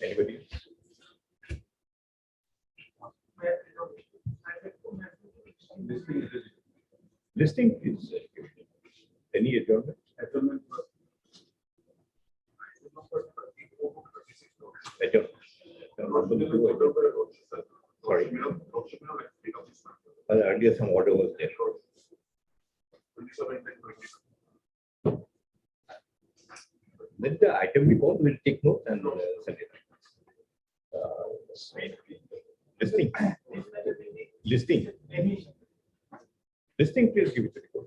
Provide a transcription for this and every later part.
Anybody else? Listing is any adjournment? Adjournment. Sorry. Earlier some order was there. Then the item report will take note and send it. Listing. Listing. Listing, please give it to the report.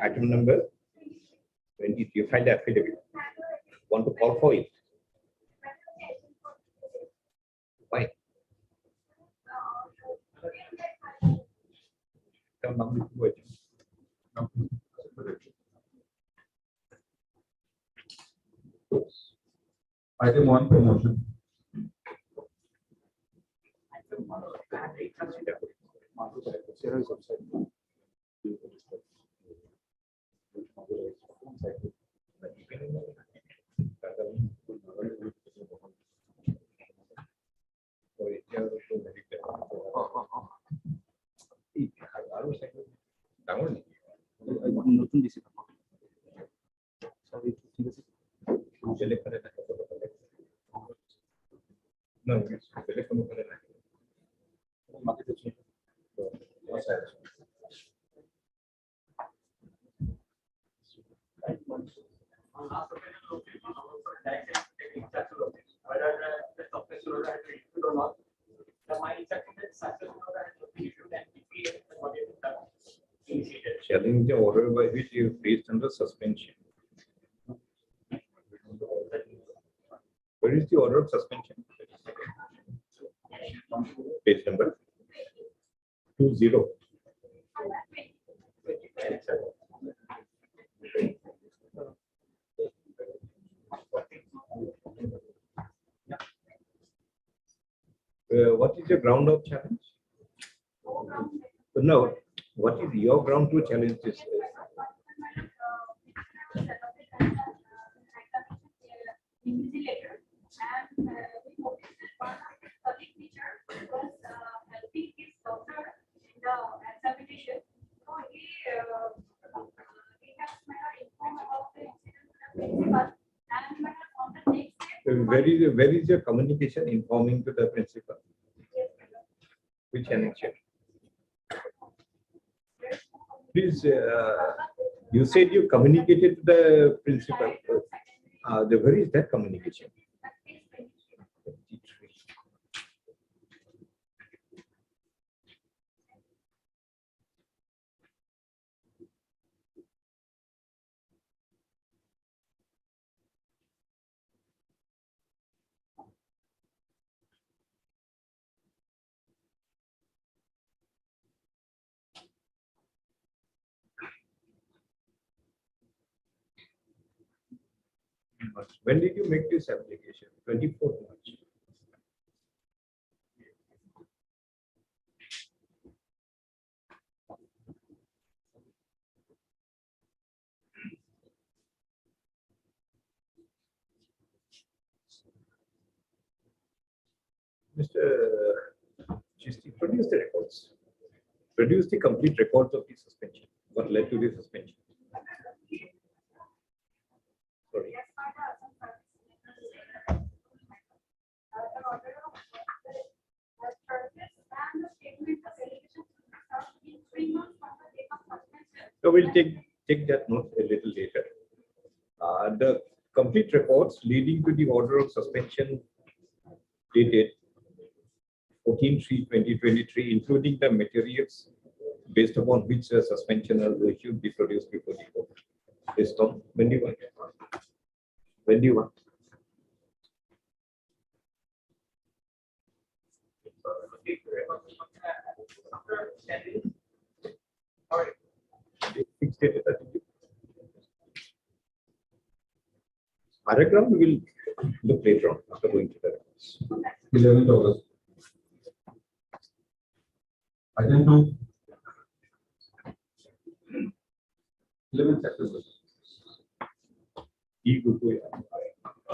Item number 20. You find the affidavit. Want to call for it? Why? Item 1, promotion. নতুন দিছি No, challenge the order by which you placed under suspension. Where is the order of suspension? Page number 20. What is your ground of challenge? No, what is your ground to challenge this? Where is your communication informing to the principal? Which connection? Please, you said you communicated to the principal. Where is that communication? When did you make this application? 24th March. Mr. Chisti, produce the records. Produce the complete records of the suspension. What led to the suspension? Sorry. So we'll take that note a little later. The complete reports leading to the order of suspension dated 14/3/2023, including the materials based upon which a suspension should be produced before the court. Based on when do you want? When do you want? Fixed date. Other ground we will look later on after going to the records. 11th August. Item 2. 11th September.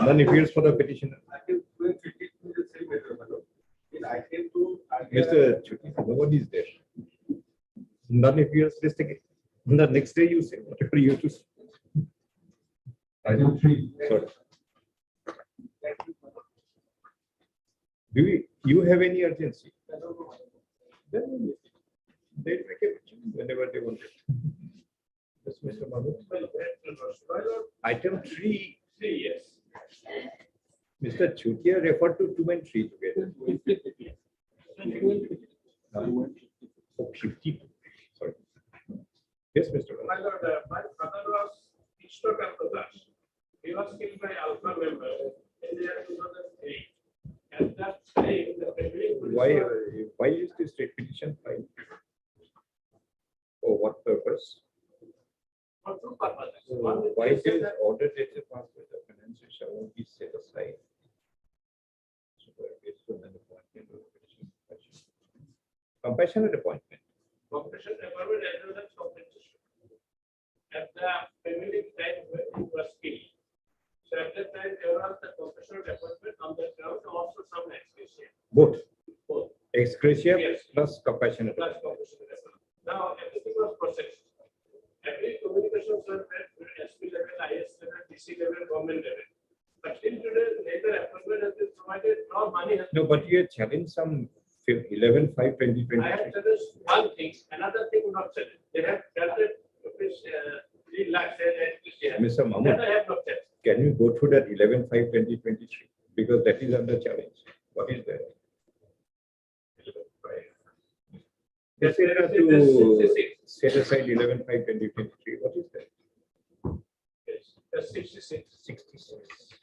None appears for the petitioner. Mr. Chuti, nobody is there. None appears this again. The next day you say whatever you have to say. Item 3. Sorry. Do you have any urgency? Then they make a petition whenever they want it. Yes, Mr. Madhu. Item 3. Yes. Mr. Chutia referred to 2 and 3 together. Oh, 50. Sorry. Yes, Mr. Madhu. My lord, my father was Ishtokantadas. He was killed by Alpha member in the year 2003. At that time, the family Why is this state petition filed? For what purpose? for two purposes. So One is why to say is that order dated passed with the finances shall not be set aside? So based on an appointment or petition. Compassionate appointment. competition appointment as well as compensation. At the family time when he was killed. So at that time, there was the compassionate appointment on the ground, also some exclusion. Both. Both. Ex gratia Yes. plus compassionate. Plus compassionate appointment. Now, everything was processed. Every communications were made at SP level, IS level, DC level, government level. But still today, neither appointment has been provided, nor money has No, but you challenged some 11/5/2023. I have challenged one thing, another thing not challenged. They have challenged rupees 3 lakhs at least. Mr. Mahmood, That I have not challenged. can you go through that 11/5/2023? Because that is under challenge. What is that? They said to set aside 11/5/2023. What is that? Yes, that's 66. 66.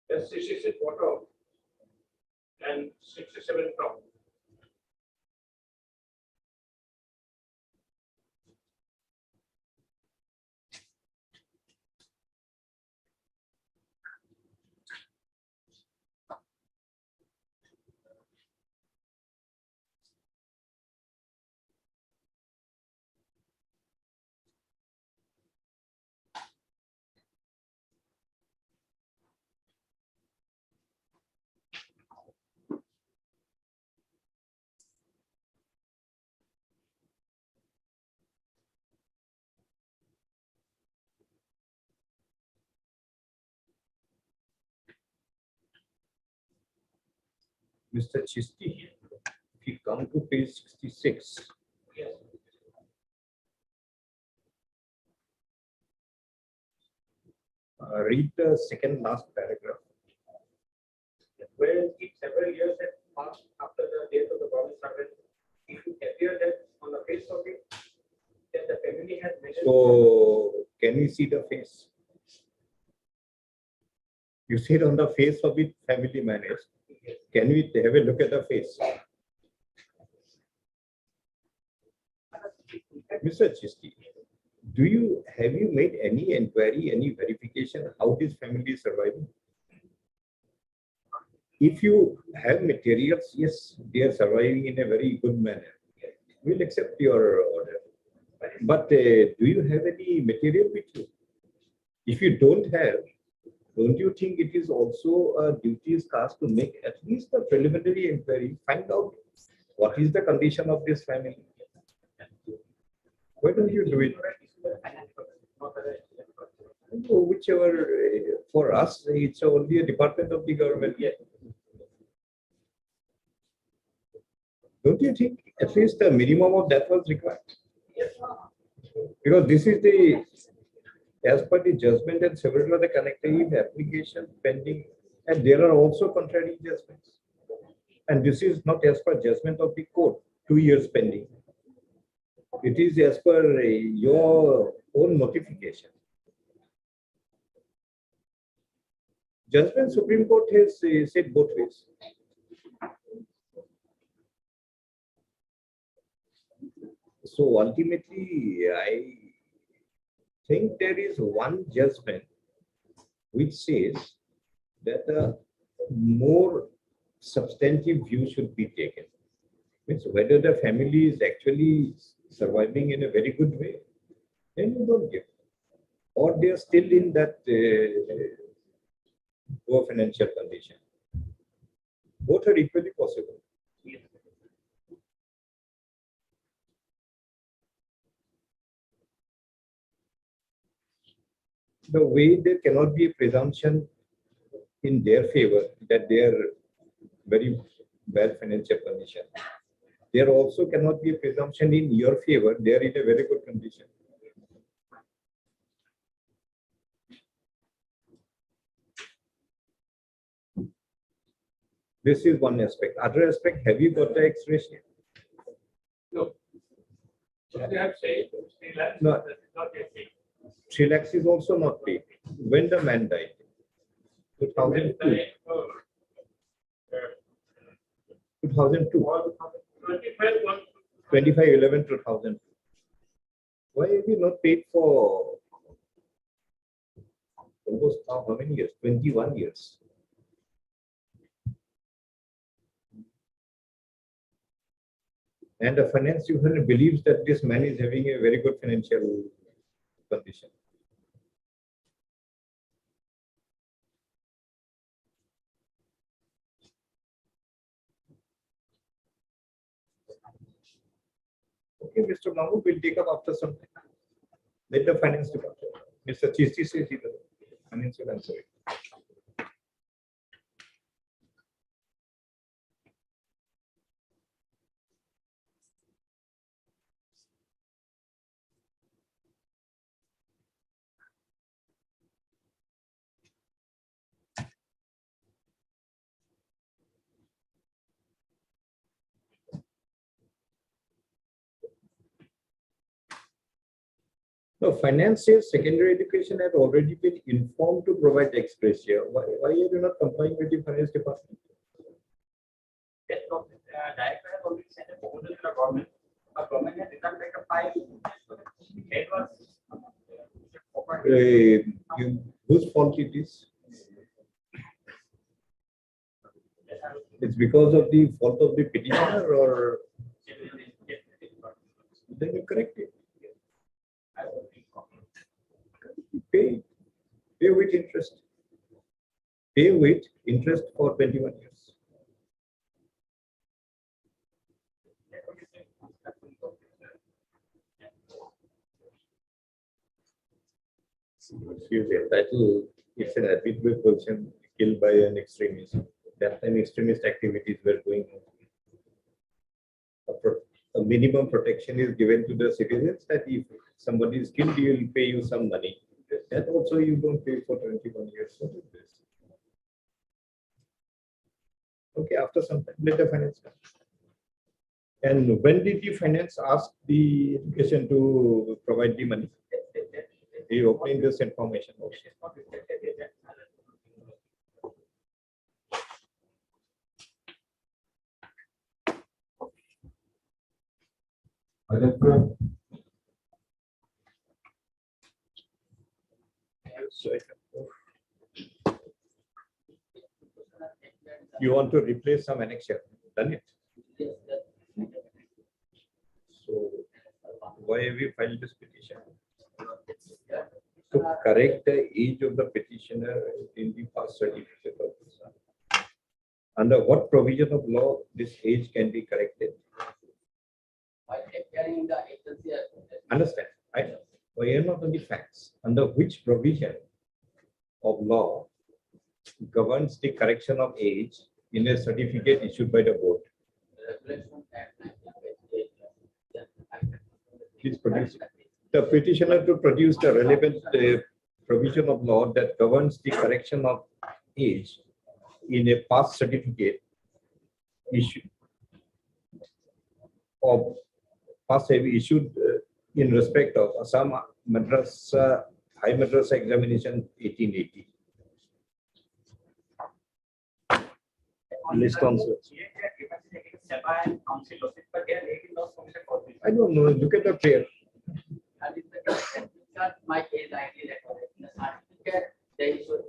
That's 66 bottom and 67 top. Mr. Chisti, if you come to page 66, Yes. read the second last paragraph. Whereas if several years had passed after the death of the body servant, it would appear that on the face of it, that the family has mentioned. So, can we see the face? You said on the face of it, family managed. Can we have a look at the face? Mr. Chisti, have you made any inquiry, any verification how this family is surviving? If you have materials, yes, they are surviving in a very good manner. We'll accept your order. But do you have any material with you? If you don't have, don't you think it is also a duty is cast to make at least a preliminary inquiry, find out what is the condition of this family? Why don't you do it? Whichever, for us, it's only a department of the government. Don't you think at least the minimum of that was required? Because this is the, as per the judgment and several other connective applications pending, and there are also contrary judgments. And this is not as per judgment of the court, 2 years pending. It is as per your own notification. Judgment Supreme Court has said both ways. So ultimately, I think there is one judgment which says that a more substantive view should be taken. Means whether the family is actually surviving in a very good way, then you don't give. Or they are still in that poor financial condition. Both are equally possible. The way there cannot be a presumption in their favor that they are very bad financial condition. There also cannot be a presumption in your favor they are in a very good condition. This is one aspect. Other aspect, have you got the X-ratio? No. So they have said 3 lakhs, No. that is not yet paid. 3 lakhs is also not paid. When the man died? 2002. 2002. 25/11/2002. Why have you not paid for almost how many years? 21 years. And the finance union believes that this man is having a very good financial condition. Okay, Mr. Mahmood will take up after some time. Let the finance department. Mr. Chisti says he the finance will answer it. No, finance says secondary education had already been informed to provide X ratio. Why are you not complying with the finance department? Yes, no, director has already sent a proposal to the government. The government has returned back a file. It was Whose fault it is? It's because of the fault of the petitioner, or then you correct it. Pay with interest. Pay with interest for 21 years. Excuse me, title, it's an arbitrary person killed by an extremist. That time extremist activities were going on. A minimum protection is given to the citizens that if somebody is killed, he will pay you some money. That also you don't pay for 21 years. What is this? Okay, after some time, let the finance come. And when did the finance ask the education to provide the money? You obtained this information also. Item 4. So, you want to replace some annexure? Done it. So why have you filed this petition? To correct the age of the petitioner in the past certificate of this. Under what provision of law this age can be corrected? Understand? I know. We are not on the facts. Under which provision of law governs the correction of age in a certificate issued by the board? Please produce. The petitioner to produce the relevant provision of law that governs the correction of age in a past certificate issued of past issued in respect of Assam Madrasa High Madrasa Examination 1880. List on search. I don't know. Look at the prayer. And in the case that my age ID record in the certificate, they should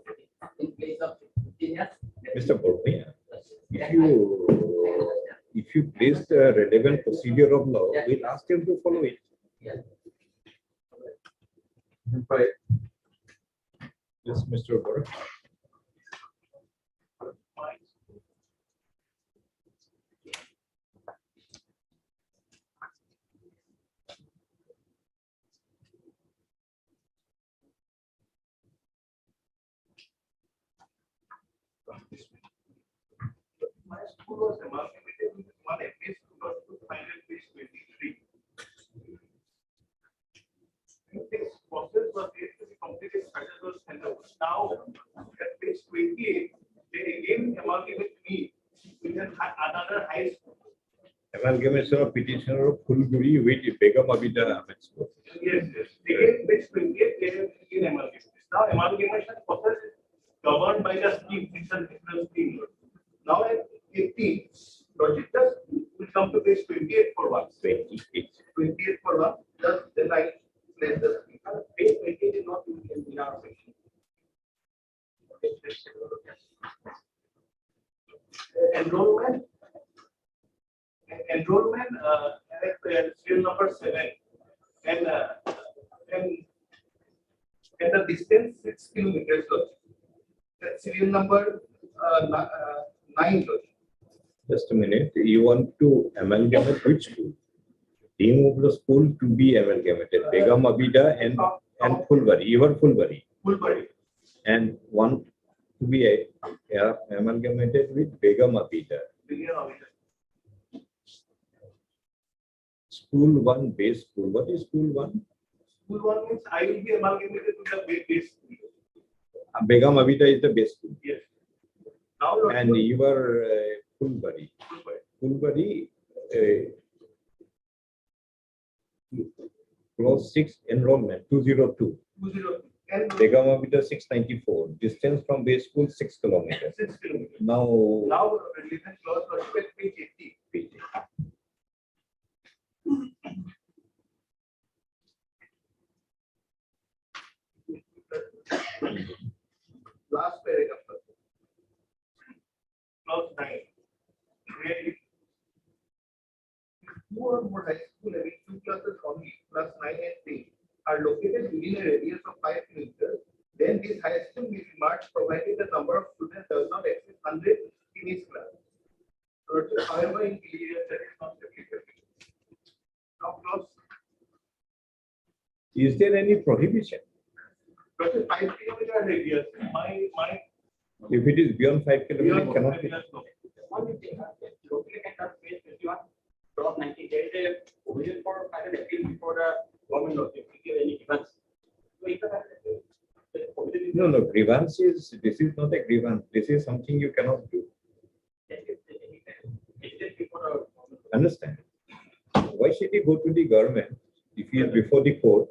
in place of 15 years. Mr. Bormia, if you place the relevant procedure of law, we'll ask them to follow it. Yes. Yes, Mr. Bormia. My school was amalgamated with one MA school or to final page 23. This process was yet to be completed federal standards. Now, at page 28, they again amalgamate me with another high school. Amalgamation of petitioner of Fulguri with Begum Abida Ahmed School. Yes, yes. Again, page 28, they have again amalgamation. Now, amalgamation process is governed by the scheme, it's a different scheme. Now, at 18, logic just will come to page 28 for one. 28 for one, just then I place the scheme. Page 28 is not in our section. Enrollment. At serial number 7 and the distance 6 kilometers. That serial number 9. Just a minute. You want to amalgamate which school? Name of the school to be amalgamated. Begum Abida and Fulbari. Your Fulbari. Fulbari. And one to be amalgamated with Begum Abida. School 1 base school. What is school 1? School 1 means I will be amalgamated with the base school. Begum Abida is the base school. Yes. Now, and you are Fulbari. Fulbari clause 6 enrollment 202. 202. And Begum Abida 694. Distance from base school 6 kilometers. 6 kilometers. Now relevant clause was at page 80. Last paragraph. Clause 9. Really, two or more high school having 2 classes only, plus 9 and 3, are located within a radius of 5 kilometers, then this high school will be marked provided the number of students does not exceed 100 in each class. However, in areas that is not applicable. Now, clause. is there any prohibition? 5 kilometer radius. My If it is beyond 5 kilometers, it cannot be. Locally at page 51, clause 90, there is a provision for final appeal before the government law. If you give any grievance. So if the No, no, grievance is, this is not a grievance. This is something you cannot do. Understand? Why should he go to the government if he is before the court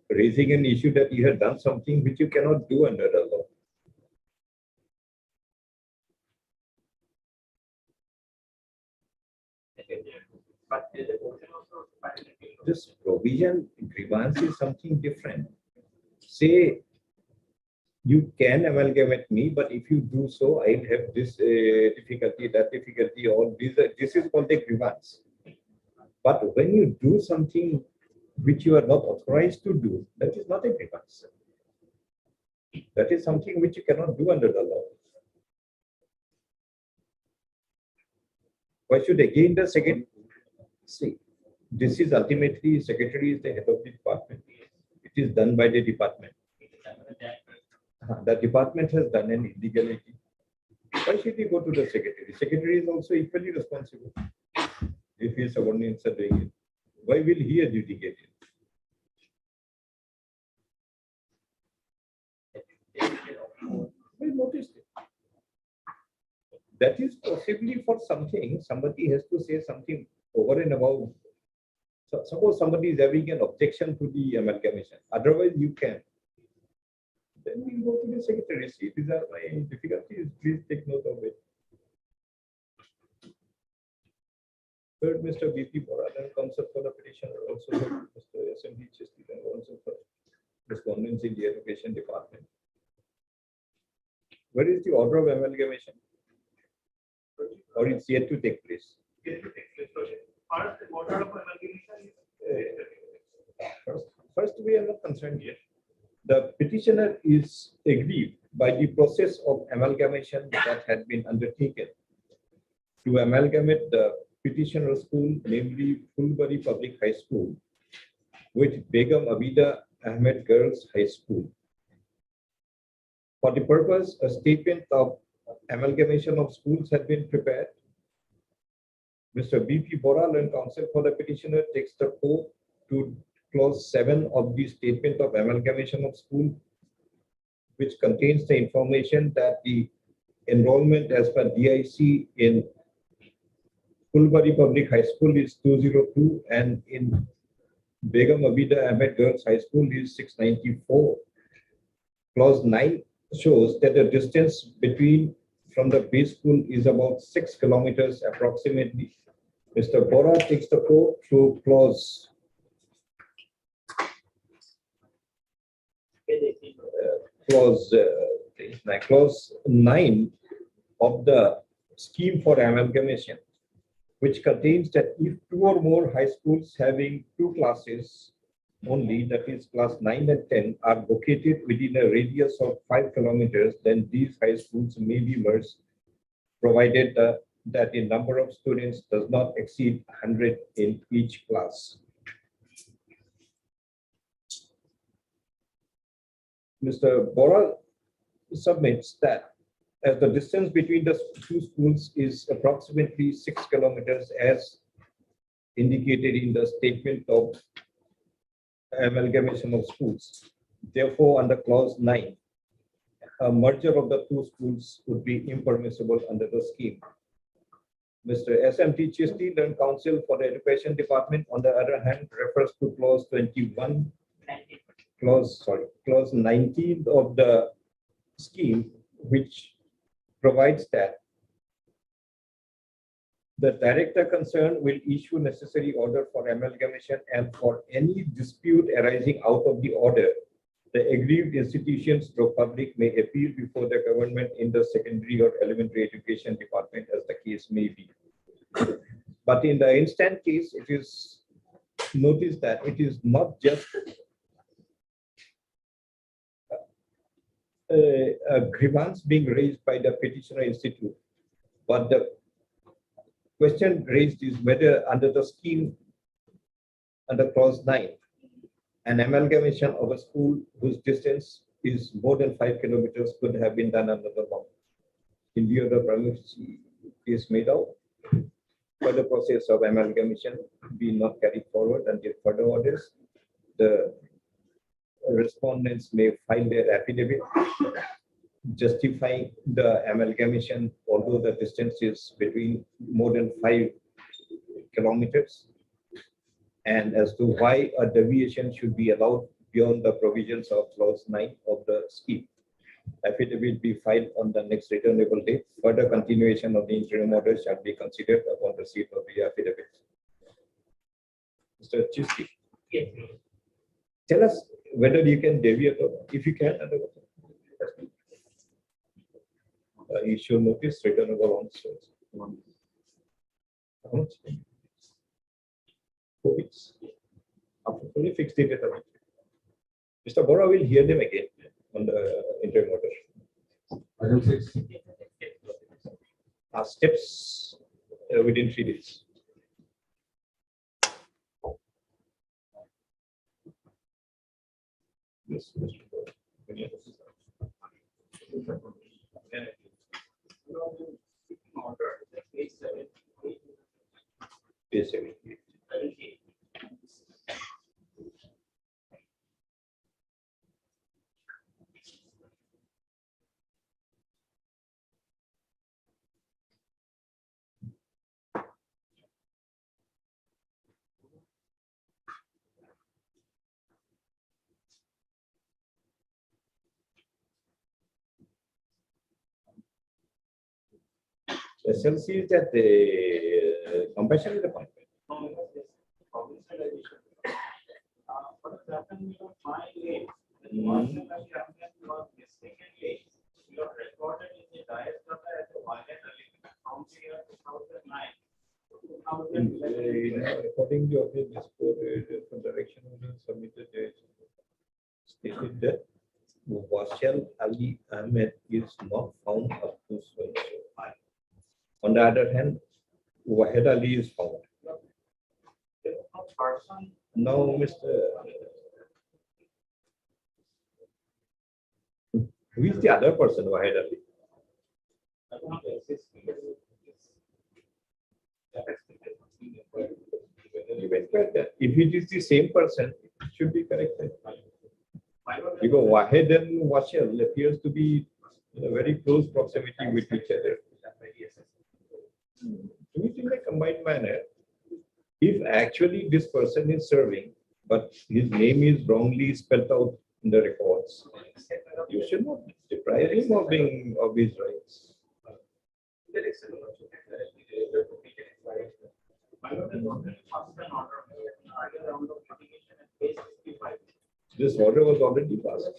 raising an issue that you have done something which you cannot do under the law? But there is a provision also for final appeal. This provision, grievance is something different. Say, you can amalgamate me, but if you do so, I have this difficulty, that difficulty, all this. This is called a grievance. But when you do something which you are not authorized to do, that is not a grievance. That is something which you cannot do under the law. Why should again the second? See, this is ultimately secretary is the head of the department. It is done by the department. The department has done an illegality. Why should he go to the secretary? Secretary is also equally responsible. If his subordinates are doing it, why will he adjudicate it? I noticed it. That is possibly for something, somebody has to say something over and above. So suppose somebody is having an objection to the amalgamation. Otherwise, you can. Then we go to the secretary. See, these are my difficulties. Please take note of it. heard Mr. BP Bora and counsel for the petitioner, also heard Mr. SMD Chesty and also for respondents in the education department. Where is the order of amalgamation? Or it's yet to take place? Yet to take place. First, the order of amalgamation is First, we are not concerned yet. The petitioner is aggrieved by the process of amalgamation that had been undertaken to amalgamate the petitioner school, namely Fulbari Public High School, with Begum Abida Ahmed Girls High School. For the purpose, a statement of amalgamation of schools had been prepared. Mr. BP Bora, learned counsel for the petitioner, takes the court to clause 7 of the statement of amalgamation of school, which contains the information that the enrollment as per DIC in Fulbari Public High School is 202 and in Begum Abida Ahmed Girls High School is 694. Clause 9 shows that the distance from the base school is about 6 kilometers approximately. Mr. Bora takes the court through clause 9 of the scheme for amalgamation, which contains that if 2 or more high schools having 2 classes only, that is class 9 and 10, are located within a radius of 5 kilometers, then these high schools may be merged, provided that the number of students does not exceed 100 in each class. Mr. Bora submits that as the distance between the 2 schools is approximately 6 kilometers as indicated in the statement of amalgamation of schools. Therefore, under clause 9, a merger of the 2 schools would be impermissible under the scheme. Mr. SMT Chisti, learned counsel for the education department, on the other hand, refers to clause 21, clause 19 of the scheme, which provides that the director concerned will issue necessary order for amalgamation, and for any dispute arising out of the order, the aggrieved institutions or public may appeal before the government in the secondary or elementary education department, as the case may be. But in the instant case, it is noticed that it is not just a grievance being raised by the petitioner institute, but the question raised is whether under the scheme, under clause 9, an amalgamation of a school whose distance is more than 5 kilometers could have been done under the law. In view of the premise is made out, further process of amalgamation be not carried forward until further orders. The respondents may file their affidavit justifying the amalgamation, although the distance is between more than 5 kilometers, and as to why a deviation should be allowed beyond the provisions of clause 9 of the scheme. Affidavit be filed on the next returnable date. Further continuation of the interim order shall be considered upon receipt of the affidavit. Mr. Chisti, Yes. tell us whether you can deviate or not. If you can, issue notice returnable on source. How much? 4 weeks. After fully fixed date. Mr. Bora will hear them again on the interim order. Item 6. Steps within 3 days. Yes, Mr. Bora. Any other? Page 7. SLC is that the compassionate appointment. partial amalgamation was mistakenly you have recorded in the diet data as a violent element from the year 2009 to 2011. According to the disclosure for direction submitted, stated that Washal Ali Ahmed is not found up to so. On the other hand, Wahid Ali is found. Person Now, Mr. Who is the other person, Wahid Ali? If it is the same person, it should be corrected. Because Wahid and Washal appears to be in a very close proximity with each other. Do you think in a combined manner, if actually this person is serving, but his name is wrongly spelled out in the records, you should not deprive him of his rights. This order was already passed.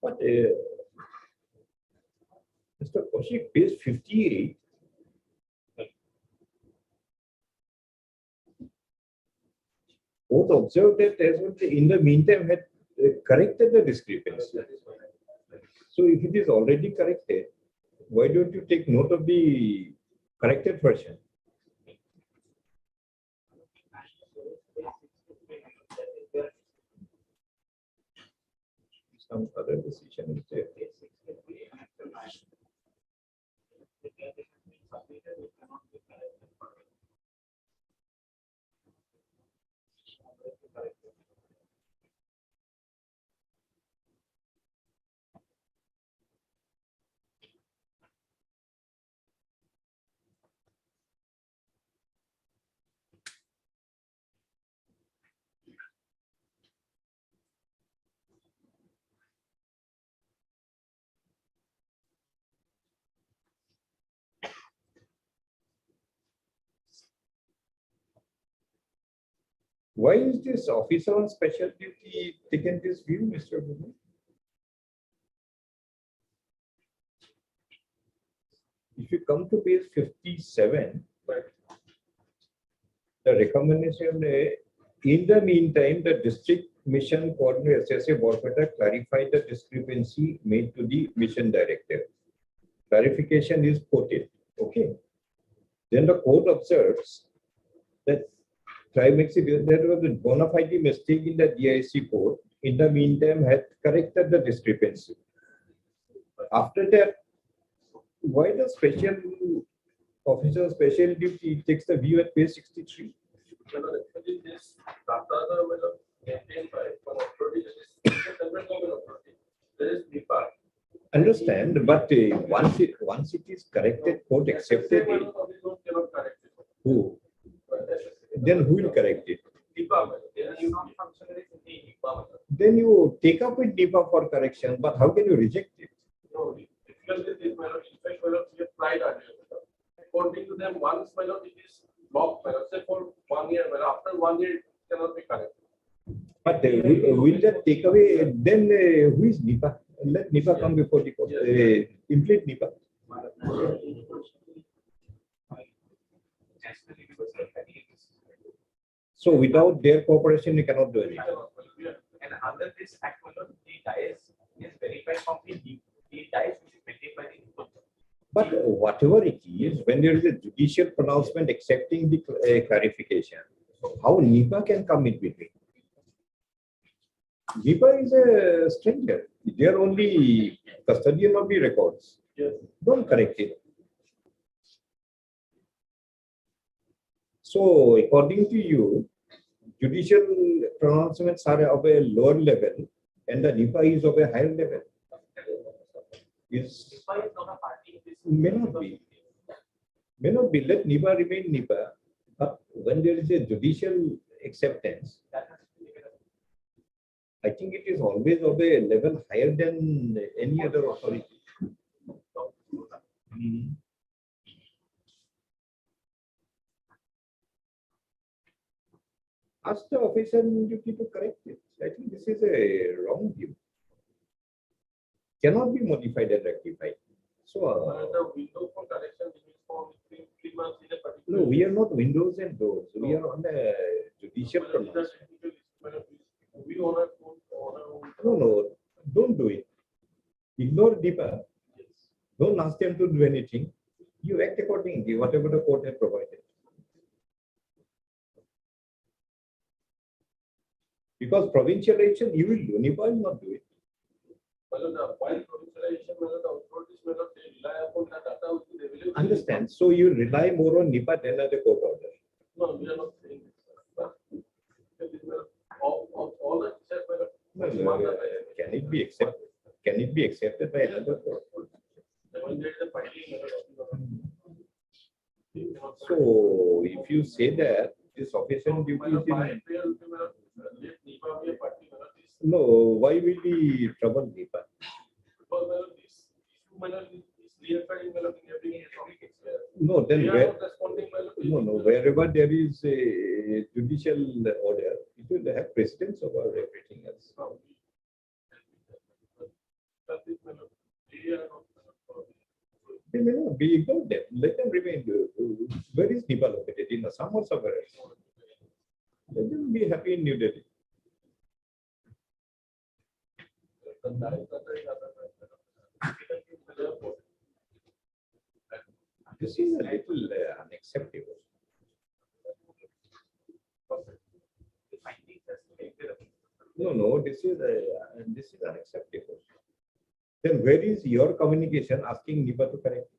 But Mr. Kaushik, page 58, both observed that as well in the meantime had corrected the discrepancy. So if it is already corrected, why don't you take note of the corrected version? Some other decision is there. Why is this officer on special duty taken this view, Mr. Guru? If you come to page 57, the recommendation, in the meantime, the district mission coordinator SSA Borpeta clarified the discrepancy made to the mission director. Clarification is quoted. Okay. Then the court observes that there was a bona fide mistake in the DIC code. In the meantime, had corrected the discrepancy. After that, why the special officer special duty takes the view at page 63? Understand, but once it is corrected, court accepted it. Who? Then who will correct it? Then you take up with DIPA for correction, but how can you reject it? No, difficulty is, we have tried earlier. According to them, once it is blocked, say for 1 year, after 1 year, it cannot be corrected. But will that take away, then who is NIPA? Let NIPA come before the court. Implement NIPA. So without their cooperation, we cannot do anything. And under this act, the dice is verified from the dice which is maintained by the input. But whatever it is, when there is a judicial pronouncement accepting the clarification, how NIPA can come in between? NIPA is a stranger. They are only custodian of the records. Yes. Don't correct it. So, according to you, judicial pronouncements are of a lower level and the NIPA is of a higher level. May not be. May not be. Let NIPA remain NIPA. But when there is a judicial acceptance, I think it is always of a level higher than any other authority. Ask the officer in duty to correct it. I think this is a wrong view. Cannot be modified and rectified. So, The window for correction is for 3 months in a particular. no, we are not windows and doors. We are on the judicial pronouncement. We honor. No, don't do it. Ignore NIPA. Don't ask them to do anything. You act accordingly, whatever the court has provided. Because provincial action, you will do. NIPA will not do it. Understand? So you rely more on NIPA than on the court order. No, we are not saying this. All that said, No, can it be accepted? Can it be accepted by another court? So if you say that this official duty is in, no, why will we trouble NIPA? No, then where, no, wherever there is a judicial order, it will have precedence over everything else. They may not be ignored them. Let them remain. Where is NIPA located? In Assam or somewhere else? Let them be happy in New Delhi. This is a little unacceptable. No, this is unacceptable. Then where is your communication asking NIPA to correct?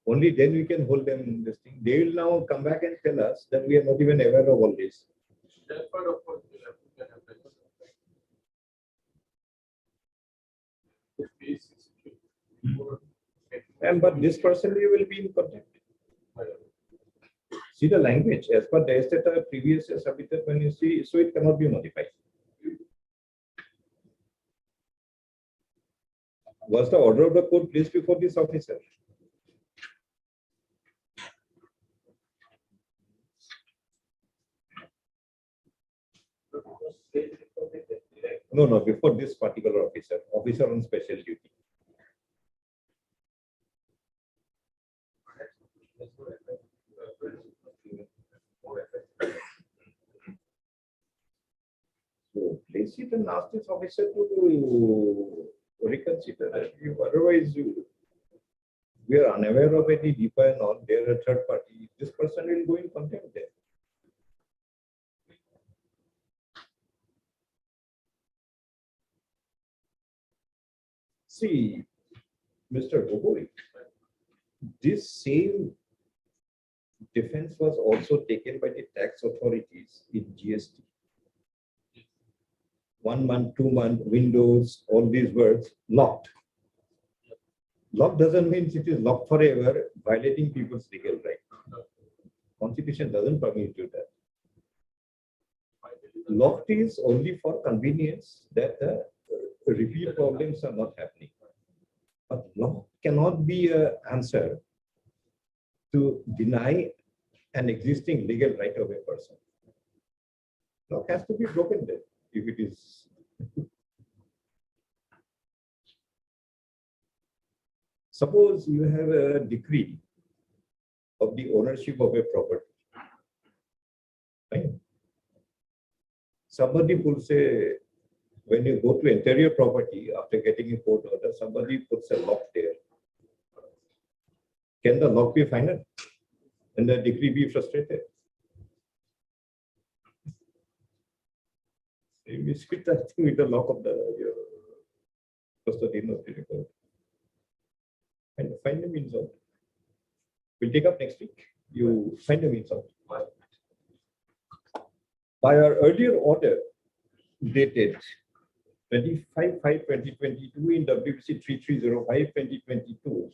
Only then we can hold them in this thing. They will now come back and tell us that we are not even aware of all this. And but this person will be in contempt. See the language as per the data previous submitted when you see, so it cannot be modified. Was the order of the court placed before this officer? No, before this particular officer on special duty. So place it and ask this officer to reconsider. Otherwise, we are unaware of any NIPA and all. They are a third party. This person will go in contempt there. See, Mr. Gogoi, this same defense was also taken by the tax authorities in GST. 1 month, 2 month, windows, all these words, locked. Locked doesn't mean it is locked forever, violating people's legal right. Constitution doesn't permit you that. Locked is only for convenience that the repeat problems are not happening. But locked cannot be an answer to deny an existing legal right of a person. Lock has to be broken then, if it is. Suppose you have a decree of the ownership of a property. Right? Somebody puts when you go to enter your property after getting a court order, somebody puts a lock there. Can the lock be final and the decree be frustrated? We sit, I think, with the lock of the custodian of the record. And find the means out. We'll take up next week. You find the means out. By our earlier order, dated 25/5/2022 in WBC 3305/2022,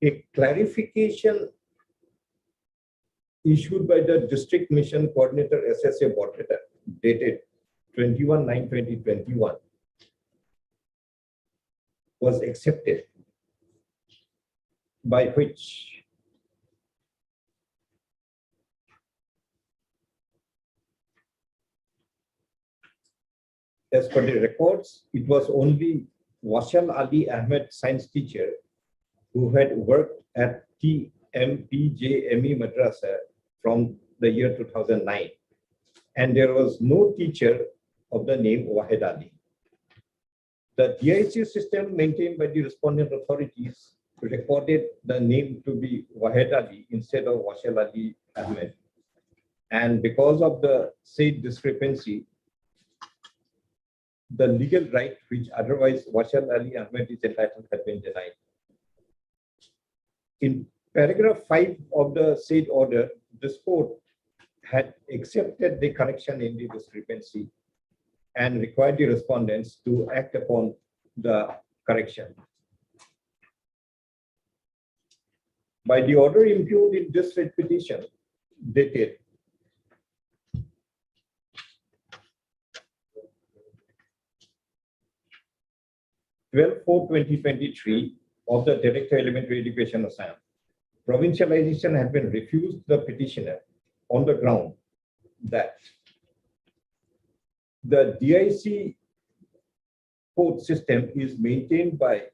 a clarification issued by the District Mission Coordinator SSA Borpeta, dated 21/9/2021, was accepted, by which as per the records, it was only Washal Ali Ahmed, science teacher, who had worked at TMPJME Madrasa from the year 2009. And there was no teacher of the name Wahid Ali. The DIC system maintained by the respondent authorities recorded the name to be Wahid Ali instead of Washal Ali Ahmed. And because of the said discrepancy, the legal right which otherwise Washal Ali Ahmed is entitled had been denied. In paragraph 5 of the said order, this court had accepted the correction in the discrepancy and required the respondents to act upon the correction. By the order impugned in this writ petition, dated 12/4/2023 of the Director Elementary Education Assam, provincialization had been refused the petitioner on the ground that the DIC code system is maintained by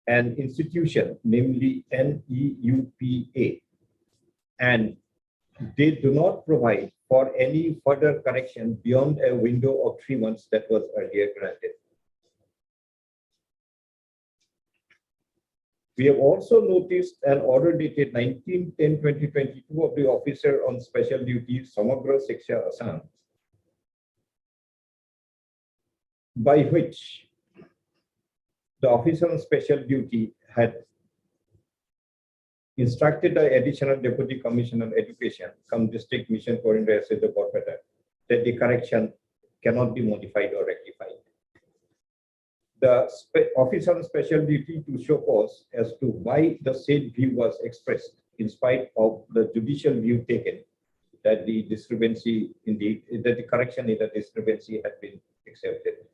an institution, namely NEUPA, and they do not provide for any further correction beyond a window of 3 months that was earlier granted. We have also noticed an order dated 19/10/2022 of the Officer on Special Duty, Samagra Shiksha Assam, by which the Officer on Special Duty had instructed the Additional Deputy Commissioner on Education, come District Mission Coordinator SSA Borpeta, that the correction cannot be modified or rectified. The Officer on Special Duty to show cause as to why the said view was expressed, in spite of the judicial view taken that the discrepancy that the correction in the discrepancy had been accepted.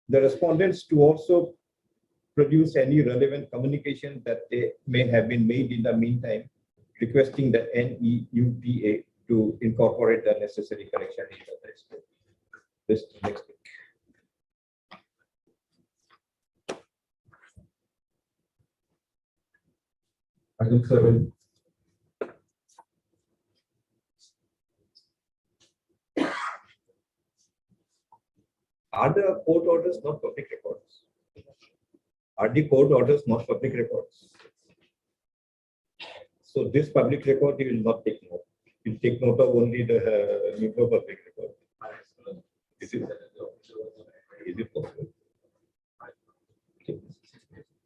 The respondents to also produce any relevant communication that they may have been made in the meantime, requesting the NEUPA to incorporate the necessary correction in the text. This next week. Item 7. Are the court orders not public records? Are the court orders not public records? So this public record you will not take note. You will take note of only the new public record. Is it possible?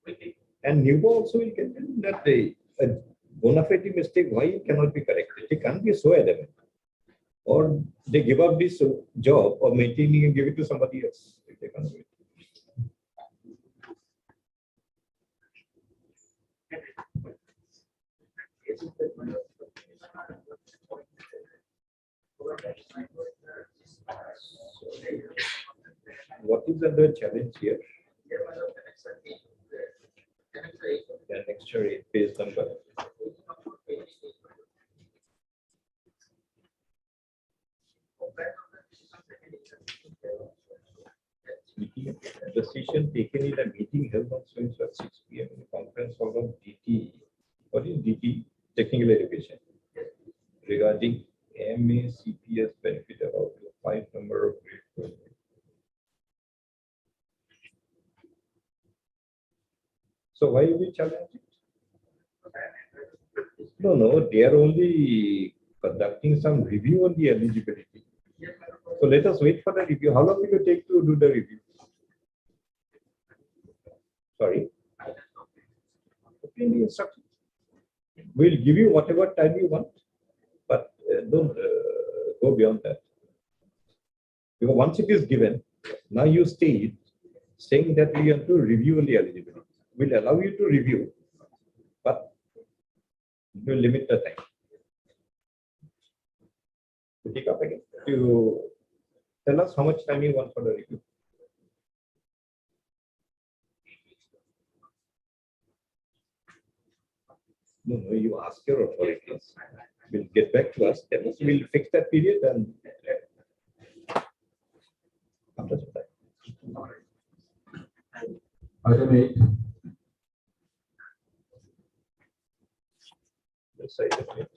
Okay. And NUPA also will contend that the bona fide mistake, why it cannot be corrected? They can't be so adamant. Or they give up this job of maintaining and give it to somebody else if they can't do it. What is the challenge here? The next page number. Decision taken in a meeting held on so at 6 p.m. in the conference hall of DT. What is DT? Technical education. Regarding MA CPS benefit about 5 number of so why we challenge it? No, they are only conducting some review on the eligibility. So let us wait for the review. How long will it take to do the review? Sorry. In the instruction. We'll give you whatever time you want, but don't go beyond that. Because once it is given, now you stay saying that we have to review the eligibility. We'll allow you to review, but we'll limit the time. To take up again, to tell us how much time you want for the review. No, you ask your authorities. We'll get back to us. Tell us. We'll fix that period and after that. Item 8. Yes, item 8.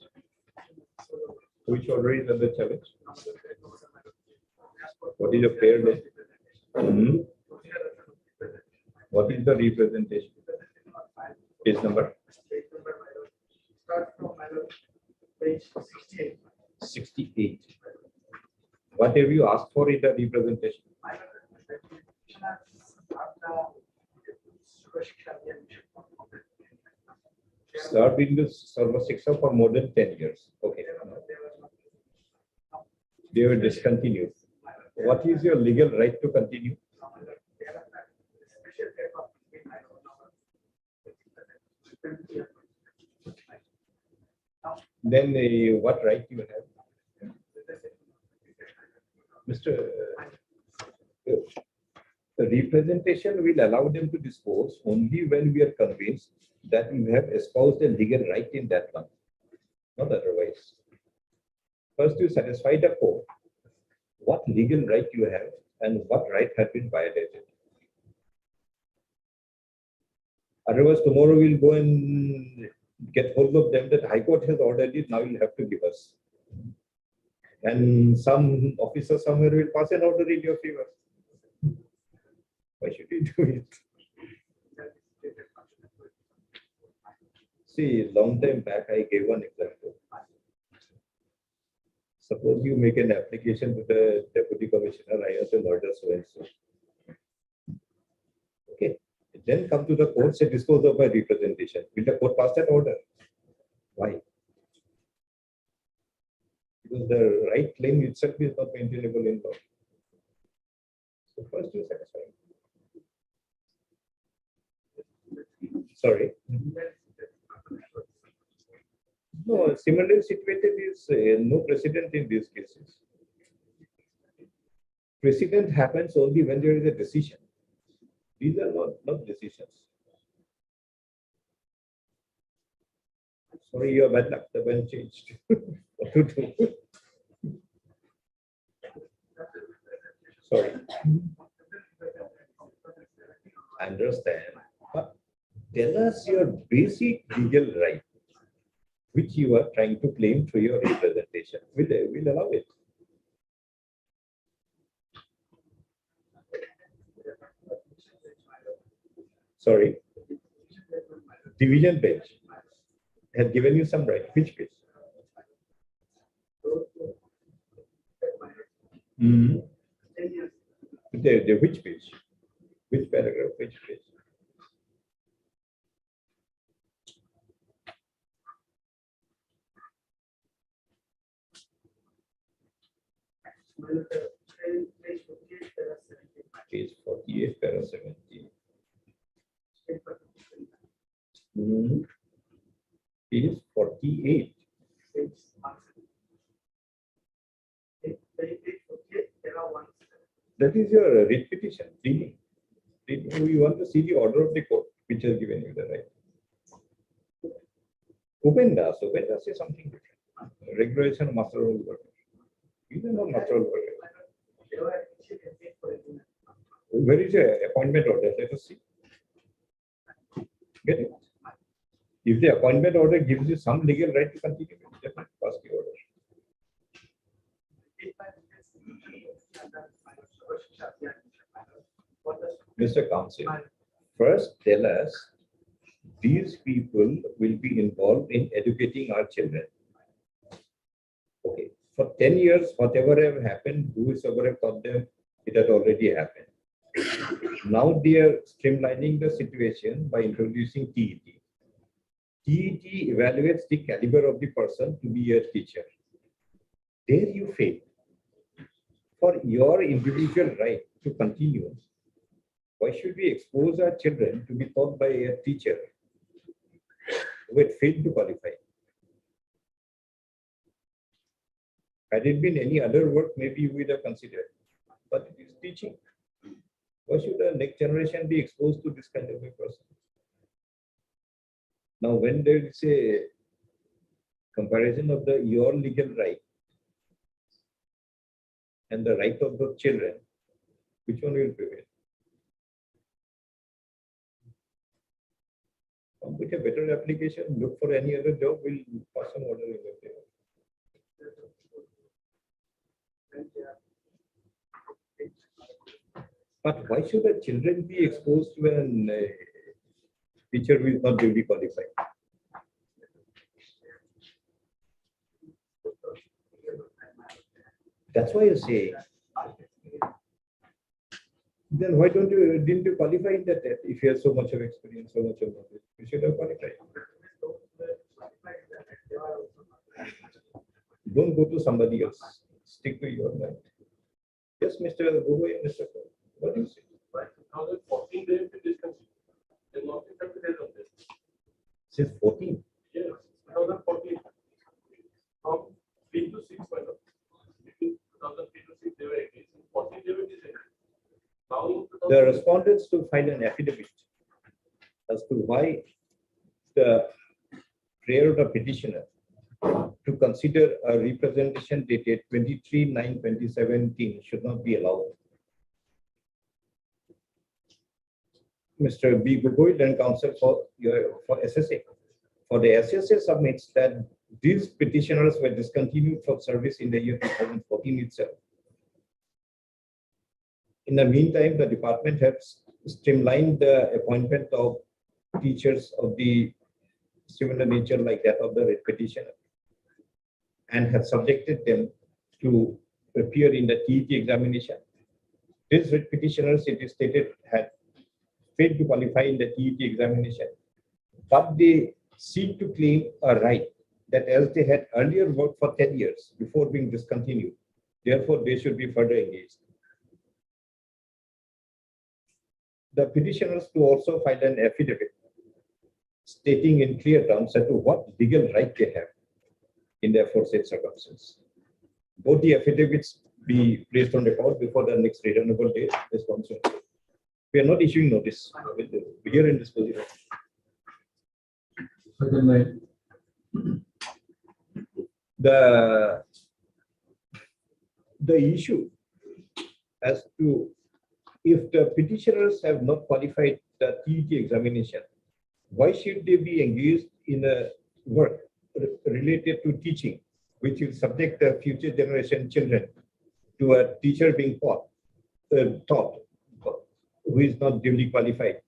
Which order is under challenge? What is a fair day? What is the representation? Page number? Page 68. 68. What have you asked for in the representation? Served in the service sector for more than 10 years. Okay. They were discontinued. What is your legal right to continue? Then what right you have? Mr. The representation will allow them to dispose only when we are convinced that you have espoused a legal right in that one, not otherwise. First, you satisfy the court what legal right you have and what right has been violated. Otherwise, tomorrow we'll go and get hold of them that High Court has ordered it, now you'll have to give us. And some officer somewhere will pass an order in your favor. Why should we do it? See, long time back, I gave one example. Suppose you make an application to the Deputy Commissioner, I have an order so and so. Okay. Then come to the court, say dispose of my representation. Will the court pass that order? Why? Because the right claim itself is not maintainable in law. So first you satisfy. Sorry. No, similarly situated is no precedent in these cases. Precedent happens only when there is a decision. These are not decisions. Sorry, you are bad luck. The bench changed. What to do? Sorry. I understand. But tell us your basic legal right, which you are trying to claim through your representation. We'll allow it. Sorry. Division bench has given you some right. Which case? Which page? Which paragraph? Which page? Page 48, para 17. Page 48. That is your writ petition. You want to see the order of the court, which has given you the right. Upendas is something different. Regulation of master role worker. These are not master role workers. Where is your appointment order? Let us see. Get it? If the appointment order gives you some legal right to continue, definitely pass the order. Mr. Counsel, first tell us, these people will be involved in educating our children. Okay, for 10 years, whatever have happened, whoever have taught them, it had already happened. Now they are streamlining the situation by introducing TET. TET evaluates the caliber of the person to be a teacher. There you fail. For your individual right to continue, why should we expose our children to be taught by a teacher who had failed to qualify? Had it been any other work, maybe we would have considered. But it is teaching. Why should the next generation be exposed to this kind of a person? Now, when there is a comparison of your legal right and the right of the children, which one will prevail? With a better application, look for any other job, will pass some order in your favor. But why should the children be exposed to a teacher who is not duly qualified? That's why you say. Then why didn't you qualify in that if you have so much of experience, so much of knowledge? You should have qualified. Don't go to somebody else. Stick to your mind. Yes, Mr. Gugoi, Mr. Kaur, what do you say? 2014 they have been discontinued. There's not been 30 days of this. Since 14. Yes, 2014. From 3 to 6, my lord. Between 2003 to 6, they were engaged. In 14, they were disengaged. Now, The respondents to file an affidavit as to why the prayer of the petitioner to consider a representation dated 23/9/2017 should not be allowed. Mr. B. Gugoi, then counsel for SSA. For the SSA submits that these petitioners were discontinued from service in the year 2014 itself. In the meantime, the department has streamlined the appointment of teachers of the similar nature like that of the petitioner and have subjected them to appear in the TET examination. These petitioners, it is stated, had failed to qualify in the TET examination, but they seek to claim a right that as they had earlier worked for 10 years before being discontinued, therefore they should be further engaged. The petitioners to also file an affidavit stating in clear terms as to what legal right they have in their aforesaid circumstances. Both the affidavits be placed on record before the next reasonable date is concerned. We are not issuing notice. We are in this position. The issue as to if the petitioners have not qualified the TET examination, why should they be engaged in a work related to teaching, which will subject the future generation children to a teacher being taught who is not duly qualified,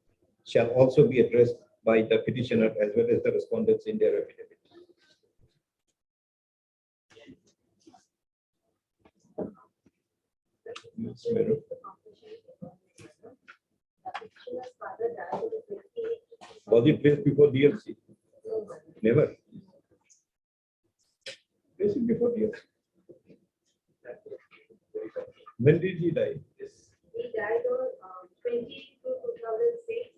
shall also be addressed by the petitioner as well as the respondents in their affidavit. Was it placed before DLC? Never. Placed it before DLC. When did he die? He died on 20/2/2006.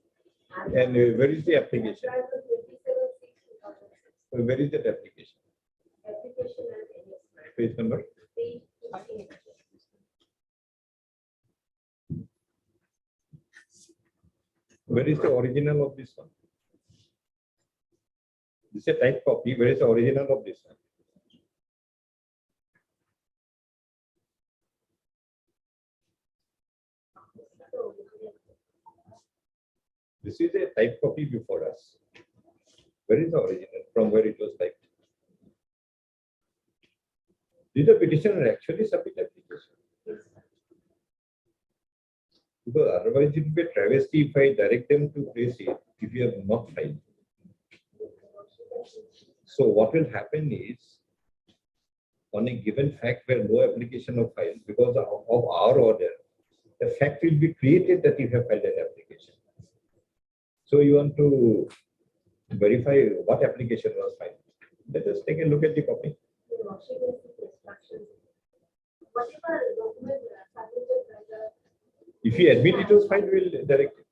And where is the application? Tried on 27/6/2006. Where is that application? Application and NS. Page number? Page 16. Where is the original of this one? This is a type copy. Where is the original of this one? This is a type copy before us. Where is the original from where it was typed? Did the petitioner actually submit application? Because otherwise it will be a travesty if I direct them to place it if you have not filed. So what will happen is, on a given fact where no application of file, because of our order, the fact will be created that you have filed an application. So you want to verify what application was filed. Let us take a look at the copy. Whatever document submitted by the If you admit it was filed, we'll direct it.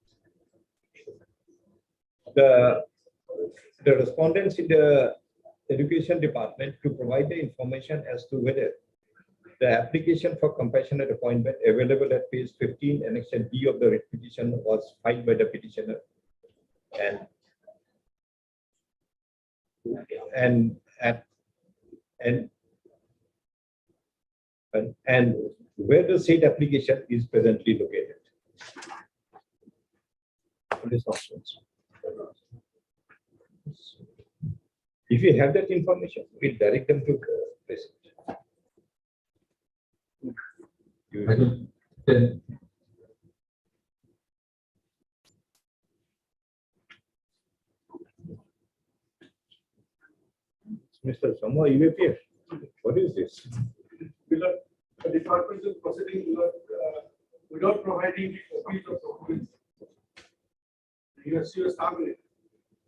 The respondents in the education department to provide the information as to whether the application for compassionate appointment available at page 15 annexure D of the writ petition was filed by the petitioner, and where the said application is presently located. This options. If you have that information, we direct them to place it. Item 10. Mr. Sama, you appear. What is this? Below, the department is proceeding without providing copies of documents. He has to establish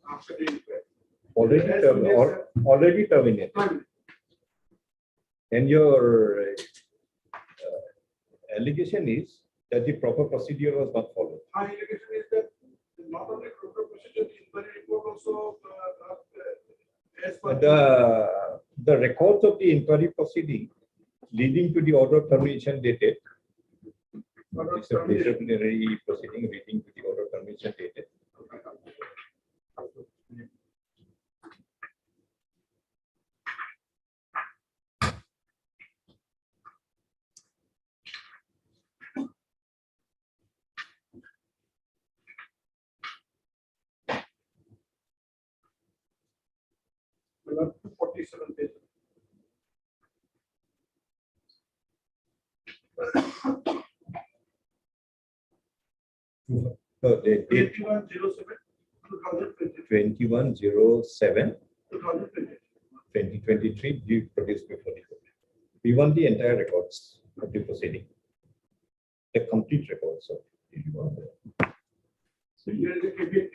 after the inquiry. Already terminated. And your allegation is that the proper procedure was not followed. My allegation is that not only proper procedure, the inquiry report also as per The records of the inquiry proceeding leading to the order of termination dated. It's a disciplinary proceeding leading to the order of termination dated. below 247 pages. No, they did 2107 2107 2020. 2023 due produced before the court. We want the entire records of the proceeding, the complete records of the So here is a caveat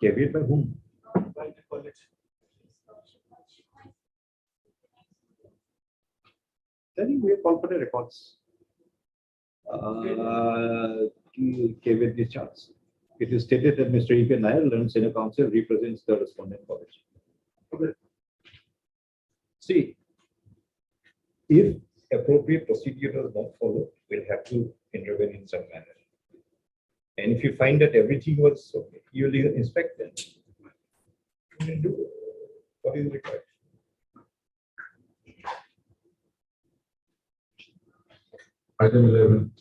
caveat by whom? by the college. Then we call for the records. Caveat discharge. It is stated that Mr. E.P. Nair, learned senior counsel, represents the respondent college. Okay. See, if appropriate procedure is not followed, we'll have to intervene in some manner. And if you find that everything was okay, you'll inspect them. And do what is required. Item 11.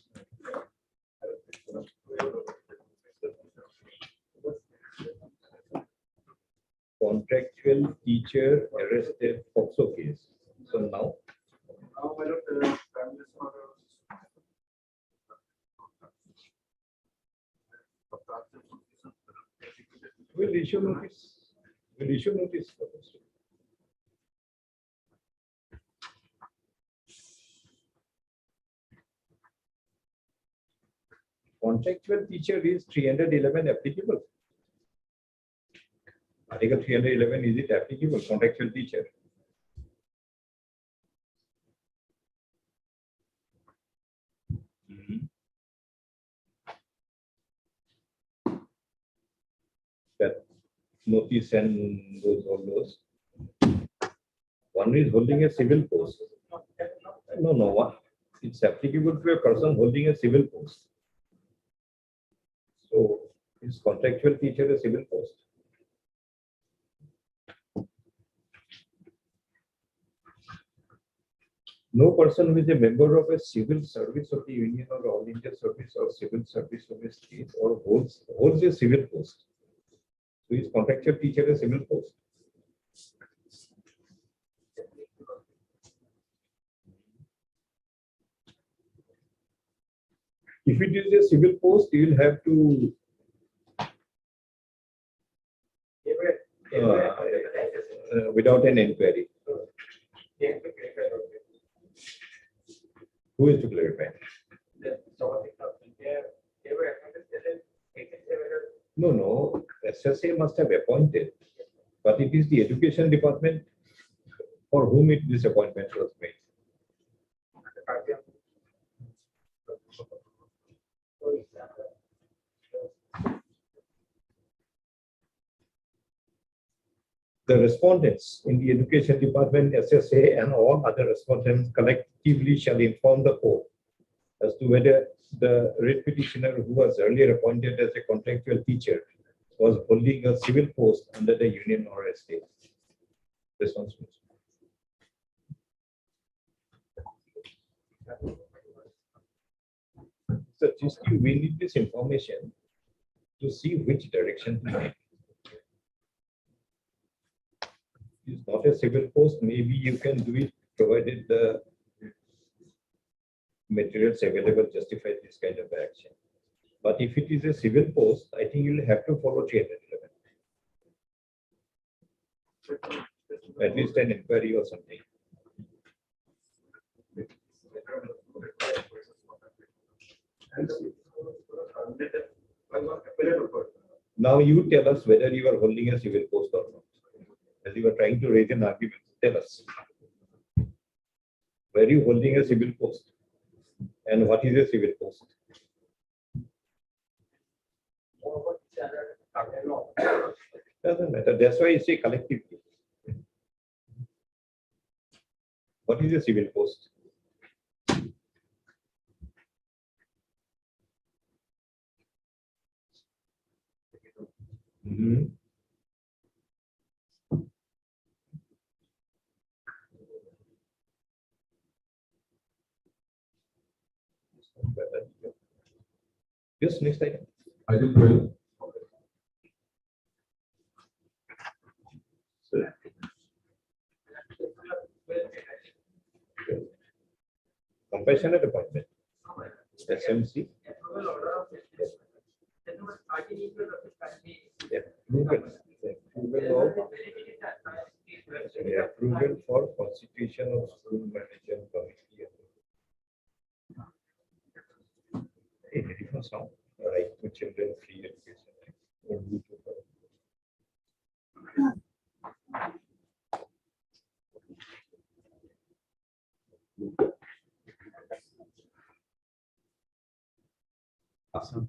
Contractual teacher arrested FOXO case. So now, Now, my lord, Prime Minister we'll issue notice. We'll issue notice. Contractual teacher is 311 applicable. Article 311, is it applicable? Contractual teacher. That notice and all those. One is holding a civil post. No. It's applicable to a person holding a civil post. So, is contractual teacher a civil post? No person who is a member of a civil service of the union or all India service or civil service of a state or holds a civil post. So is contractual teacher a civil post? If it is a civil post, you will have to without an inquiry. Who is to clarify? No. SSA must have appointed, but it is the education department for whom this appointment was made. The respondents in the education department, SSA, and all other respondents collectively shall inform the court as to whether the writ petitioner who was earlier appointed as a contractual teacher was holding a civil post under the union or a state. Responsibility. So, we need this information to see which direction to take. It's not a civil post, maybe you can do it provided the materials available justify this kind of action. But if it is a civil post, I think you'll have to follow 311. At least an inquiry or something. Now you tell us whether you are holding a civil post or not. As you are trying to raise an argument, tell us. Were you holding a civil post? And what is a civil post? Doesn't matter. That's why I say collectively. What is a civil post? Yes, next item. Item 12. Compassionate appointment. SMC. Approval for constitution of school management committee. Sound right to children free education. Awesome.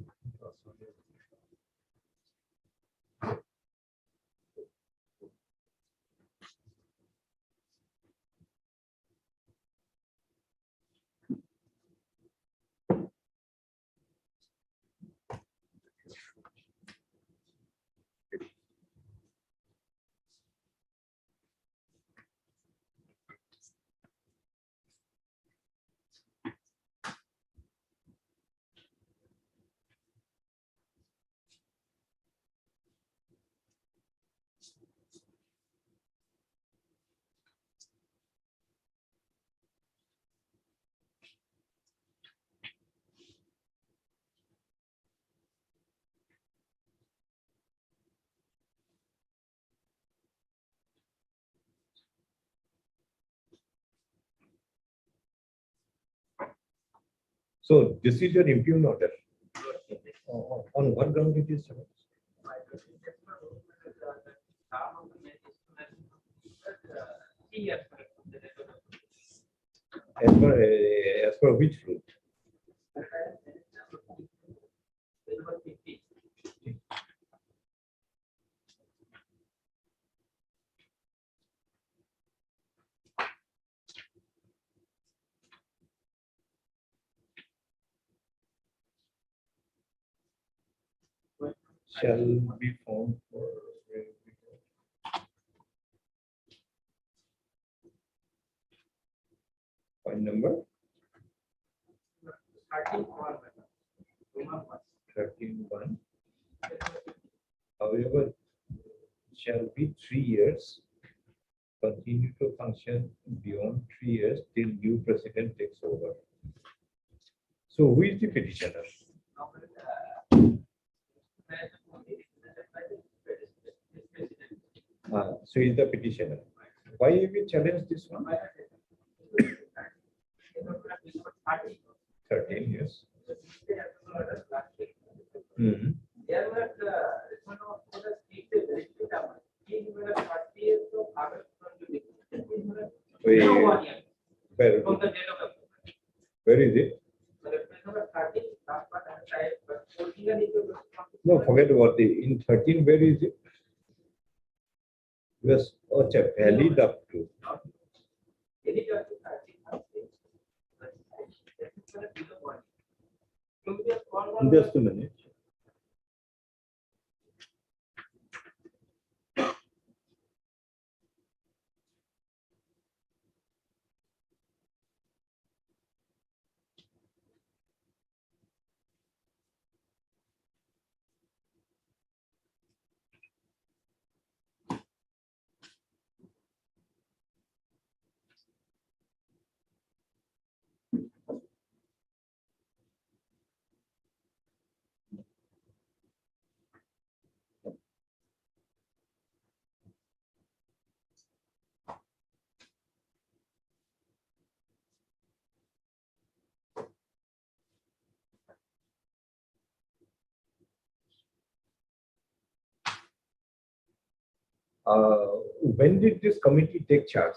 So this is your impugn order. On what ground it is? As per which rule? Shall be found for point number 13.1. However, shall be 3 years, continue to function beyond 3 years till new president takes over. So who is the petitioner? So he is the petitioner. Why have you challenged this one? 13 years. Hmm. Where, where is it? No, forget about the in 13. Where is it? Yes, okay, valid up to. Just a minute. When did this committee take charge?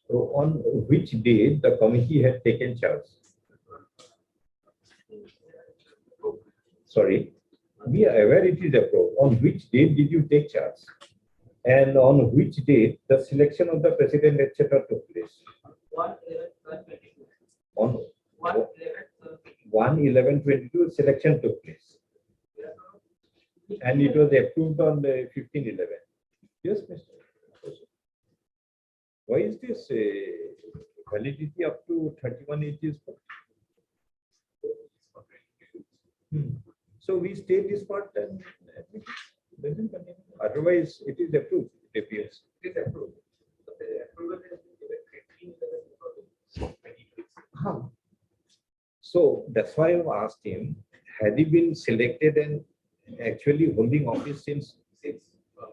So on which day the committee had taken charge? Sorry, we are aware it is approved. On which date did you take charge? And on which date the selection of the president, etc., took place? On 1/11/22, selection took place. And it was approved on the 15/11. Yes, Mr. Why is this validity up to 31 ages? So we state this part and doesn't continue. Otherwise, it is approved. It appears. It is approved. But the approval has been given 15/11. So that's why I've asked him, had he been selected and actually holding office since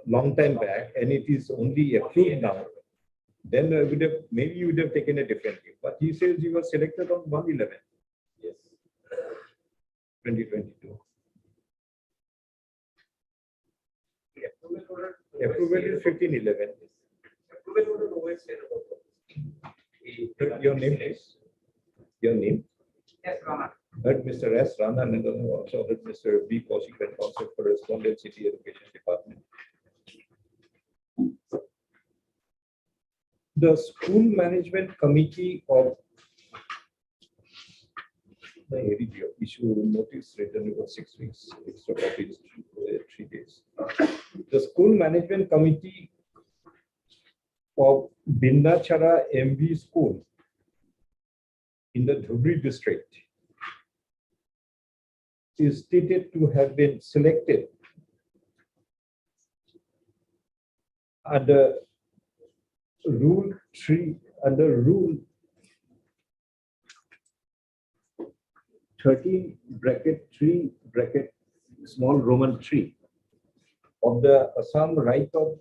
long time back, and it is only approved now, then would have maybe you would have taken a different view. But he says he was selected on 1/11. Yes. 2022. Approval is 15/11. Your name is? Your name? Yes, Rama. Heard Mr. S. Rana and also heard Mr. B. Kaushik and Concept for Respondent City Education Department. The School Management Committee of the issue notice written over 6 weeks, extra copies 3 days. The School Management Committee of Bindachara MV School in the Dhubri district is stated to have been selected under Rule 3, under Rule 13(3) small Roman 3 of the Assam Right of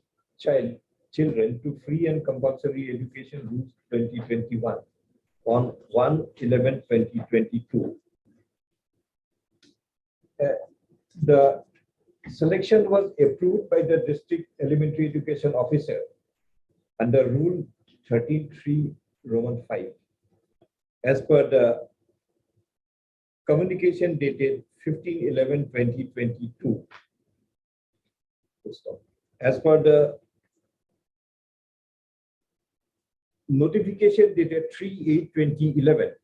Children to Free and Compulsory Education Rules 2021 on 1/11/2022. The selection was approved by the District Elementary Education Officer under Rule 13(3) Roman 5 as per the communication dated 15/11/2022. As per the notification dated 3/8/2011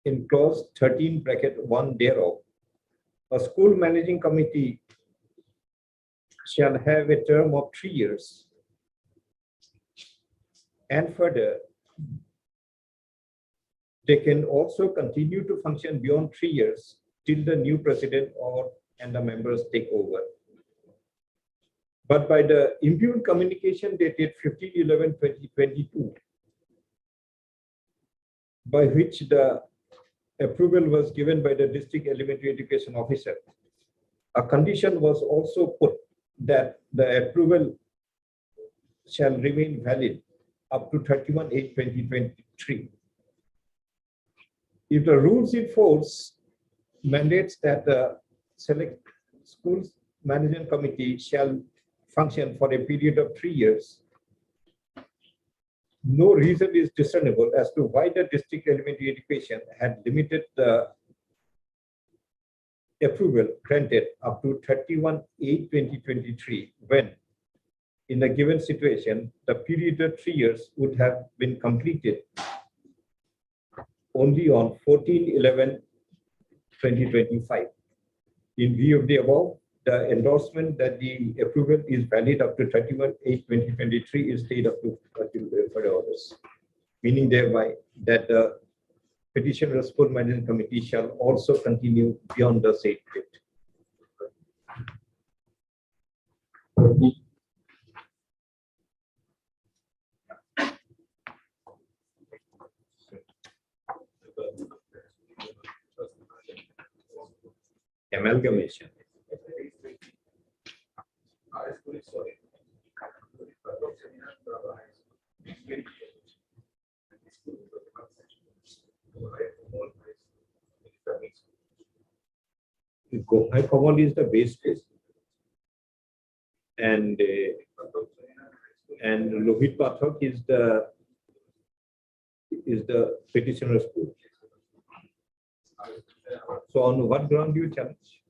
in clause 13(1) thereof, a school managing committee shall have a term of 3 years, and further, they can also continue to function beyond 3 years till the new president and the members take over. But by the impugned communication dated 15/11/2022, by which the approval was given by the district elementary education officer, a condition was also put that the approval shall remain valid up to 31/8/2023. If the rules in force mandates that the select schools management committee shall function for a period of 3 years, no reason is discernible as to why the district elementary education had limited the approval granted up to 31/8/2023, when in a given situation, the period of 3 years would have been completed only on 14/11/2025. In view of the above, the endorsement that the approval is valid up to 31/8/2023 is stayed up to further orders, meaning thereby that the petitioner school management committee shall also continue beyond the said date. Amalgamation. High Kamal is the base case, and Lohit Pathak is the petitioner school. So on what ground do you challenge?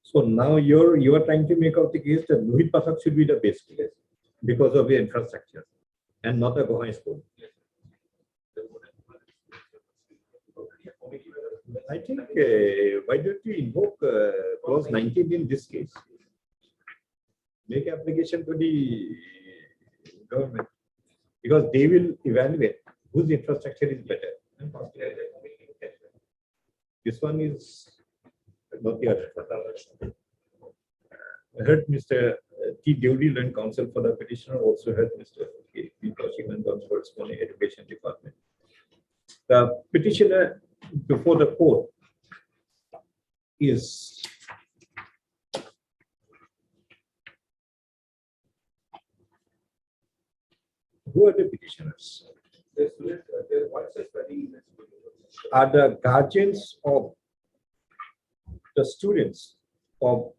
So now you are trying to make out the case that Lohit Pathak should be the base case because of the infrastructure and not the Gohai school. I think why don't you invoke clause 19 in this case? Make application to the government because they will evaluate whose infrastructure is better. This one is not the other. I heard Mr. T. Deudi, Learned Counsel for the petitioner, also heard Mr. P. Kaushik for the Education Department. The petitioner before the court is who are the petitioners? Are the guardians of the students of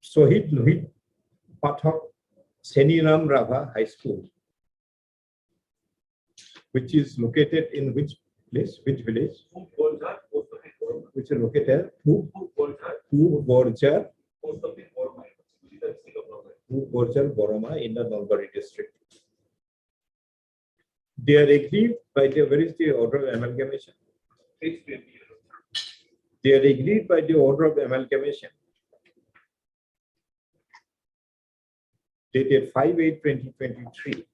Sohit Lohit Pathak Seniram Rava High School, which is located in which place, which village? Which is located Borjar Boroma in the Nalbari district. They are aggrieved by the, where is the order of amalgamation? They are aggrieved by the order of amalgamation dated 5/8/2023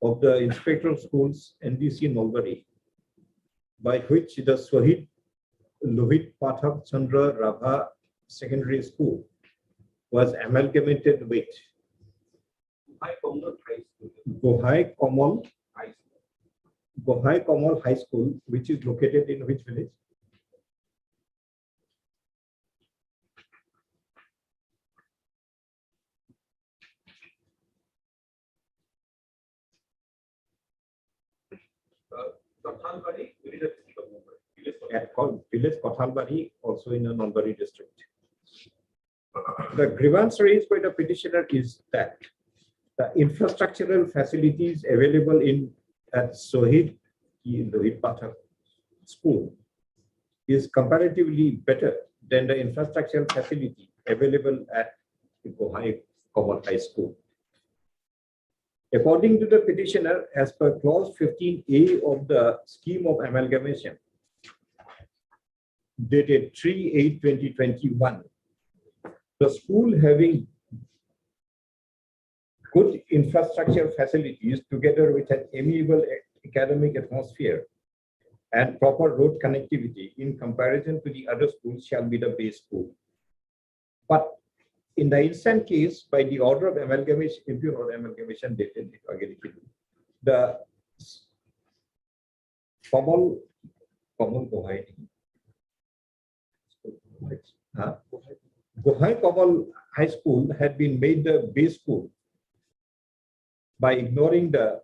of the Inspector of Schools NDC Nalbari, by which the Sohit Lohit Pathak Chandra Rabha Secondary School was amalgamated with Gohai Kamal High School, which is located in which village? At village Kothalbari, also in the Nalbari district. The grievance raised by the petitioner is that the infrastructural facilities available at Sohit Lohit Pathak School is comparatively better than the infrastructural facility available at Bohai Common High School. According to the petitioner, as per clause 15A of the scheme of amalgamation, dated 3/8/2021, the school having good infrastructure facilities together with an amiable academic atmosphere and proper road connectivity in comparison to the other schools shall be the base school. But in the instant case, by the order of amalgamation, impure or amalgamation dated, the Bohai Kamal High School had been made the base school by ignoring the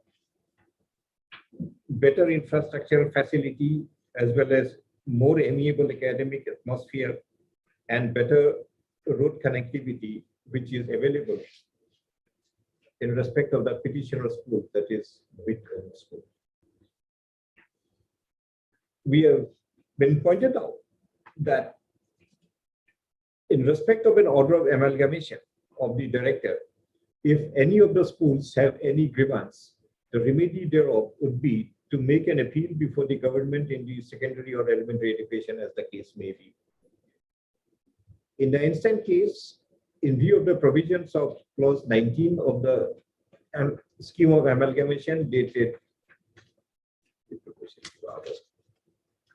better infrastructure facility as well as more amiable academic atmosphere and better road connectivity which is available in respect of the petitioner school, that is Whitcomb School. We have been pointed out that in respect of an order of amalgamation of the director, if any of the schools have any grievance, the remedy thereof would be to make an appeal before the government in the secondary or elementary education as the case may be. In the instant case, in view of the provisions of clause 19 of the scheme of amalgamation dated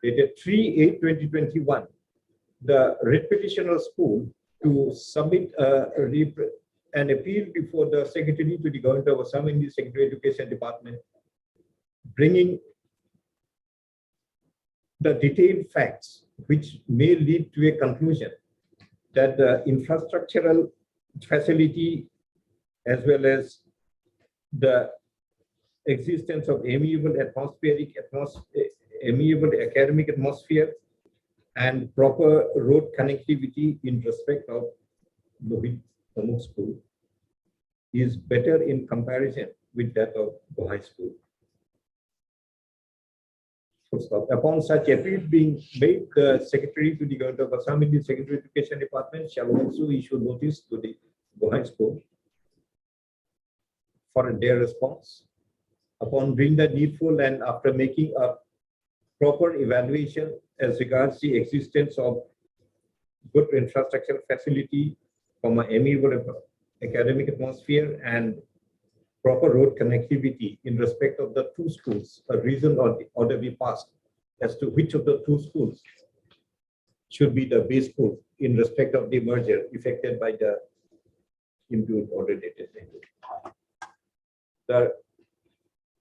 3/8/2021, the writ petitioner school to submit an appeal before the secretary to the government of Assam in the Secretary Education Department, bringing the detailed facts which may lead to a conclusion that the infrastructural facility as well as the existence of amiable academic atmosphere and proper road connectivity in respect of Lohit Pramukh School is better in comparison with that of Bohai School. Upon such appeal being made, the Secretary to the Government of Assam in the Secretary Education Department shall also issue notice to the Bohai School for their response. Upon doing the needful and after making a proper evaluation as regards the existence of good infrastructure facility from an amiable academic atmosphere and proper road connectivity in respect of the two schools, a reason order be passed as to which of the two schools should be the base school in respect of the merger effected by the imputed order dated. The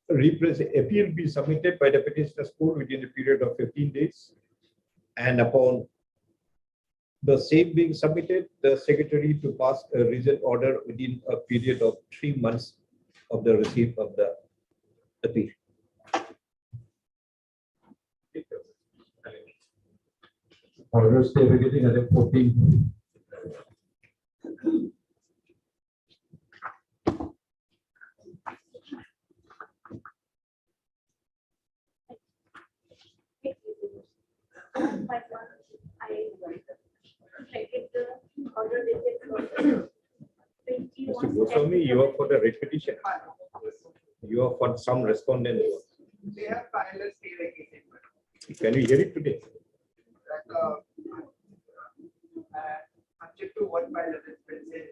appeal be submitted by the petitioner school within a period of 15 days, and upon the same being submitted, the secretary to pass a reasoned order within a period of 3 months of the receipt of the appeal. Orders they were getting at 14. Mr. Goswami, you are for the writ petition. You are for some respondent. They have filed a stay vacation. Can we hear it today? Subject to what file has been said.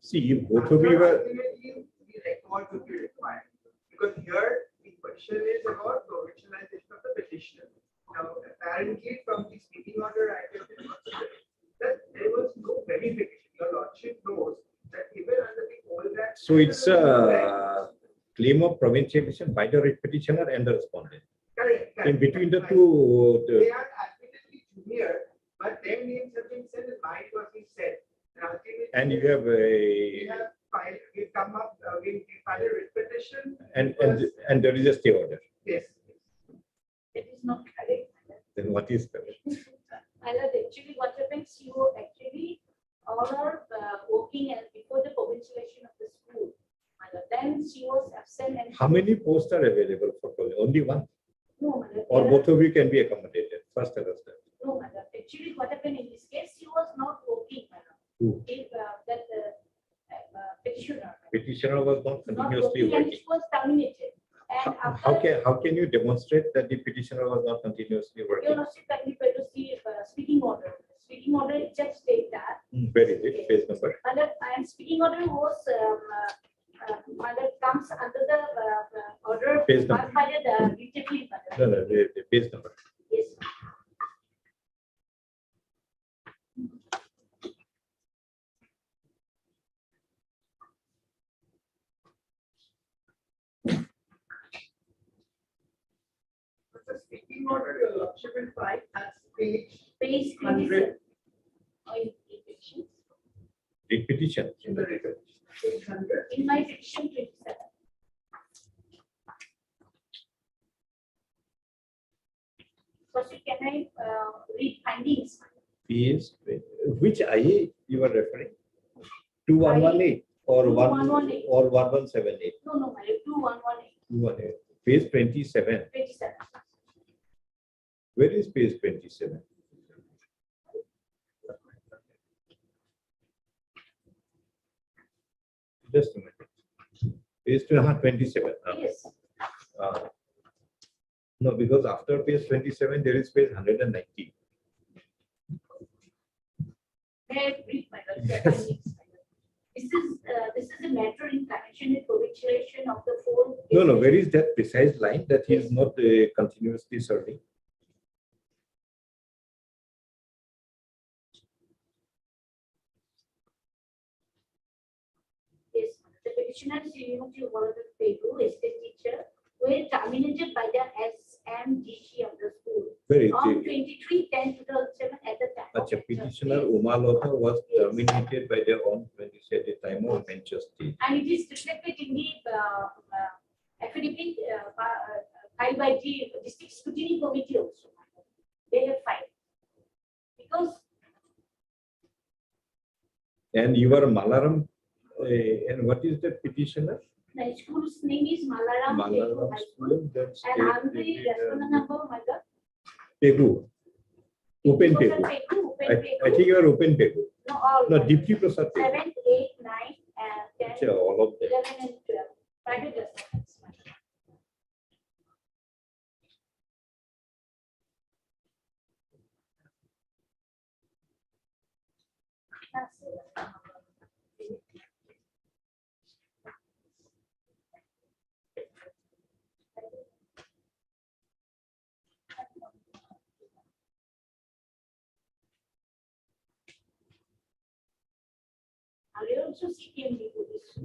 See, if both of you were. Ultimately, the record would be required because here the question is about provisionalization of the petitioner. Now, apparently, from the speaking order, I can that there was no verification. Your lordship knows that even under the old act. So it's a claim of provincialization by the writ petitioner and the respondent. Correct. In between the two, They are admittedly junior, but their names have been said and mine was being said. and you have We a have filed, we come up, we filed a writ petition. and there is a stay order. Yes. That is not correct. Then what is correct? My lord, actually what happens, you actually are working as before the provincialization of the school. My lord, then she was absent and. How many posts are available for only one? No, my lord. Or there both of you can be accommodated. First understand. No, petitioner was not not continuously working and working. it was terminated. And How can you demonstrate that the petitioner was not continuously Your working? Lordship, kindly refer to see speaking order. Speaking order, it just state that. Where is it? Page number? And speaking order was, comes under the order Page number. passed by the retail. No, the page number. Yes. The speaking order, your Lordship will find as Page 100 petitions. The petition. in the record. Page 100. In my petition 27. First, can I read findings? Is which IA you are referring? 2118 or 2118. or 1178? No, my 2118. 2118. Page 27. 27. Where is page 27? Just a minute. Page 27. Yes. No, because after page 27, there is page 190. May I read my findings? This is a matter in connection with provincialization of the four. No, where is that precise line that he is not continuously serving? Yes, the petitioner seniority of one of the Pegu estate teacher were terminated by the SMGC of the school Where is on it? 23/10/2007 at the time. of Acha, bench petitioner state. Umalota was Yes. terminated by the on 20 at the time of bench state. And it is reflected in the affidavit filed by the district scrutiny committee also. They have filed. Because And you are Malaram, and what is the petitioner? the school's name is Malaram Pegu Malaram High School. school, then And state I'm the respondent number, my God. Pegu. Open Open Pegu. Pegu, I think you are open Pegu. No, all. No, Deepti Prasad Pegu. 7, 8, 9, and 10, Acha, all of them. 11, and 12. Private restaurants. I will also see him before this.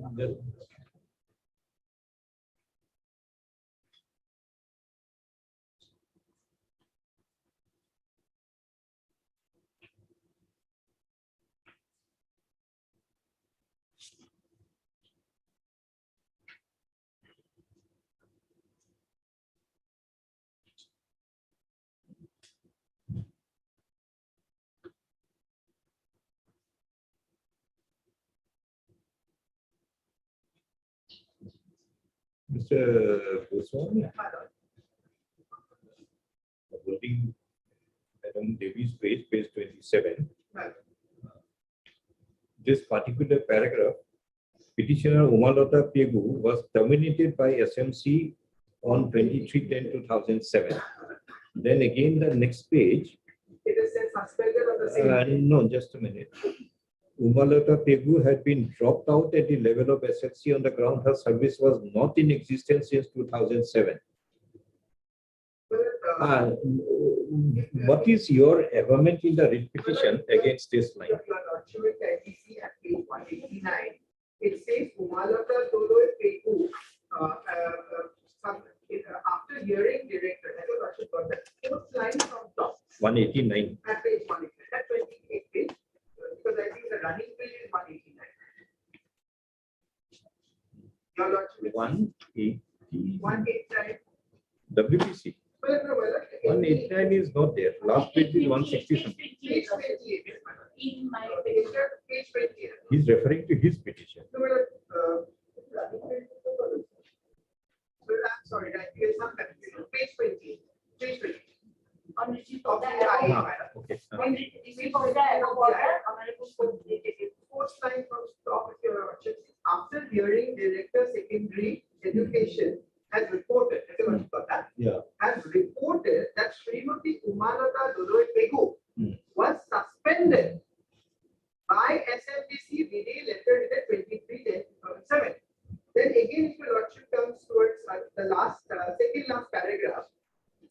Mr. Goswami, My lord. holding Madam Devi's page 27. My lord. This particular paragraph, petitioner Umalota Pegu was terminated by SMC on 23/10/2007. Then again, the next page, It is said suspended on the same day. no, just a minute. Umalota Pegu had been dropped out at the level of SFC on the ground her service was not in existence since 2007. But, What is your averment in the writ petition against this line? If your lordship will kindly see at page 189, it says Umalata Tolo Pegu, after hearing director, has your lordship got that fourth line from top 189. at page 189, at 28 page, because I think the running page is 189. Your lordship will see 180. 189. WPC. Well, no, well, 189 is not there. Last page is 160 something. Page 28 is my lord. In my Page 28. He's referring to his petition. No, well, I'm sorry, I think there's some confusion. Page 20. Page 20. on receipt Of of the the IA, above- my lord. Okay. on receipt of the above order, honorable court dated Fourth line from top of your lordship. After hearing director secondary education has reported, Yeah. has reported that Srimati Umalata Dodoi Pegu Hmm. was suspended by SMDC VD letter dated 23/10/2007. Then again, if your lordship comes towards the last, second last paragraph,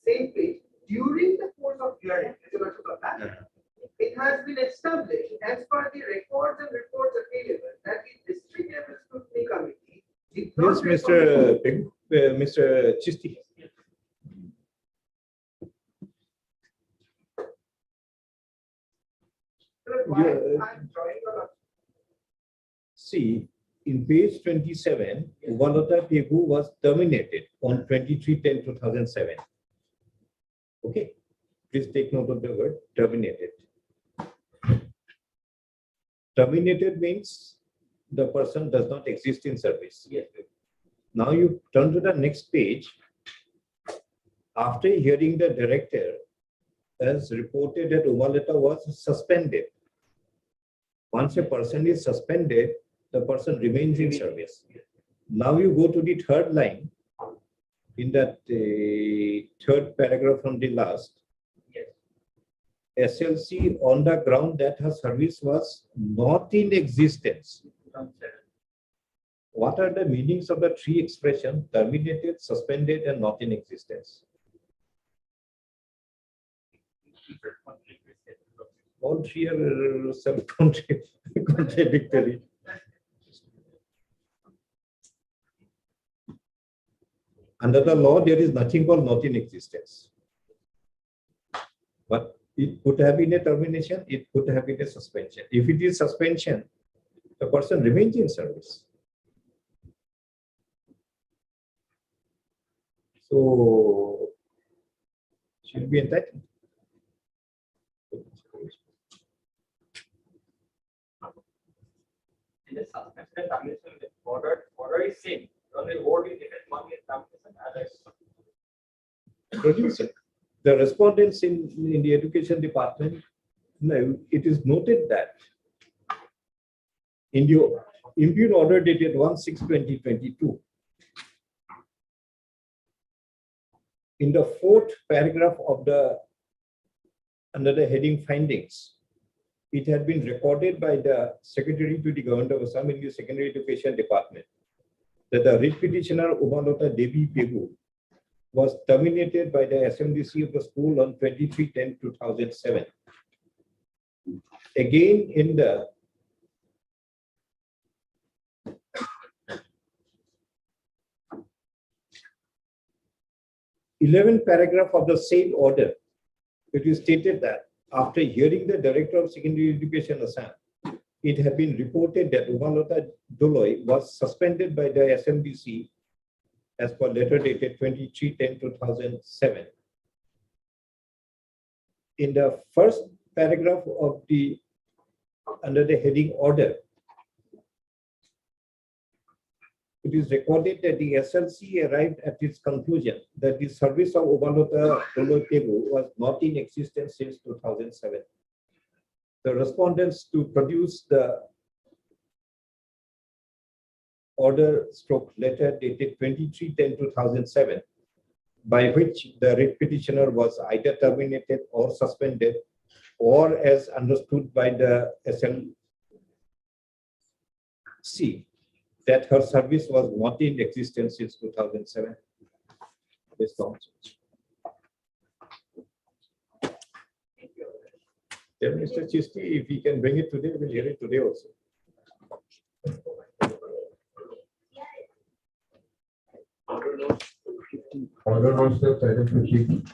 same page, during the course of hearing, as your lordship of that, it has been established as per the records and reports available that the district level scrutiny committee did not Yes, Mr. Mr. Chisti. Why Yeah. I'm drawing your lordship. See, in page 27, Ubalota Pegu was terminated on 23/10/2007. Okay, please take note of the word terminated. Terminated means the person does not exist in service. Yes. Now you turn to the next page. After hearing the director has reported that Ubalota was suspended. Once a person is suspended, the person remains in service. Now you go to the third line in that third paragraph from the last. Yes. SLC on the ground that her service was not in existence. 2007. What are the meanings of the three expressions terminated, suspended, and not in existence? All three are self-contradictory. Under the law, there is nothing called not in existence. But it could have been a termination, it could have been a suspension. If it is suspension, the person remains in service. So, should be entitled. In the suspension termination, the order is same. Only word is different. One is termination, other is Producer. The respondents in the education department, no, it is noted that in the impugn order dated 1/6/2022, in the fourth paragraph of the under the heading findings, it had been recorded by the Secretary to the Government of Assam in the Secondary Education Department that the writ petitioner Ubalota Devi Pegu was terminated by the SMDC of the school on 23/10/2007. Again, in the th paragraph of the same order, it is stated that after hearing the Director of Secondary Education Assam, it had been reported that Ubalota Doloi was suspended by the SMDC as per letter dated 23/10/2007. In the first paragraph of the under the heading order, it is recorded that the SLC arrived at its conclusion that the service of Ubalota Doloi Pegu was not in existence since 2007. The respondents to produce the order stroke letter dated 23/10/2007, by which the writ petitioner was either terminated or suspended, or as understood by the SLC, that her service was not in existence since 2007. This counts. Tell Mr. Chisti, if he can bring it today, we'll hear it today also. Order notes the item 15.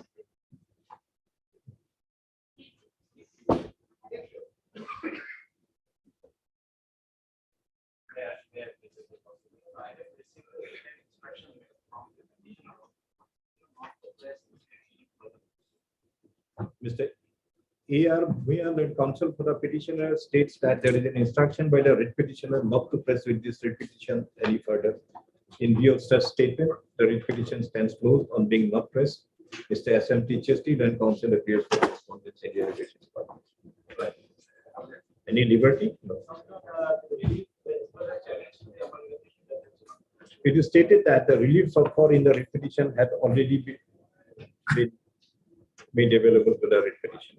Mr. A.R. Bhuyan and counsel for the petitioner states that there is an instruction by the writ petitioner not to press with this writ petition any further. In view of such statement, the writ petition stands closed on being not pressed. Mr. S.M.T. Chesty and counsel appears for respondents in the education department. Any liberty? No. It is stated that the relief sought for in the writ petition had already been made available to the writ petition.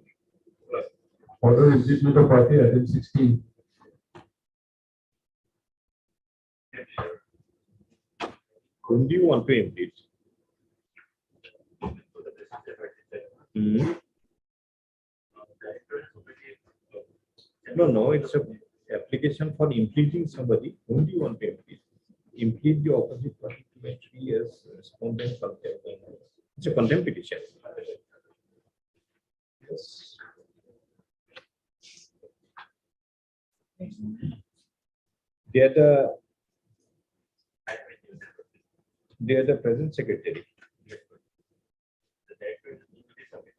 Order implementation of party item 16. Whom do you want to implead? No, it's a application for impleading somebody. Whom do you want to implead? Implead the opposite party to entry as respondent contempt. It's a contempt petition. Yes. They are the present secretary.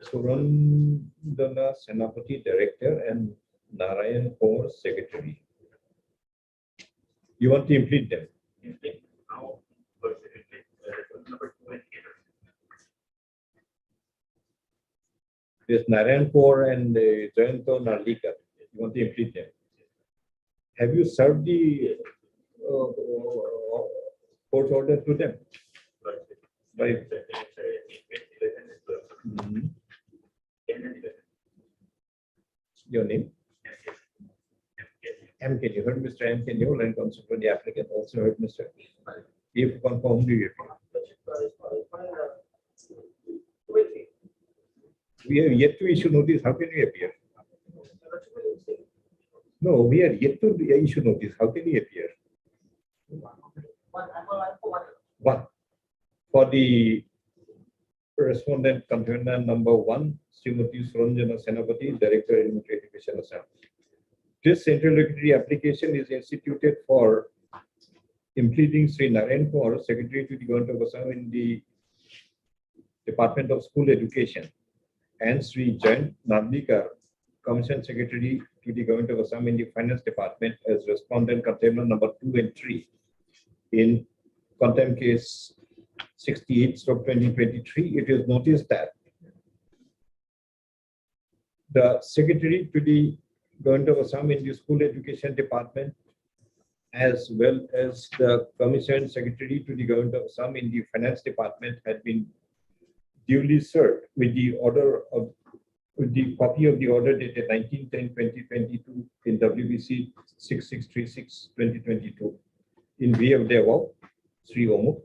Surandana Senapati, director, and Narayan Kaur, secretary. You want to implead them? There's Narayan Kaur and Jayanto Narlikar. You want to implead them? Have you served the court order to them? By your name? M. Can you heard Mr. M. Can you and counsel for the applicant also heard Mr. If confirmed, do you we have yet to issue notice. How can we appear? No, we are yet to issue notice. How can we appear? One. For the respondent contender number 1, Srimati Suranjana Senapati, Director Elementary Education Assam. This interlocutory application is instituted for impleading Sri Narayan Kaur, Secretary to the Government of Assam in the Department of School Education, and Sri Jayant Narlikar, Commission Secretary to the Government of Assam in the Finance Department as respondent contender number 2 and 3 in contempt case 68/2023. It is noticed that the Secretary to the Government of Assam in the School Education Department, as well as the Commission Secretary to the Government of Assam in the Finance Department, had been duly served with the copy of the order dated 19/10/2022 in WBC 6636/2022. In view of the above, Sri Omuk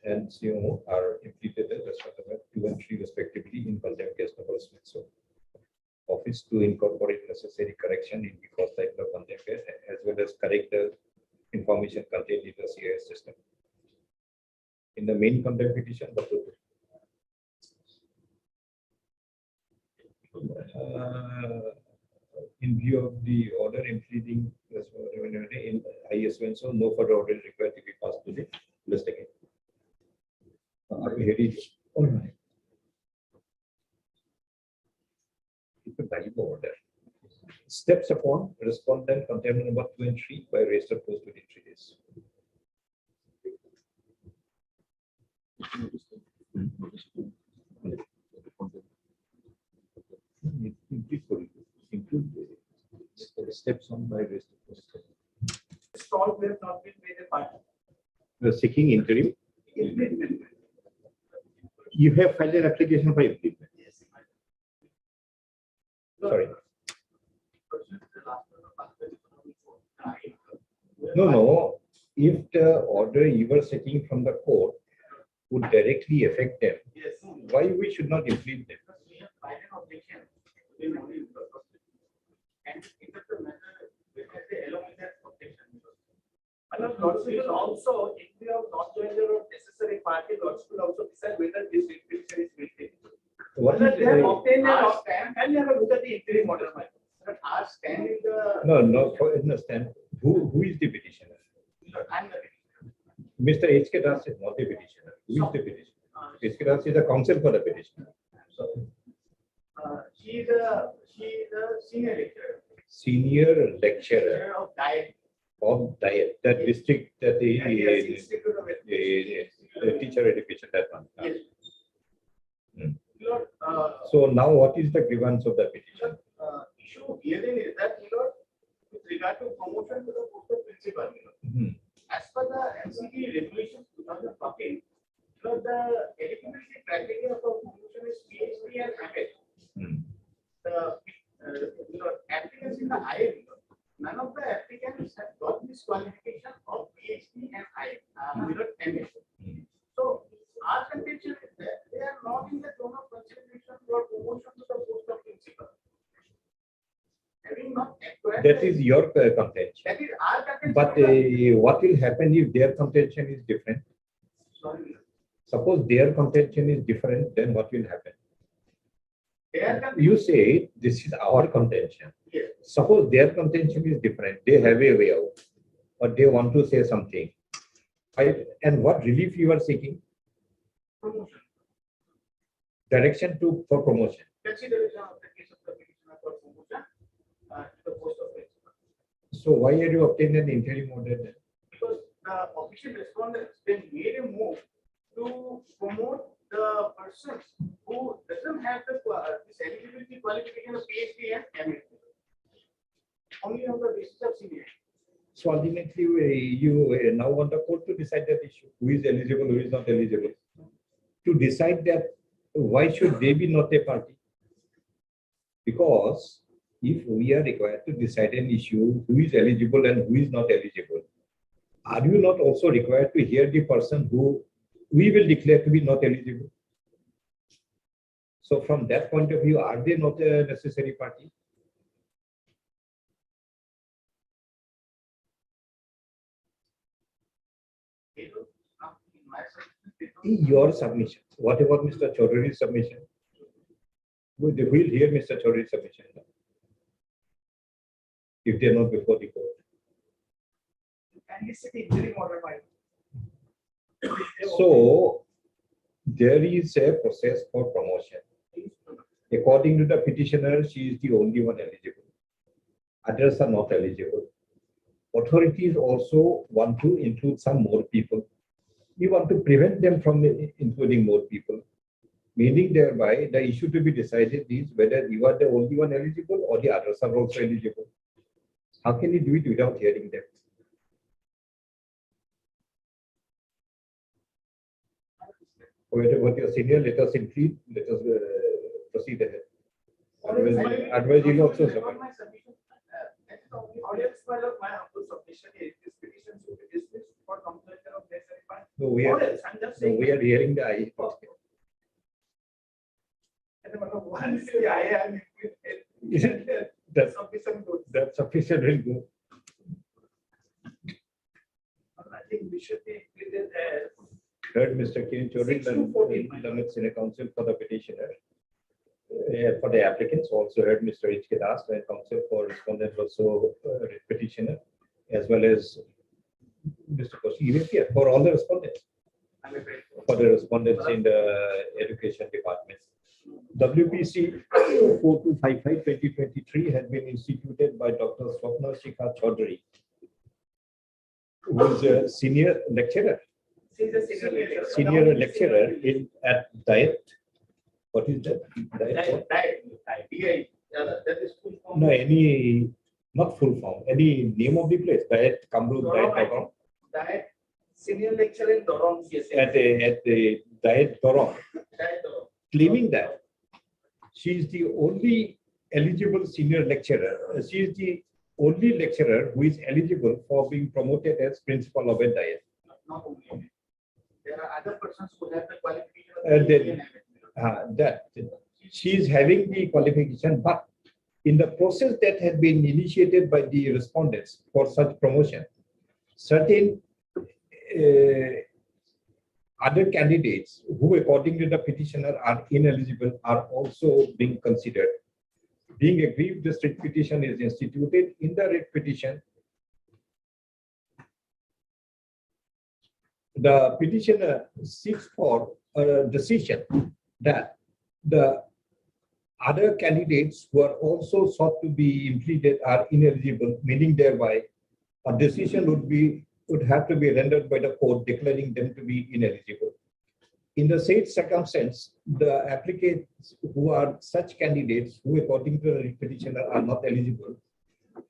and Sri Omuk are impleaded as respondent 2 and 3 respectively in contempt case number so office to incorporate necessary correction in the first type of contempt case as well as correct the information contained in the CIS system. In the main contempt petition, in view of the order impleading in IS1, so no further order is required to be passed to the list again. Are we ready? All right. Order. Steps upon respondent contempt number 2 and 3 by registered post within 3 days. Include the steps on by registered post. Stall will not be made a party. You are seeking interim. You have filed an application for impleadment. Yes. Sorry. No. If the order you were seeking from the court would directly affect them, Yes. why we should not implead them? We have filed an objection. And it is the matter because they allow that objection. And Lordship will also, if we have not joined the necessary party, Lordship will also decide whether this petition is valid. What Whether is they have the- obtained Our an stand, and you have a look at the interim order. but our stand in the. No, for understand. Who is the petitioner? I'm the petitioner. Mr. H.K. Das is not the petitioner. Who is the petitioner? H.K. Das is the counsel for the petitioner. She is a senior lecturer. Senior lecturer Of diet. of diet, that district, that Yes, the Institute of Education. teacher education, that one. Yes. Hmm. Lord, So now what is the grievance of the petition? issue herein is that, with regard to promotion to the post of principal, Hmm. as per the MCD regulations 2014, the eligibility criteria for promotion is PhD and MA. The applicants in the IM, none of the applicants have got this qualification of PhD and MA. So our contention is that they are not in the zone of consideration for promotion to the post of principal. Having not acquired That is your contention. that is our contention. But what will happen if their contention is different? Sorry. Suppose their contention is different, then what will happen? Their contention. You say this is our contention. Yes. Suppose their contention is different. They have a way out, or they want to say something. Right? And what relief you are seeking? Promotion. Direction for promotion. Consideration of the case of the petitioner for promotion to the post of principal. So why are you obtaining an interim order then? Because the official respondents then made a move to promote the persons who doesn't have the this eligibility qualification of PhD and MA. Only on the basis of seniority. So ultimately, you now want the court to decide that issue. Who is eligible, who is not eligible. To decide that, why should they be not a party? Because if we are required to decide an issue, who is eligible and who is not eligible, are you not also required to hear the person who we will declare to be not eligible? So from that point of view, are they not a necessary party? In your submission, what about Mr. Chaudhary's submission? We'll hear Mr. Chaudhary's submission now, if they're not before the court. And he's sitting very modified. So there is a process for promotion. According to the petitioner, she is the only one eligible. Others are not eligible. Authorities also want to include some more people. We want to prevent them from including more people, meaning thereby the issue to be decided is whether you are the only one eligible or the others are also eligible. How can you do it without hearing them? What your senior, let us include, let us proceed ahead. Otherwise, you will also suffer. My submission, that is the only audience file of my humble submission is this petition should be dismissed for completion of necessary part. No, we are, I'm just saying. we are hearing the I. Once the I am That's sufficient good. that's sufficient will go. I think we should be included as Heard Mr. Kiran Chaudhary, 6 to 14. learned senior counsel for the petitioner. For the applicants, also heard Mr. H.K. Das, the counsel for respondent, also petitioner, as well as Mr. Koshi, for all the respondents, I'm afraid. for the respondents in the education department. WPC 4255-2023 had been instituted by Dr. Swapna Shikha Chaudhary, who is a senior lecturer. She's a Senior lecturer at Diet. What is that? Diet. That is full form. No, not full form. Any name of the place? Diet Kamru, Diet Doron. Diet senior lecturer in Doron. Yes. At the Diet Doron. Diet Doron. Claiming that she is the only eligible senior lecturer. She is the only lecturer who is eligible for being promoted as principal of a Diet. Not only. There are other persons who have the qualification of That she is having the qualification, but in the process that had been initiated by the respondents for such promotion, certain other candidates who, according to the petitioner, are ineligible are also being considered. Being aggrieved, this writ petition is instituted. In the writ petition, the petitioner seeks for a decision that the other candidates who are also sought to be implemented are ineligible, meaning thereby a decision would have to be rendered by the court declaring them to be ineligible. In the said circumstance, the applicants who are such candidates who, according to the petitioner, are not eligible,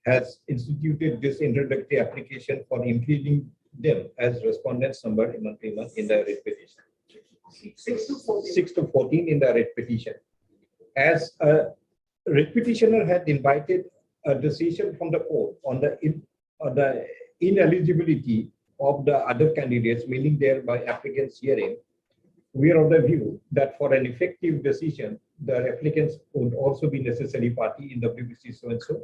has instituted this introductory application for implementing them as respondents number in the writ petition. 6 to 14. 6 to 14 in the writ petition. As a writ petitioner had invited a decision from the court on the ineligibility of the other candidates, meaning thereby applicants herein, we are of the view that for an effective decision, the applicants would also be necessary party in WBC so-and-so.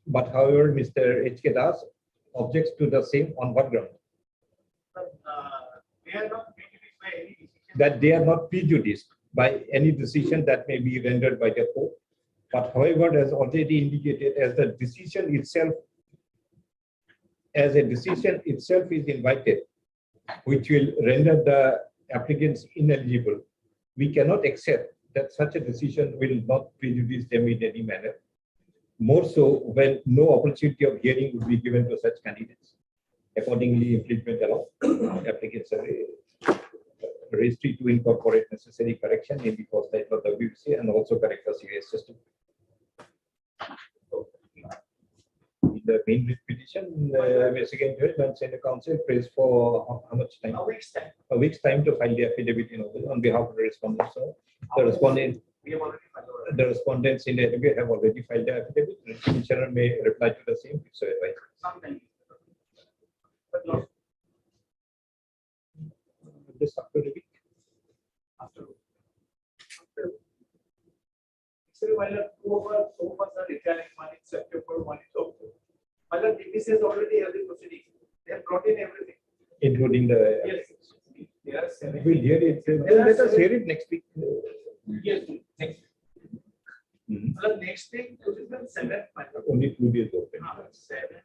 But however, Mr. H.K. Das objects to the same on what ground? They are not prejudiced by any decision. That they are not prejudiced by any decision that may be rendered by the court. But however, as already indicated, as the decision itself, as a decision itself is invited, which will render the applicants ineligible, we cannot accept that such a decision will not prejudice them in any manner. More so when no opportunity of hearing would be given to such candidates. Accordingly, infringement allow applicants are restricted to incorporate necessary correction in the first title of the WBC and also correct the serious system. In the main writ petition, Michigan Judge and Senior Counsel prays for how much time? A week's time. A week's time to file the affidavit on behalf of the respondent. So the respondent, We have already filed. the respondents in the affidavit have already filed the affidavit. The petitioner may reply to the same if so advised. Sometime. But not This after the week. after. Actually, while two of us are retiring, one in September, one in October. While the DPC has already held the proceedings, they have brought in everything. Including the. Yes. There are 7. We'll hear it. Let us hear it next week. Yes, next. Mhm. The next thing, 2007. Only 2 days open. 7.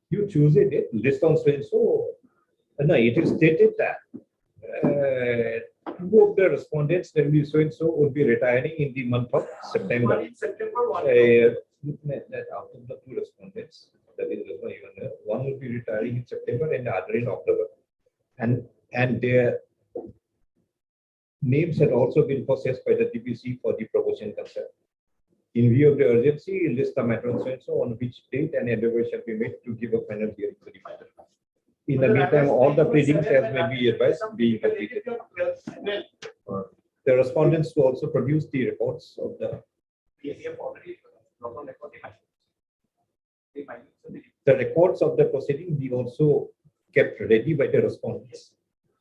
You choose a date, list on so. No, it is stated that 2 of the respondents, namely so and so, would be retiring in the month of September. One in September, one in That out of the 2 respondents, that is even one will be retiring in September and the other in October, and their names had also been processed by the DPC for the promotion concern. In view of the urgency, list the matter and so on which date an endeavor shall be made to give a final hearing to the matter. In the meantime, all the pleadings as may be advised be completed. The respondents will also produce the reports of the records of the proceeding be also kept ready by the respondents.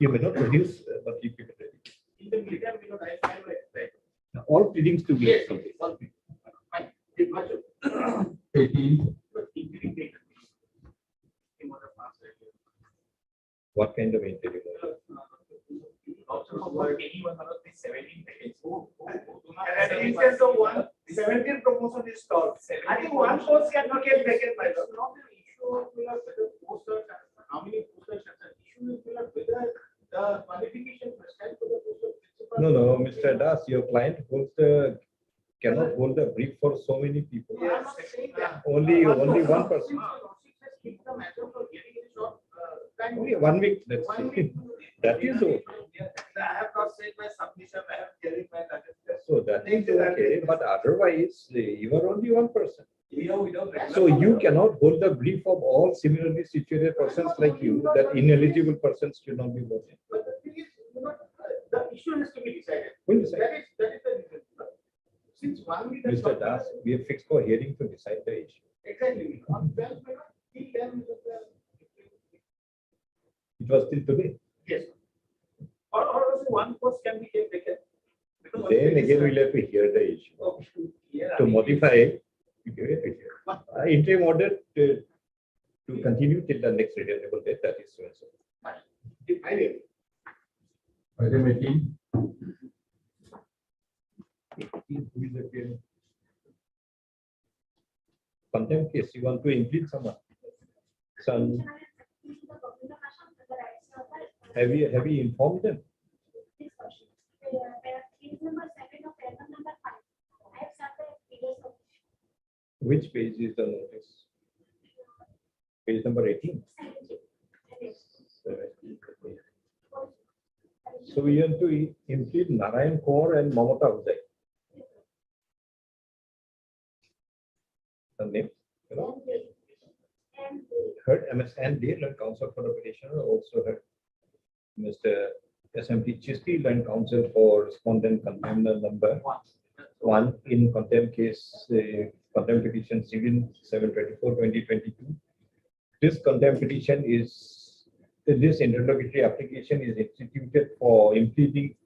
You may not produce, but you keep it ready. In the meantime, I find like All pleadings to be yes, complete. fine. 18. What kind of interview? And in instance of 17 promotion is stalled. I think one post cannot get vacant by law. Not an issue of whether posters, how many posters, issue is whether the qualification prescribed for the post of principal. No, Mr. Das, your client cannot hold the brief for so many people. No, I'm not saying that. Only one person. Keep the matter for getting a short time. Only 1 week. That's 1 it. week. That is okay. I have not said my submission, I have carried my letter. So that is okay. But otherwise, you are only one person. Without So you cannot hold the brief of all similarly situated persons like you, that ineligible persons should not be voted. But the thing is, the issue has to be decided. Who will decide? That is the reason. Since 1 week. Mr. Das, we have fixed for hearing to decide the issue. Exactly. On 12th, till then, It was till today. yes. Or also one post can be kept vacant. Because Then again, we'll have to hear the issue. Okay. Yeah, To modify, we give it to hear. Interim order to continue till the next reasonable date, that is so and so. I will. Item 18. Who is appearing? Contempt case, you want to impede someone? Son, have you informed them? Which page is the notice? Page number 18. So we want to impede Narayan Kaur and Mamata Hudai. The name? You know? heard MS and they learned counsel for the petitioner, also heard Mr. SMP Chisti learned counsel for respondent contempt number 1 in contempt case, contempt petition civil 724/2022. This contempt petition is, this interlocutory application is instituted for impleading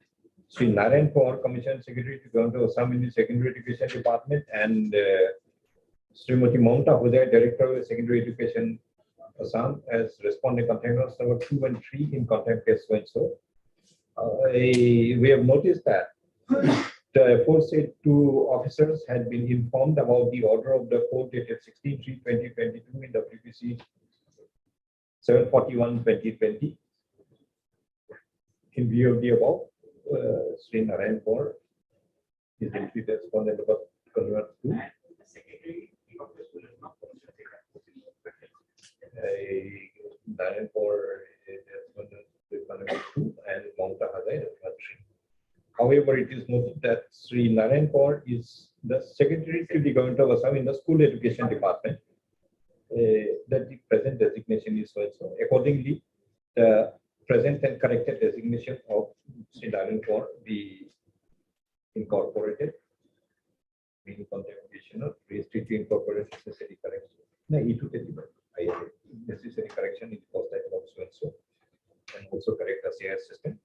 Sri Narayan Power Commission Secretary to Government of Assam in the Secondary Education Department and Srimati Mamta Hudaya, Director of Secondary Education Assam, as responding contempt number 2 and 3 in contempt case so. We have noticed that the aforesaid two officers had been informed about the order of the court dated 16/3/2022 in the PPC 741/2020. In view of the above, Sri Narayan Kaur is the respondent about convert to The secretary of the school is not Narayan Kaur is respondent 2 and Mamta Hudaya respondent 3. However, it is noted that Sri Narayan Kaur is the secretary to the Government of Assam in the School Education Department. That the present designation is also. Accordingly, the present and corrected designation of Sri Narayan Kaur be incorporated. Being contemplation of restricted incorporated necessary correction. No, necessary correction in the post title of so and also correct the CIS system.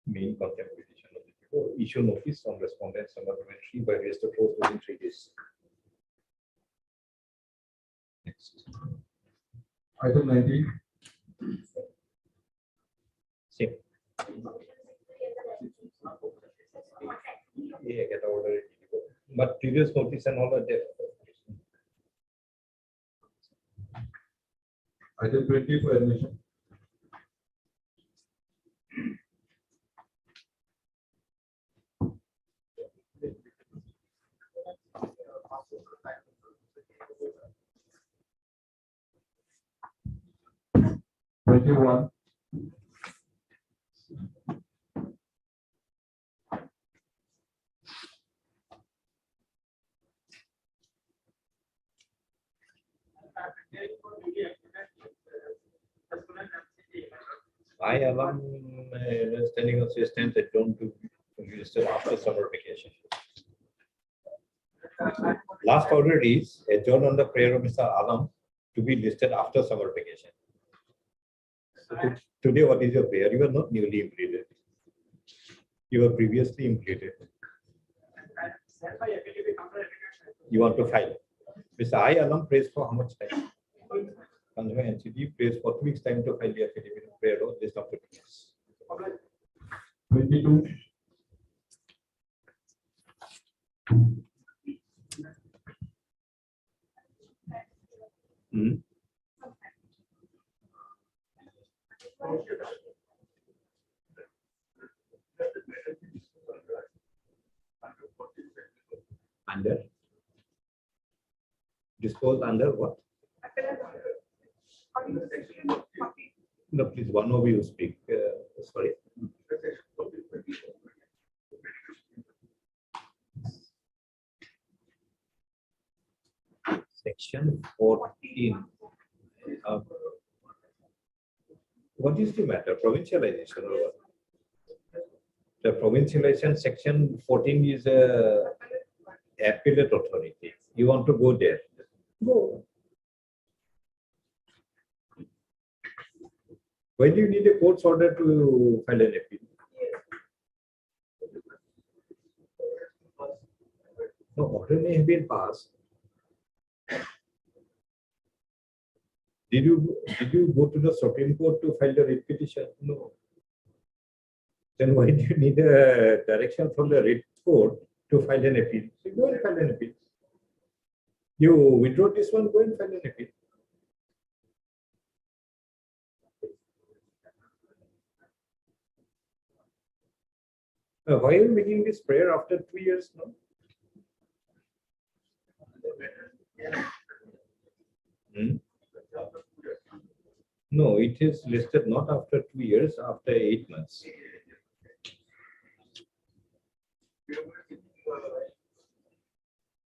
Main contemplation of the issue notice on respondents number 23 by register post within 3 days. Next. Item 19. Same. Yeah, get order. But previous notice and all are there. Item 20 for admission. One. I am standing assistant at don't to register after summer vacation. Last order is adjourn on the prayer of Mr. Alam to be listed after summer vacation. So today, what is your prayer? You are not newly impleted. You were previously impleted. You want to file. Mr. I Alam prays for how much time? NCD prays for 2 weeks time to file the affidavit of prayer or list of the petitions. 22. Under disposed under what? No, please, one of you speak. Sorry. Section 14. What is the matter? Provincialization or what? The provincialization section 14 is a appellate authority. You want to go there? Go. Why do you need a court's order to file an appeal? No, order may have been passed. Did you go to the Supreme Court to file the writ petition? No. Then why do you need a direction from the writ court to file an appeal? So go and file an appeal. You withdraw this one, go and file an appeal. Why are you making this prayer after 2 years now? No, it is listed not after 2 years, after 8 months.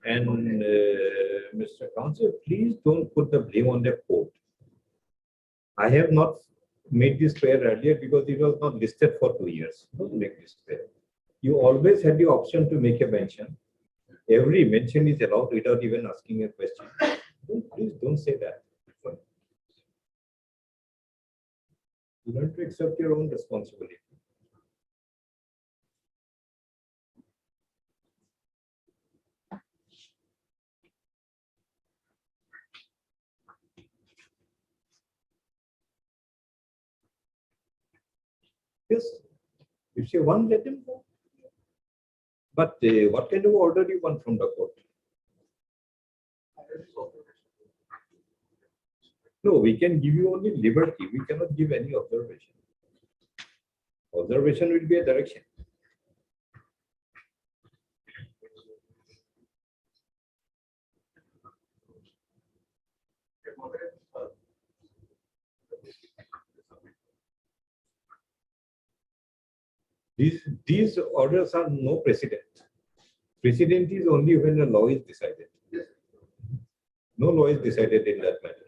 And Mr. Counsel, please don't put the blame on the court. I have not made this prayer earlier because it was not listed for 2 years. Don't make this prayer. You always had the option to make a mention. Every mention is allowed without even asking a question. Please don't say that. You learn to accept your own responsibility. Yes, if you want, let him go. But what kind of order do you want from the court? No, we can give you only liberty. We cannot give any observation. Observation will be a direction. These orders are no precedent. Precedent is only when a law is decided. No law is decided in that matter.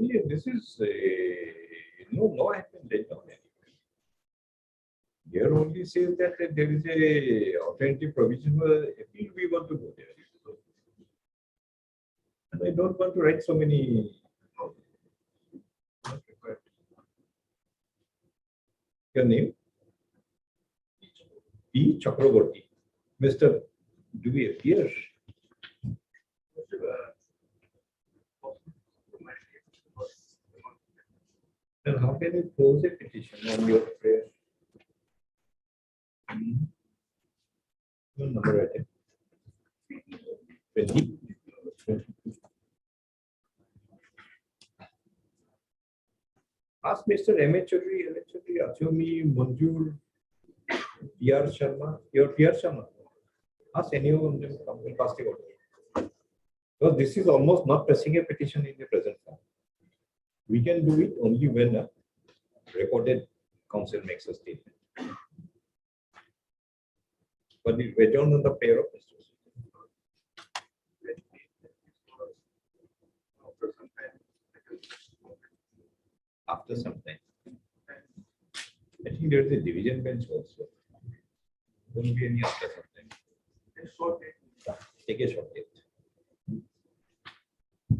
Yeah, this is no law has been laid down anywhere. Here only says that there is a alternative provision for appeal. We want to go there. And I don't want to write so many. Not required. Your name? P. Chakraborty. Mr. Do we appear? Then how can you close a petition on your prayer? No number at it. 20. Ask Mr. M.H. Chaudhary, Achumi, Manjur, P.R. Sharma. Your P.R. Sharma. Ask anyone of them come and pass the order. Because this is almost not pressing a petition in the present form. We can do it only when a recorded counsel makes a statement. But we wait on the prayer of Mr. After some time. I think there is a division bench also. Won't be any after some time. Take a short date.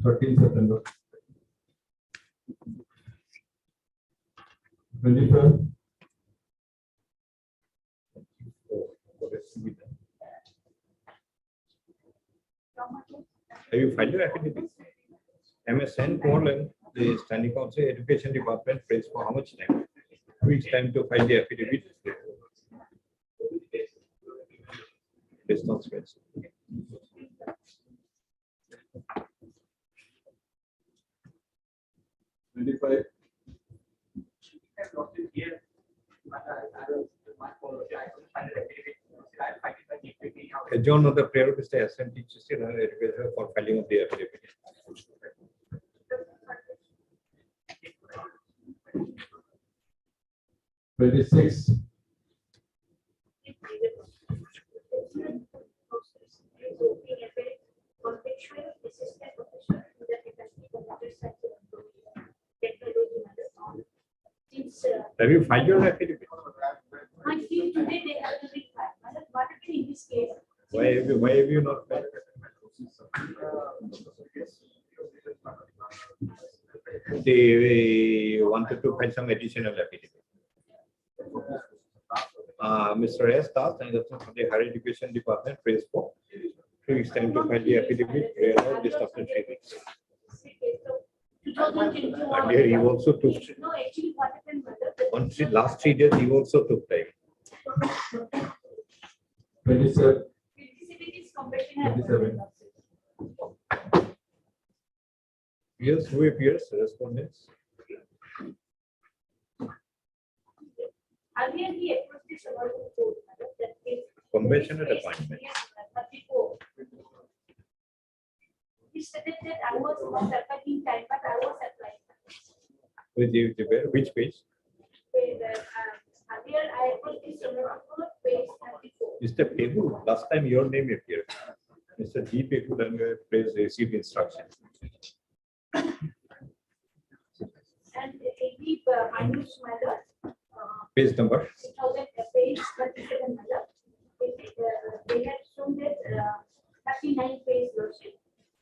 13 September. 25th. Have you filed your affidavit? MSN Poland, the Standing Council Education Department prays for how much time? 2 weeks time to file the affidavit. Response rates. Adjourn of the prayer of Mr. S.M. teaches for filing of the affidavit. Twenty-six. Contempt assistant professor Have you filed your affidavit? I feel today they have to be filed. What happened in this case? Why have you not filed? They wanted to file some additional affidavit. Mr. S. Das, and that's from the Higher Education Department, praise for 3 weeks time to file the affidavit. Just after 3 weeks. 2021. Earlier, he also took No, actually, what happened, mother? last 3 days. He also took time. 27. Feasibility's completion has 27. Yes, who appears? Respondents. Earlier, he approached the suburban court, mother, that is. Compassionate appointment. Yes, 34. He stated that I was not applying time, but I was applying. Which page? Earlier, I approached the suburban court, page 34. Mr. Pegu, last time your name appeared. Mr. G. Pegu then received instruction. And AB minus mother. Page number. 2000 page 37 mother. They had shown that 39 page version.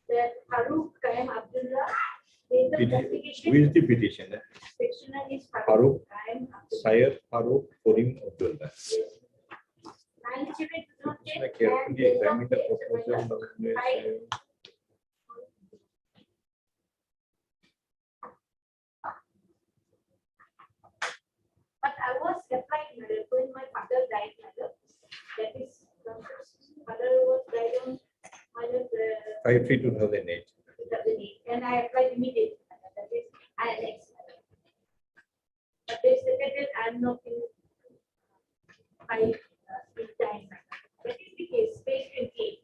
That Farooq Kaim Abdullah. Who is the petitioner? Petitioner is Farooq Kaim Abdullah. Syed Farooq Karim Abdullah. 97 I carefully examined the proposal. But I was applying when my father died. That is, father was died on 5/3/2008. 2008, and I applied immediately. That is, INX. But they stated I'm not in time. That is the case, page 28.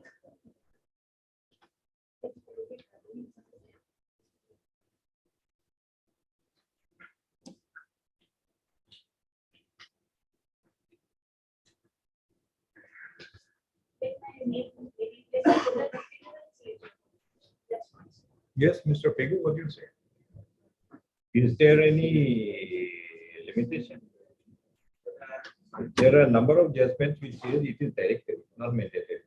Yes, Mr. Pegu, what do you say? Is there any limitation? There are a number of judgments which says it is directed, not mandated.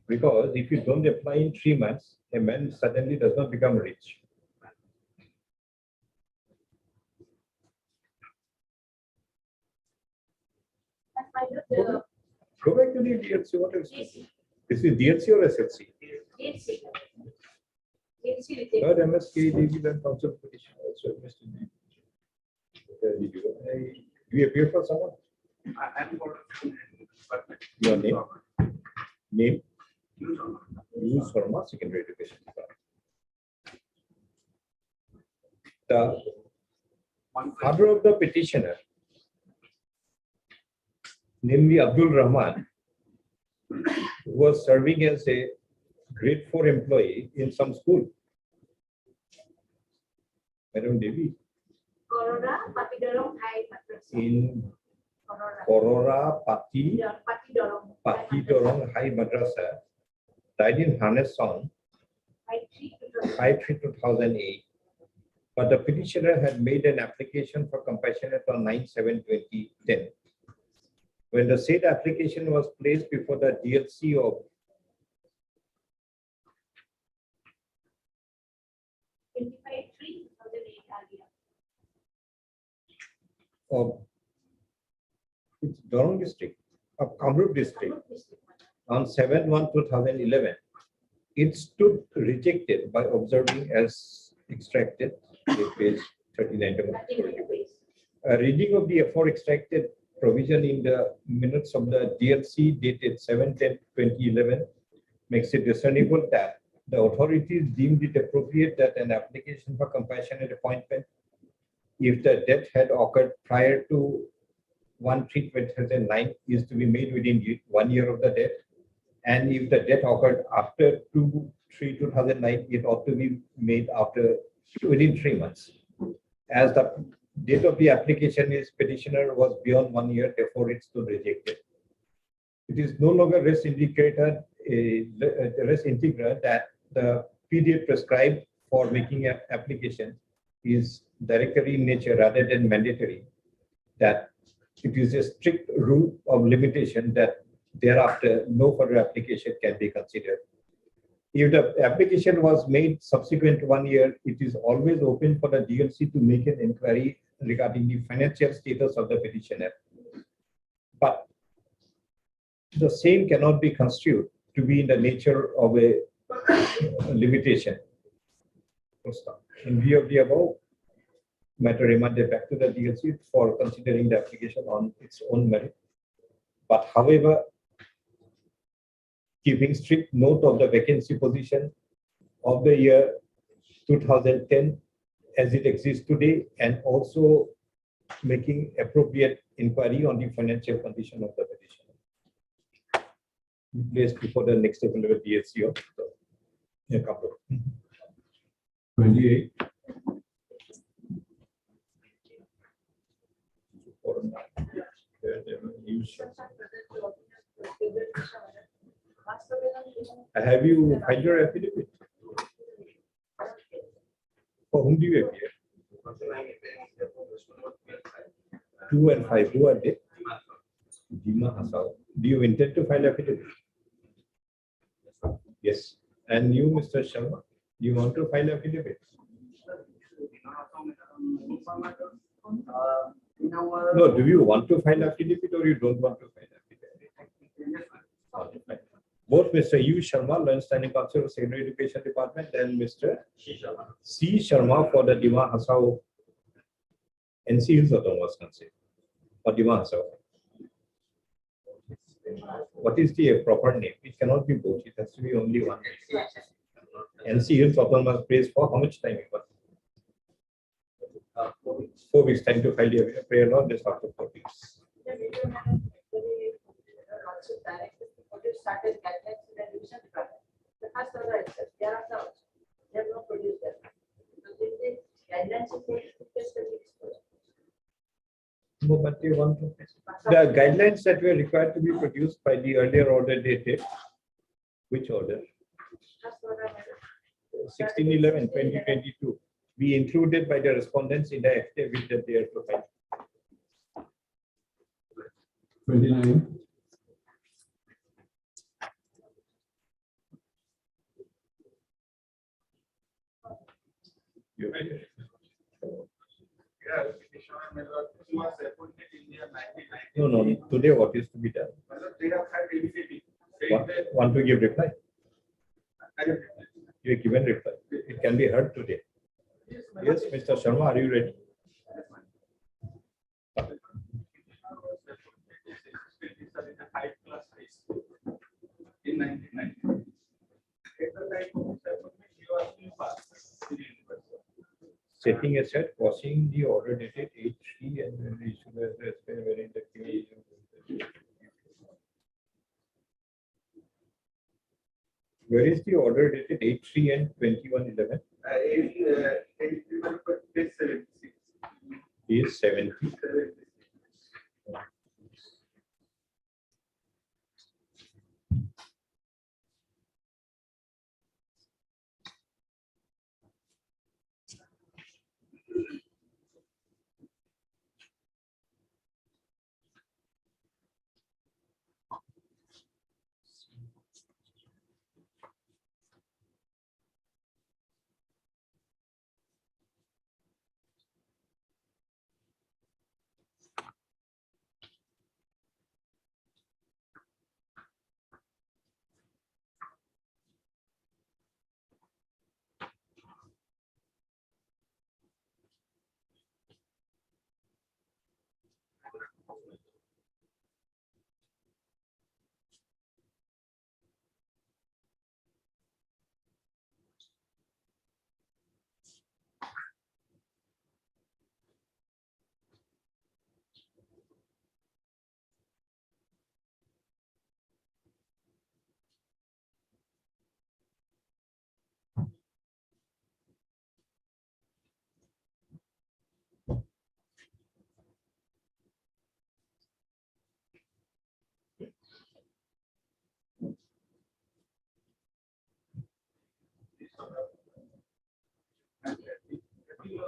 Because if you don't apply in 3 months, a man suddenly does not become rich. Go back to the DLC. What is this? This is DLC or SLC? Third MSK, DB, and council petition also. Do you appear for someone? Your name? Name? Use Sharma, secondary education. The father of the petitioner, namely Abdul Rahman, was serving as a grade 4 employee in some school. Madam Devi. In Korora Pati Dorong High Madrasa, died in Harness Song, 5/3/2008. But the petitioner had made an application for compassionate on 9/7/2010. When the said application was placed before the DLC of it's Dorong district of Kamrup district on 7/1/2011, it stood rejected by observing as extracted, page 39. A reading of the aforeextracted provision in the minutes of the DLC dated 7/10/2011 makes it discernible that the authorities deemed it appropriate that an application for compassionate appointment, if the death had occurred prior to 1/3/2009, is to be made within 1 year of the death, and if the death occurred after 2/3/2009, it ought to be made within 3 months. As the date of the application is petitioner was beyond 1 year, therefore it stood rejected. It is no longer res integra that the period prescribed for making an application is directory in nature rather than mandatory, that it is a strict rule of limitation that thereafter no further application can be considered. If the application was made subsequent to 1 year, it is always open for the DLC to make an inquiry regarding the financial status of the petitioner. But the same cannot be construed to be in the nature of a limitation. In view of the above, matter remanded back to the DLC for considering the application on its own merit. But however, keeping strict note of the vacancy position of the year 2010 as it exists today, and also making appropriate inquiry on the financial condition of the petitioner. Placed before the next available DSC of the couple. 28. Have you filed your affidavit? For whom do you appear? 2 and 5. Who are they? Dima Hasao. Do you intend to file affidavit? Yes. And you, Mr. Sharma, do you want to file affidavit? No, do you want to file affidavit or you don't want to file affidavit? Both Mr. U. Sharma, Learned Standing Counsel of Secondary Education Department, and Mr. C. Sharma for the Dima Hasao NC Hills Autonomous Council or Dima Hasao. What is the proper name? It cannot be both. It has to be only one. NC Hills Autonomous Place for how much time? 4 weeks time to file the prayer law. Just after 4 weeks. No, but they want to. The guidelines that were required to be produced by the earlier order dated. Which order? 16/11/2022. Be included by the respondents in the affidavit that they are provided. 29. No, no. Today, what is to be done? Want to give reply? You have given reply. It can be heard today. Yes, Mr. Sharma, are you ready? In 1990. Setting aside, crossing the order dated 8/3 and then the issue as wherein the case. Where is the order dated 8/3 and 21/11? Is 70.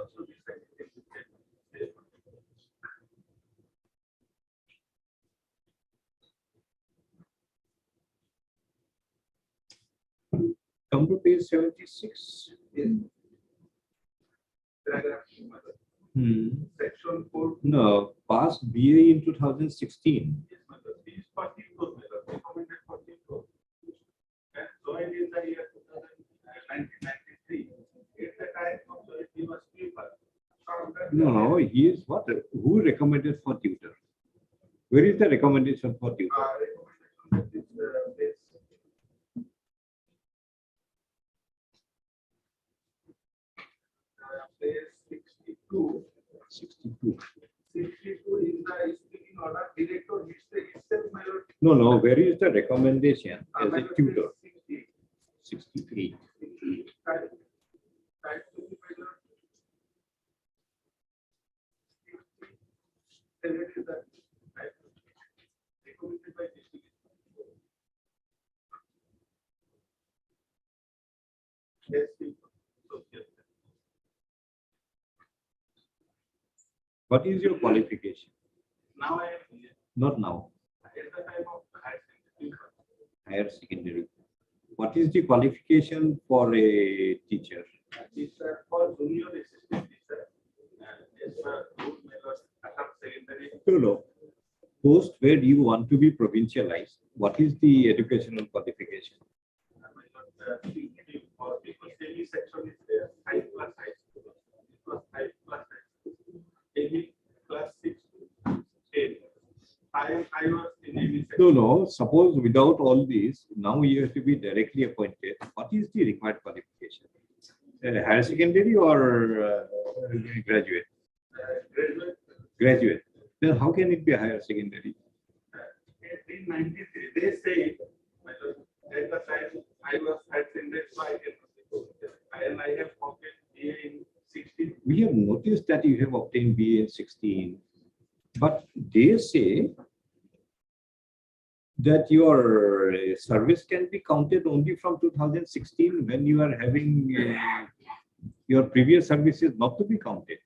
also decided. Come to page 76. Section 4. No, passed BA in 2016. Yes, mother. These 44 methods recommended 44. And joined in the year 1993. At the time of the he was paper. No, he is what? Who recommended for tutor? Where is the recommendation for tutor? Recommendation that is page 62. 62. 62 is the speaking order. Director itself, my lord. No, where is the recommendation as My a lord, tutor? 60. 63. Type to be, my lord. Tell it is that type recommended by district. Yes, so yes. What is your qualification? Now I am here. Not now. At the time of the higher secondary. Higher secondary. What is the qualification for a teacher? Teacher for junior assistant teacher. As per rule, my lord, secondary. No. Post where you want to be provincialized, what is the educational qualification? Because daily section is there, 5 plus high school. It was 5 plus high school. Daily class 6 to 10. I was in daily section. No. Suppose without all these, now you have to be directly appointed. What is the required qualification? Higher secondary or graduate? Graduate. Then how can it be higher secondary? In 93, they say, at the time I was at Sindh, so I can and I have obtained BA in 16. We have noticed that you have obtained BA in 16, but they say that your service can be counted only from 2016 when you are having your previous services not to be counted.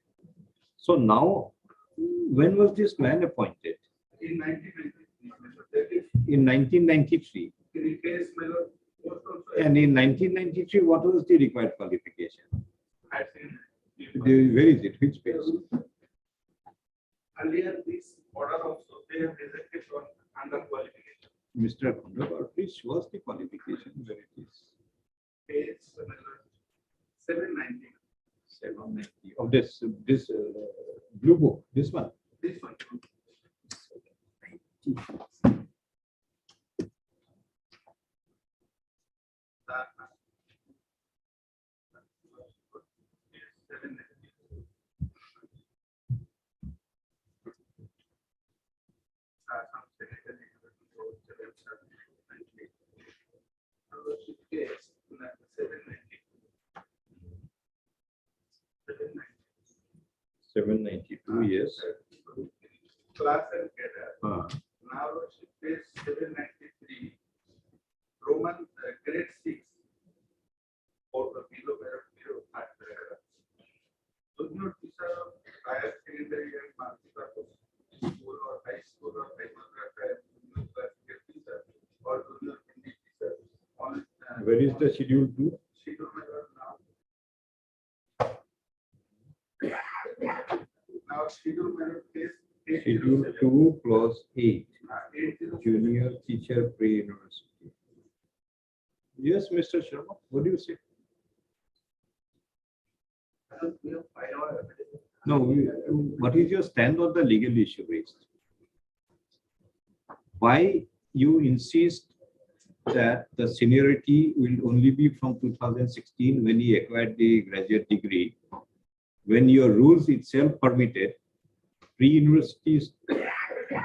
So now, when was this man appointed? In 1993. That is In 1993. in case my lord, post also And in 1993, what was the required qualification? had seen Where is it? Which page? earlier this order also they have rejected on under qualification. Mr. Kondawar, please show us the qualification where it is. Page 790. 790 of this blue book. This one. This one. Yes, 792, yes. Class and cadre. Now she pays 793. Roman grade 6 or the below below junior teacher of higher secondary and multi-purpose school or high school or high junior classical teacher or junior Hindi teacher. On Where is the schedule 2? schedule now. Now schedule pays Schedule 2 plus 8. Junior teacher pre-university. Yes, Mr. Sharma, what do you say? No, what is your stand on the legal issue raised? Why you insist that the seniority will only be from 2016 when he acquired the graduate degree, when your rules itself permitted pre-university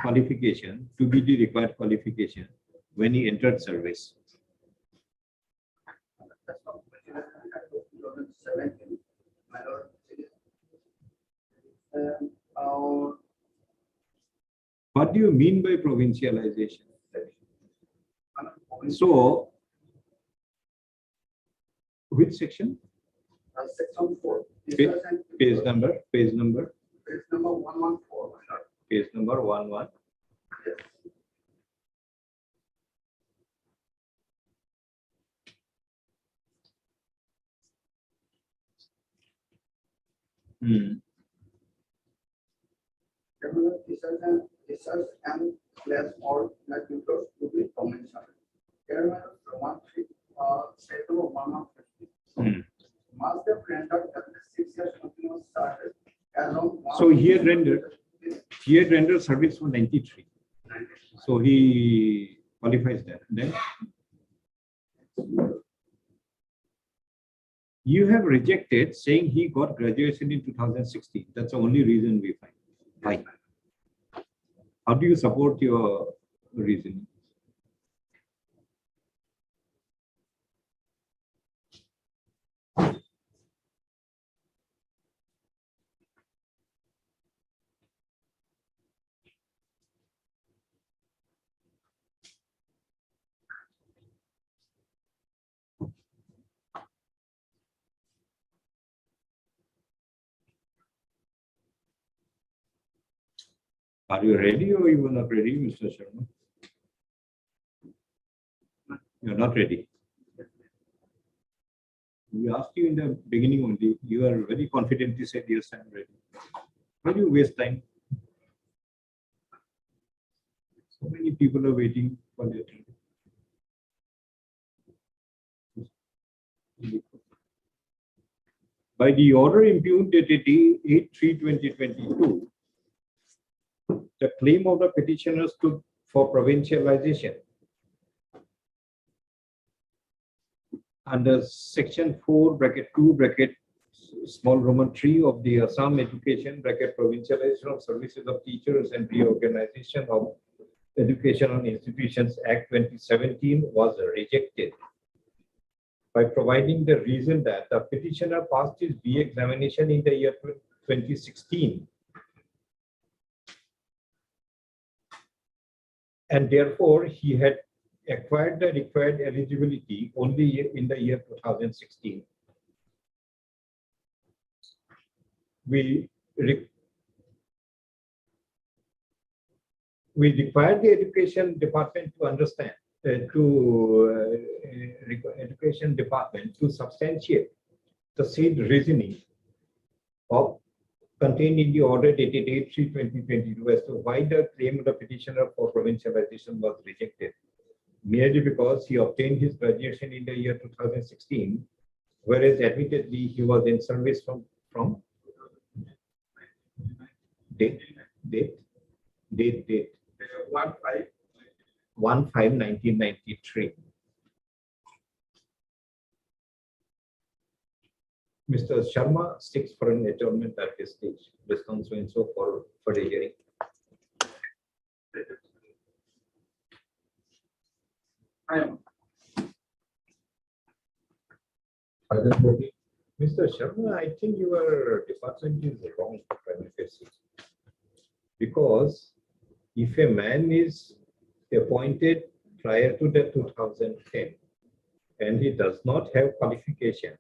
qualification to be the required qualification when he entered service? What do you mean by provincialization? So, which section? Section 4. Page number. Page number 114. Page number 11. Yes. Criminal research and class or not tutors to be conventional. Criminal 1 state of 150. Must have rendered at least 6 years continuous service along. So he had rendered service for 93. So he qualifies that. Then you have rejected saying he got graduation in 2016. That's the only reason we find. Why? How do you support your reasoning? Are you ready or you are not ready, Mr. Sharma? You are not ready. We asked you in the beginning only. You are very confidently said, yes, I am ready. Why do you waste time? So many people are waiting for their turn. By the order impugned dated 8/3/2022, the claim of the petitioner stood for provincialization under section 4(2) small Roman 3 of the Assam Education provincialization of services of teachers and reorganization of Educational Institutions Act 2017 was rejected by providing the reason that the petitioner passed his BA examination in the year 2016 and therefore he had acquired the required eligibility only in the year 2016. We required the education department to understand, education department to substantiate the said reasoning of contained in the order dated 8/3/2022 as to why the claim of the petitioner for provincialization was rejected, merely because he obtained his graduation in the year 2016, whereas admittedly he was in service from date 1/5/1993. Mr. Sharma sticks for an adjournment at this stage. Response so and so for the hearing. I am. Mr. Sharma, I think your department is wrong, because if a man is appointed prior to the 2010 and he does not have qualification,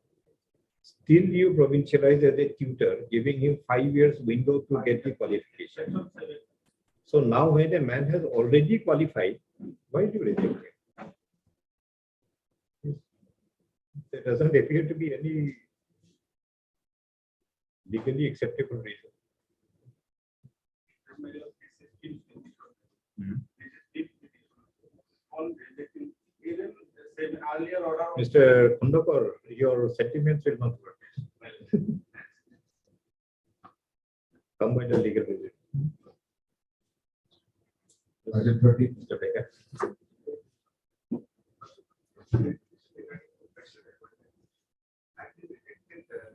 still you provincialize as a tutor, giving him 5 years window to get the qualification. So now when a man has already qualified, why do you reject him? There doesn't appear to be any legally acceptable reason. Mr. Kundakar, your sentiments will not work. Come by the legal visit. Mr. Baker.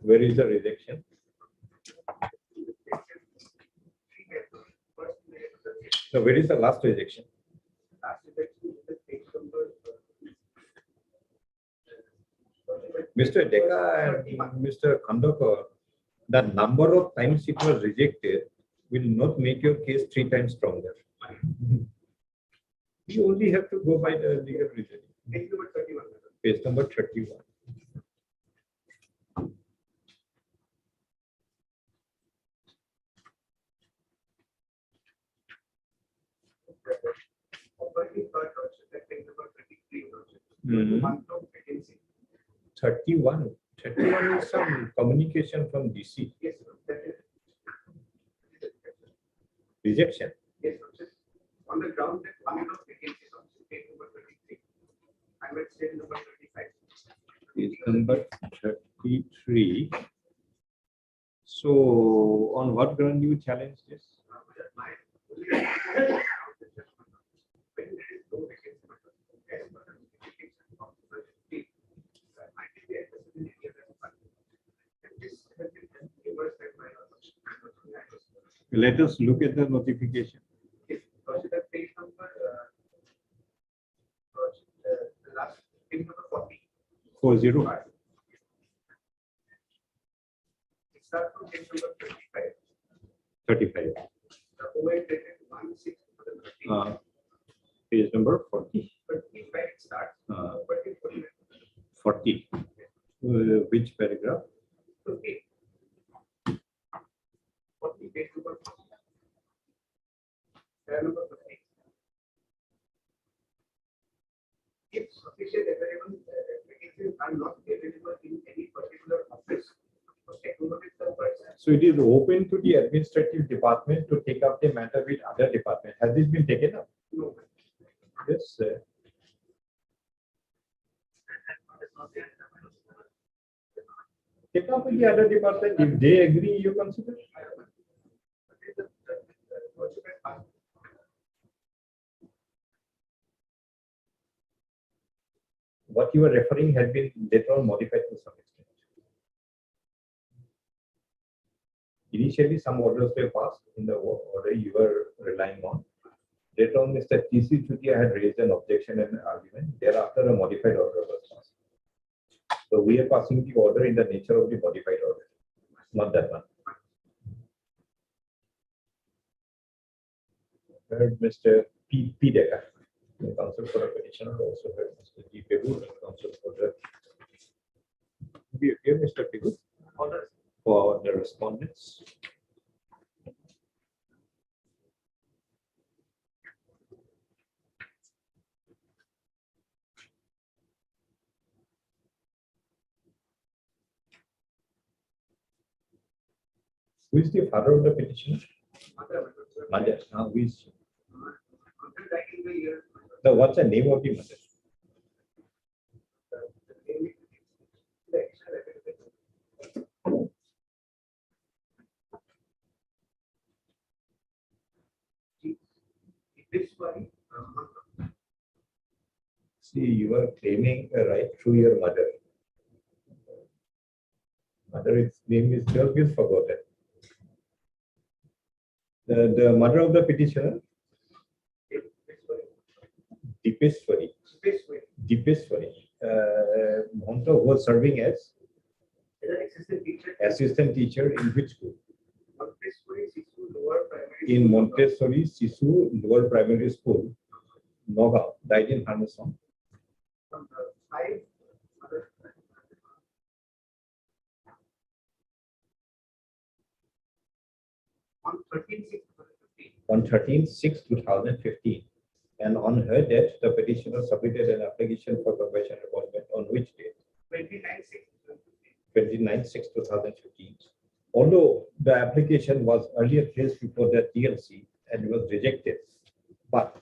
Where is the rejection? So where is the last rejection? Mr. Deka and Mr. Khandokar, the number of times it was rejected will not make your case 3 times stronger. You only have to go by the legal reasoning. Page number 31. month of vacancy. 31. 31 is some communication from DC. Yes, sir, that is. Rejection. Yes, sir. On the ground that one of vacancies on state number 33. I'm at state number 35. Is number 33. So, on what ground you challenge this? My only when there is no vacancy, as per the notification of the state, I think the accessibility of the department. And this has been reversed by my Let us look at the notification. consider page number, the last page number 40. 40. It starts from page number 35. 35. The OA dated 1/6/2013. Page number 40. 35 it starts. 40. Which paragraph? 50. 40 page number 40. Number 50. If sufficient available vacancies are not available in any particular office for technological person, So it is open to the administrative department to take up the matter with other department. Has this been taken up? no. Yes. Take up with the other department. If they agree, you consider. What you are referring has been later on modified to some extent. Initially, some orders were passed in the order you were relying on. Later on, Mr. T.C. Chutia had raised an objection and an argument. Thereafter, a modified order was passed. So we are passing the order in the nature of the modified order, not that one. Heard Mr. P. Decker, the counsel for a petitioner, also heard Mr. G. Pegu, counsel for the. We hear Mr. Pegu for the respondents. Who is the father of the petitioner? Mother. Who is she? No, what's the name of the mother? See, you are claiming a right through your mother. Mother's name is just forgotten. The mother of the petitioner? Deepeswari. Monto was serving as assistant teacher in which school? In Montessori Sisu Lower Primary School, Nogao, died in Harnessong. On 13/6/2015, and on her death, the petitioner submitted an application for compassion appointment on which date? 29/6/2015. Although the application was earlier placed before the TLC and was rejected, but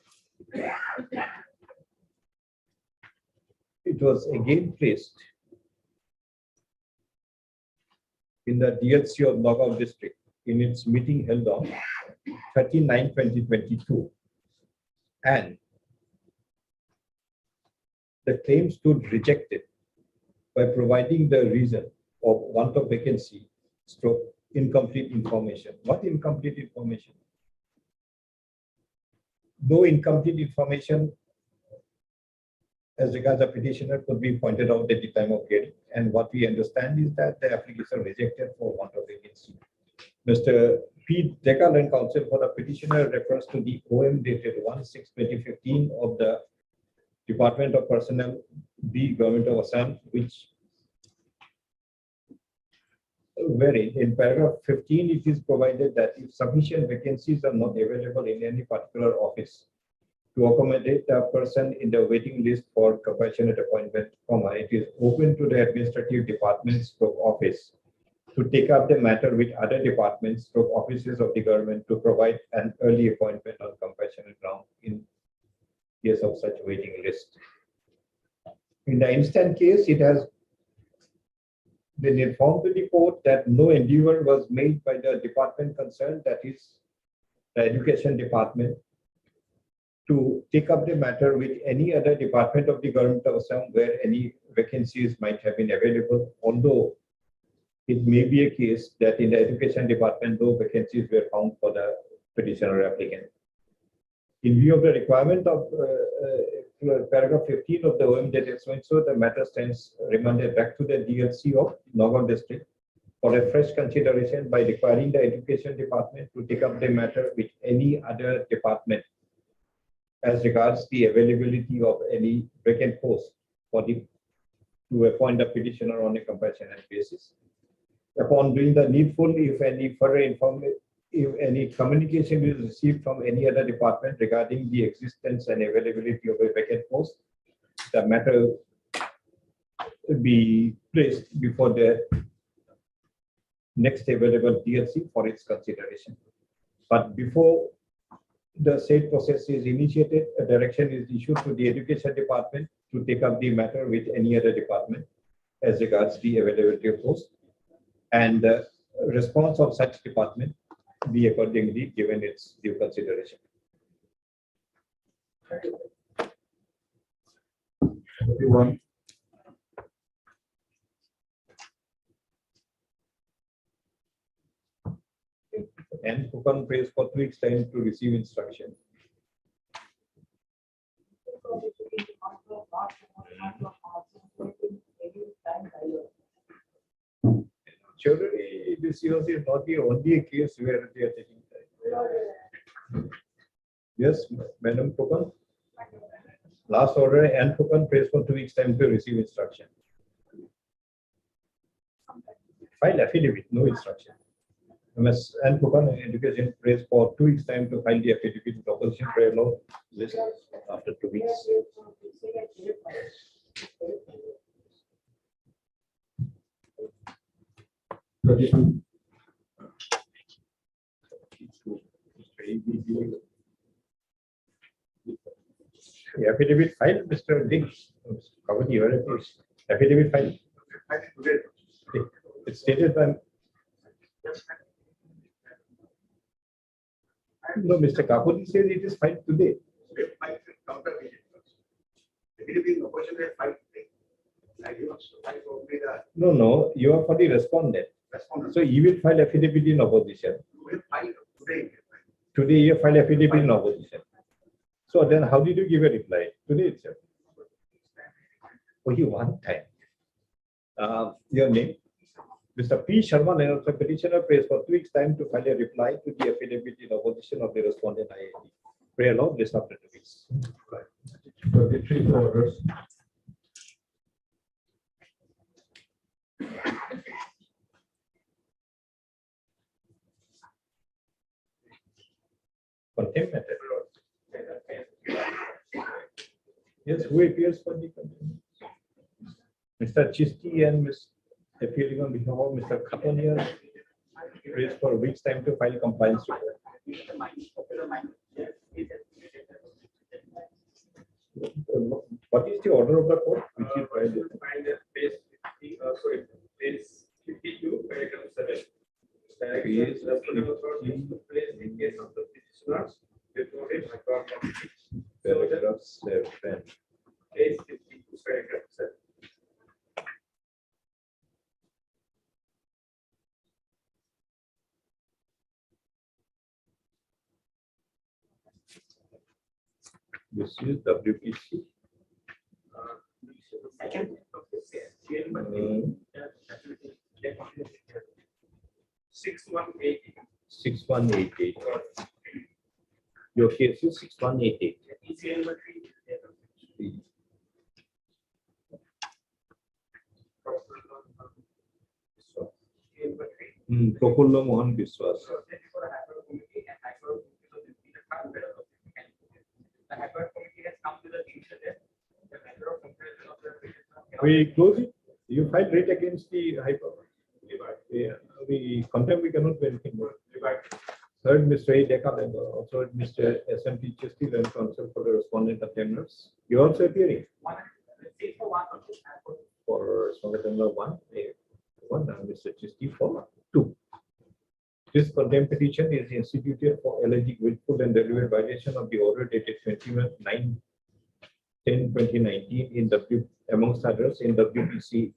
it was again placed in the DLC of Nagaon district in its meeting held on 13/9/2022, and the claim stood rejected by providing the reason of want of vacancy stroke incomplete information. What incomplete information? Though incomplete information as regards the petitioner could be pointed out at the time of hearing, and what we understand is that the application rejected for want of vacancy. Mr. P. Decker and counsel for the petitioner refers to the OM dated 1/6/2015 of the Department of Personnel, B, Government of Assam, which wherein in paragraph 15 it is provided that if sufficient vacancies are not available in any particular office to accommodate a person in the waiting list for compassionate appointment, it is open to the administrative departments of office to take up the matter with other departments or offices of the government to provide an early appointment on compassionate ground in case of such waiting list. In the instant case, it has been informed to the court that no endeavor was made by the department concerned, that is the education department, to take up the matter with any other department of the government of Assam where any vacancies might have been available, although it may be a case that in the education department, no vacancies were found for the petitioner applicant. In view of the requirement of paragraph 15 of the OM dated so the matter stands remanded back to the DLC of Nagaon district for a fresh consideration by requiring the education department to take up the matter with any other department as regards the availability of any vacant post for the to appoint the petitioner on a compassionate basis. Upon doing the needful, if any further information, if any communication is received from any other department regarding the existence and availability of a vacant post, the matter will be placed before the next available DLC for its consideration. But before the said process is initiated, a direction is issued to the education department to take up the matter with any other department as regards the availability of post, and the response of such department be accordingly given its due consideration. 31. And Kukan prays for 2 weeks time to receive instruction. Surely this year is not the only case where they are taking time. Yes, Madam Kukan. Last order, and Kukan prays for 2 weeks time to receive instruction. File affidavit, no instruction. MS and Kukan education prays for 2 weeks time to file the affidavit with opposition prayer law list after 2 weeks. The affidavit filed, Mr. Ding. Affidavit filed. It's stated by. No, Mr. Kapuri says it is filed today. No, you are for the respondent. So you will file affidavit in opposition. Today you file affidavit in opposition. So then how did you give a reply? Today itself. Only one time. Your name? Mr. P. Sharma, and also petitioner prays for 2 weeks time to file a reply to the affidavit in opposition of the respondent IIT. Prayer law, list after 2 weeks. 33 orders. Contempt matter. Yes, who appears for the contempt? Mr. Chisti and Ms. appearing on behalf of Mr. Khatoniya prays for a week's time to file compliance report. What is the order of the court? Which is filed? Page 52, paragraph 7. Page In case of the petitioners, before it, Paragraph 7. Page 52, paragraph 7. This is WPC. Second. 6188. 6188. Your case is 6188. Profulla Mohan Biswas. We close it. You filed writ against the High Court. Yeah, we contempt, we cannot do anything more. Third, Mr. A. Dekal and also Mr. S.M.P. Chesty and counsel for the respondent attendants. You also appearing for respondent attendant 1, and Mr. Chesty for 2. This contempt petition is instituted for alleged willful and deliberate violation of the order dated 29/10/2019 in amongst others in WPC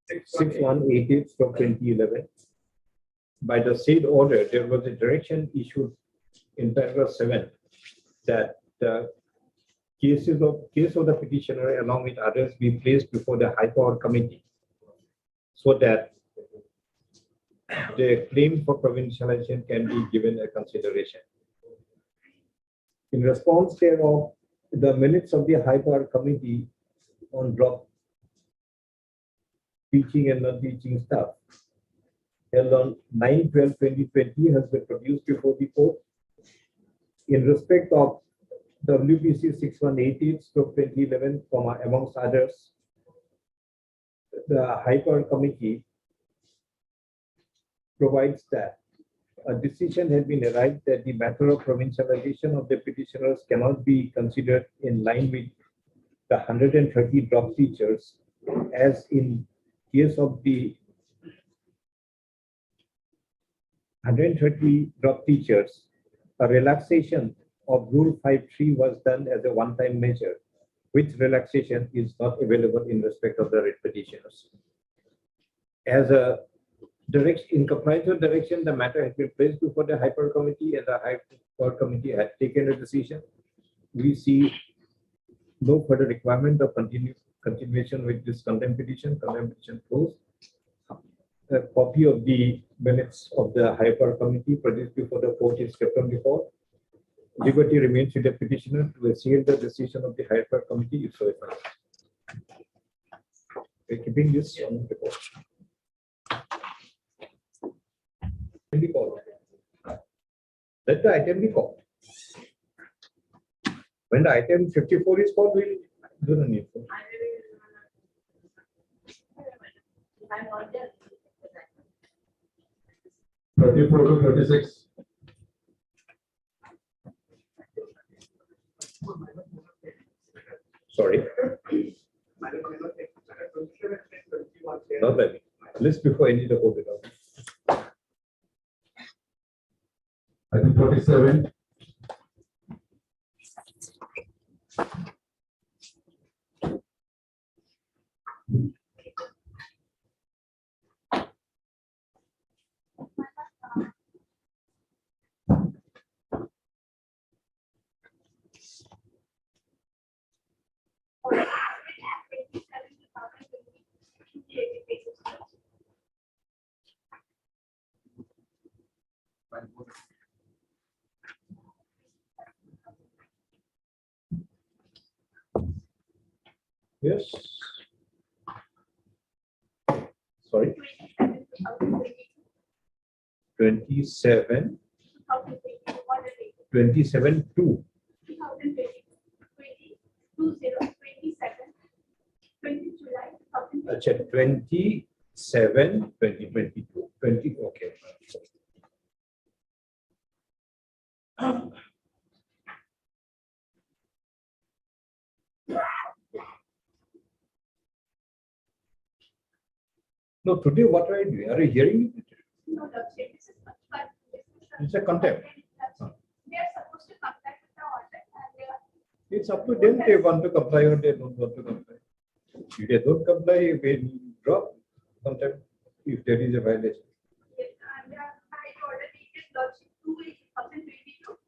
6188/2011. By the said order, there was a direction issued in paragraph 7 that the case of the petitioner along with others be placed before the High Court Committee so that the claim for provincialization can be given a consideration. In response thereof, the minutes of the High Court Committee on drop teaching and non teaching staff held on 9/12/2020 has been produced before the court. In respect of WPC 6188/2011, amongst others, the High Court Committee provides that a decision has been arrived that the matter of provincialization of the petitioners cannot be considered in line with the 130 drop teachers, as in case of the 130 drop teachers, a relaxation of Rule 5.3 was done as a one-time measure, which relaxation is not available in respect of the writ petitioners. As a direction, in compliance with direction, the matter has been placed before the High Court Committee, and the High Court Committee had taken a decision. We see no further requirement of continuation with this contempt petition. Contempt petition closed. A copy of the minutes of the High Court Committee produced before the court is kept on record. Liberty remains with the petitioner to seal the decision of the High Court Committee if so advised. We're keeping this on the court. Let the item be called. When the item 54 is called, we'll do the need. I'm not there. 34 to 36. Sorry. Not that. List before any the code. I think 47. Yes. Sorry. 27. 27 2. 27 2022 20. Okay. No, today what are you doing? Are you hearing it? No, that's it. This is but It's a contempt. they are supposed to comply with the order and they are It's up to them. They want to comply or they don't want to comply. If they don't comply, we drop contempt if there is a violation. yes, and I order dated lodging 2/2022.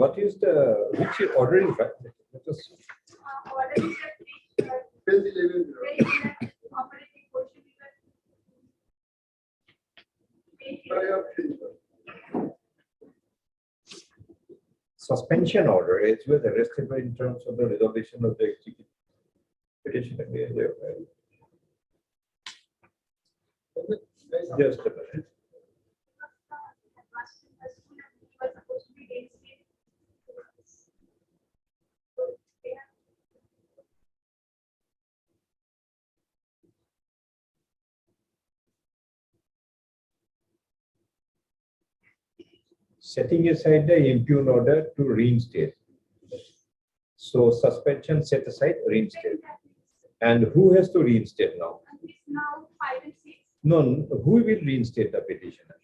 What is the which order is that? Let us see. Order is that operating portion is Suspension order is with arrested in terms of the resolution of the executive petition. Just a minute. setting aside the impugn order to reinstate. So suspension set aside, reinstate. And who has to reinstate now? And it's now 5 and 6. No, who will reinstate the petitioner?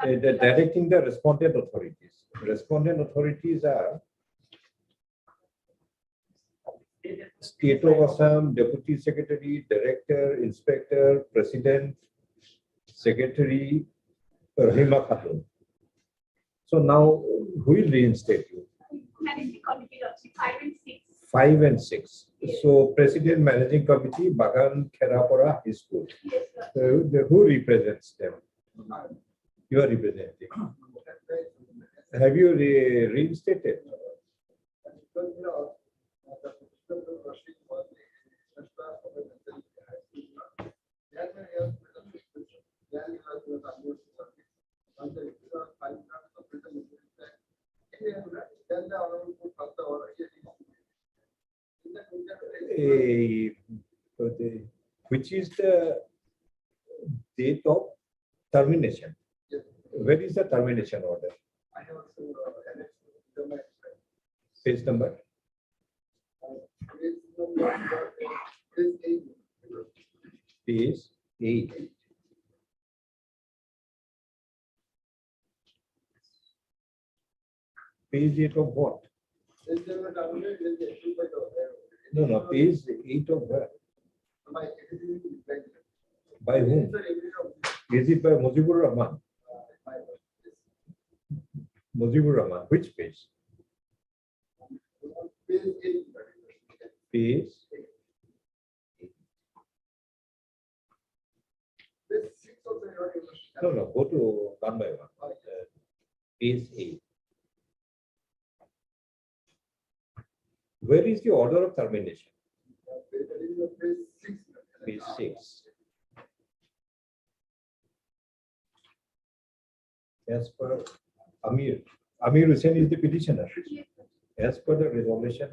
Directing the respondent authorities. Respondent authorities are State of Assam, Deputy Secretary, Director, Inspector, President, Secretary, Rahima Khatun. So now, who will reinstate you? Managing committee also, 5 and 6. 5 and 6. So, President, Managing Committee, Bagan Kherapura High School. Yes, sir. Who represents them? You are representing. Have you reinstated? Which is the date of termination? Where is the termination order? Page number? Page 8. Page 8 of what? No, page 8 of what? By whom? Is it by Mujibur Rahman? Mujibur Rahman, which page? Page 8. No, go to one by one. Page 8. Where is the order of termination? Page 6. As per Amir Hussain is the petitioner. As per the resolution.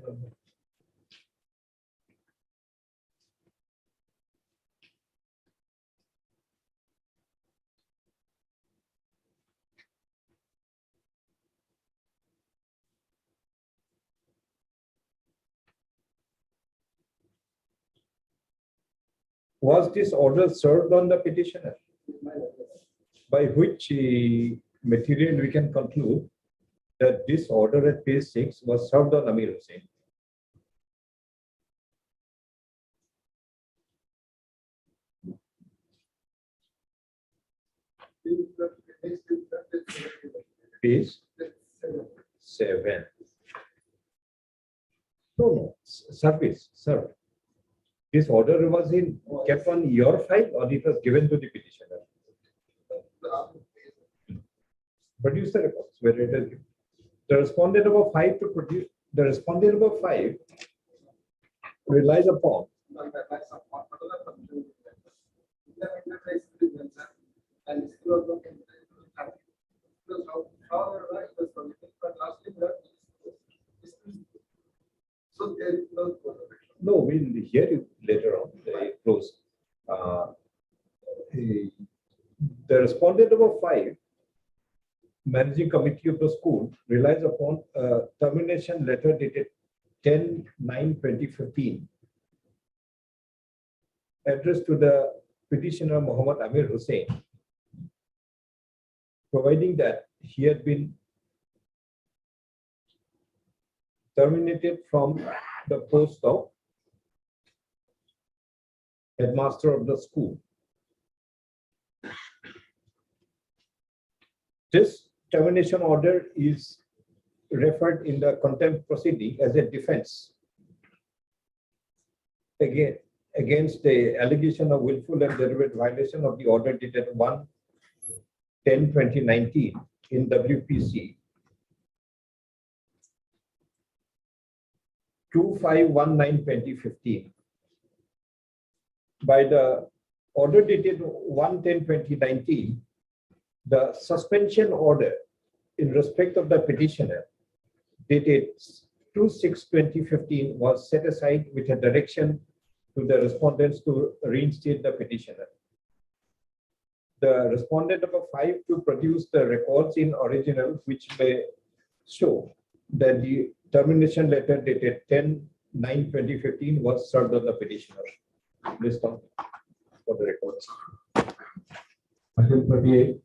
Was this order served on the petitioner? By which material we can conclude that this order at page 6 was served on Amir Hussain. Page 7. No, service, served. This order was kept on your file or it was given to the petitioner? Produce the records where it is given. The respondent number 5 to produce. The respondent number 5 relies upon. No, we'll hear you later on. Close. The respondent number 5, managing committee of the school, relies upon a termination letter dated 10/9/2015, addressed to the petitioner Muhammad Amir Hussain, providing that he had been terminated from the post of headmaster of the school. This termination order is referred in the contempt proceeding as a defense against the allegation of willful and deliberate violation of the order dated 1/10/2019 in WPC 2519/2015. By the order dated 1/10/2019, the suspension order in respect of the petitioner dated 2/6/2015 was set aside with a direction to the respondents to reinstate the petitioner. the respondent number 5 to produce the records in original, which may show that the termination letter dated 10/9/2015 was served on the petitioner. List on for the records. Item 38.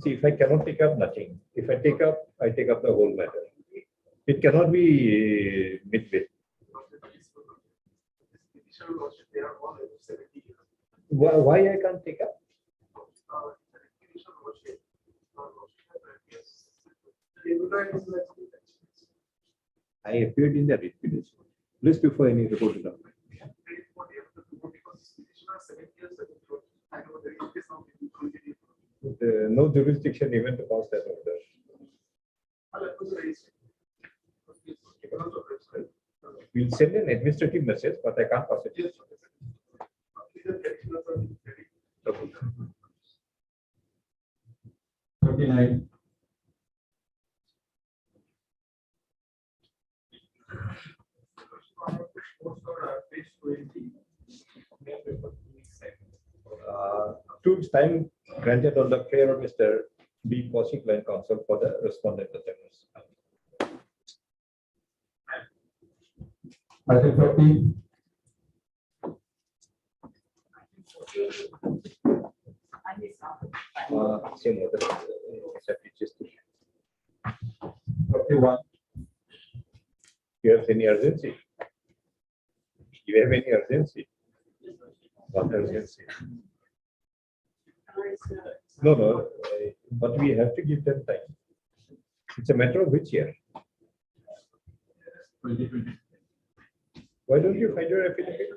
See, if I cannot take up nothing, if I take up the whole matter. It cannot be midway. Why I can't take up? I appeared in the repetition list before any reported document. No jurisdiction even to pass that order. We'll send an administrative message, but I can't pass it. 39. Two time granted on the prayer of Mr. B. Kaushik Land Council for the respondent attendance. Item 40. Same order. Except it's just 41. you have any urgency? Do you have any urgency? What urgency? No, but we have to give them time. It's a matter of which year? 2020. Why don't you find your affidavit?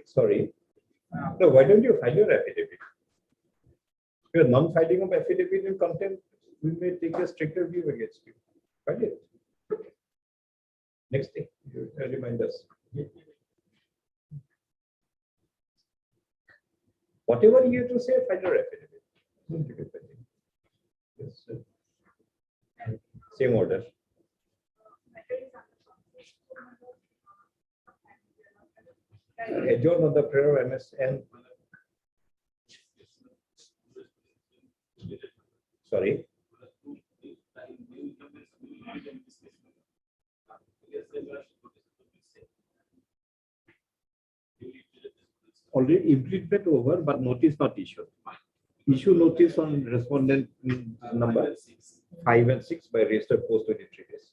Sorry. No, why don't you file your affidavit? If you're non-filing of affidavit in contempt, we may take a stricter view against you. File it. Next thing, you remind us. Whatever you have to say, file your affidavit. Don't take it pending. Yes, sir. Same order. Adjourn on the prayer of MSN. Sorry. Already implemented over, but notice not issued. Issue notice on respondent number 5 and 6 by registered post 23 days.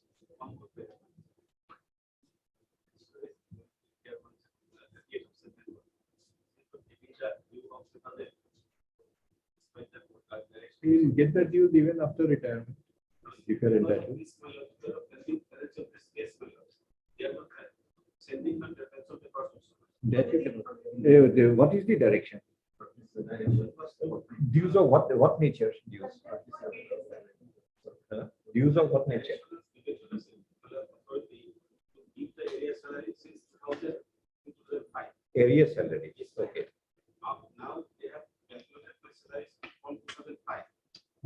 We'll get the dues even after retirement. If you're entitled. That you cannot. What is the direction? Dues of what nature? Dues. Dues of what nature? Area salary. Okay.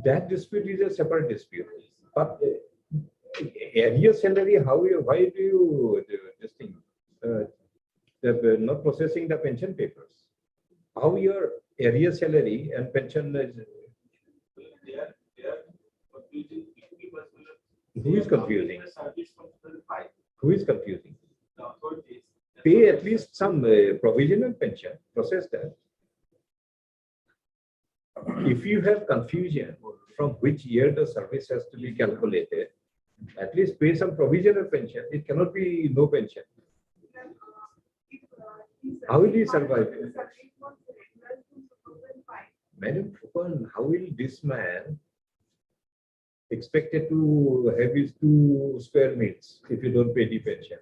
That dispute is a separate dispute. But area salary, why do you do this thing? Not processing the pension papers. How your area salary and pension is? Who is confusing? Who is confusing? Pay at least some provisional pension, process that. If you have confusion from which year the service has to be calculated, at least pay some provisional pension. It cannot be no pension. How will he survive? Madam Fupan, how will this man expected to have his 2 square meals if you don't pay the pension?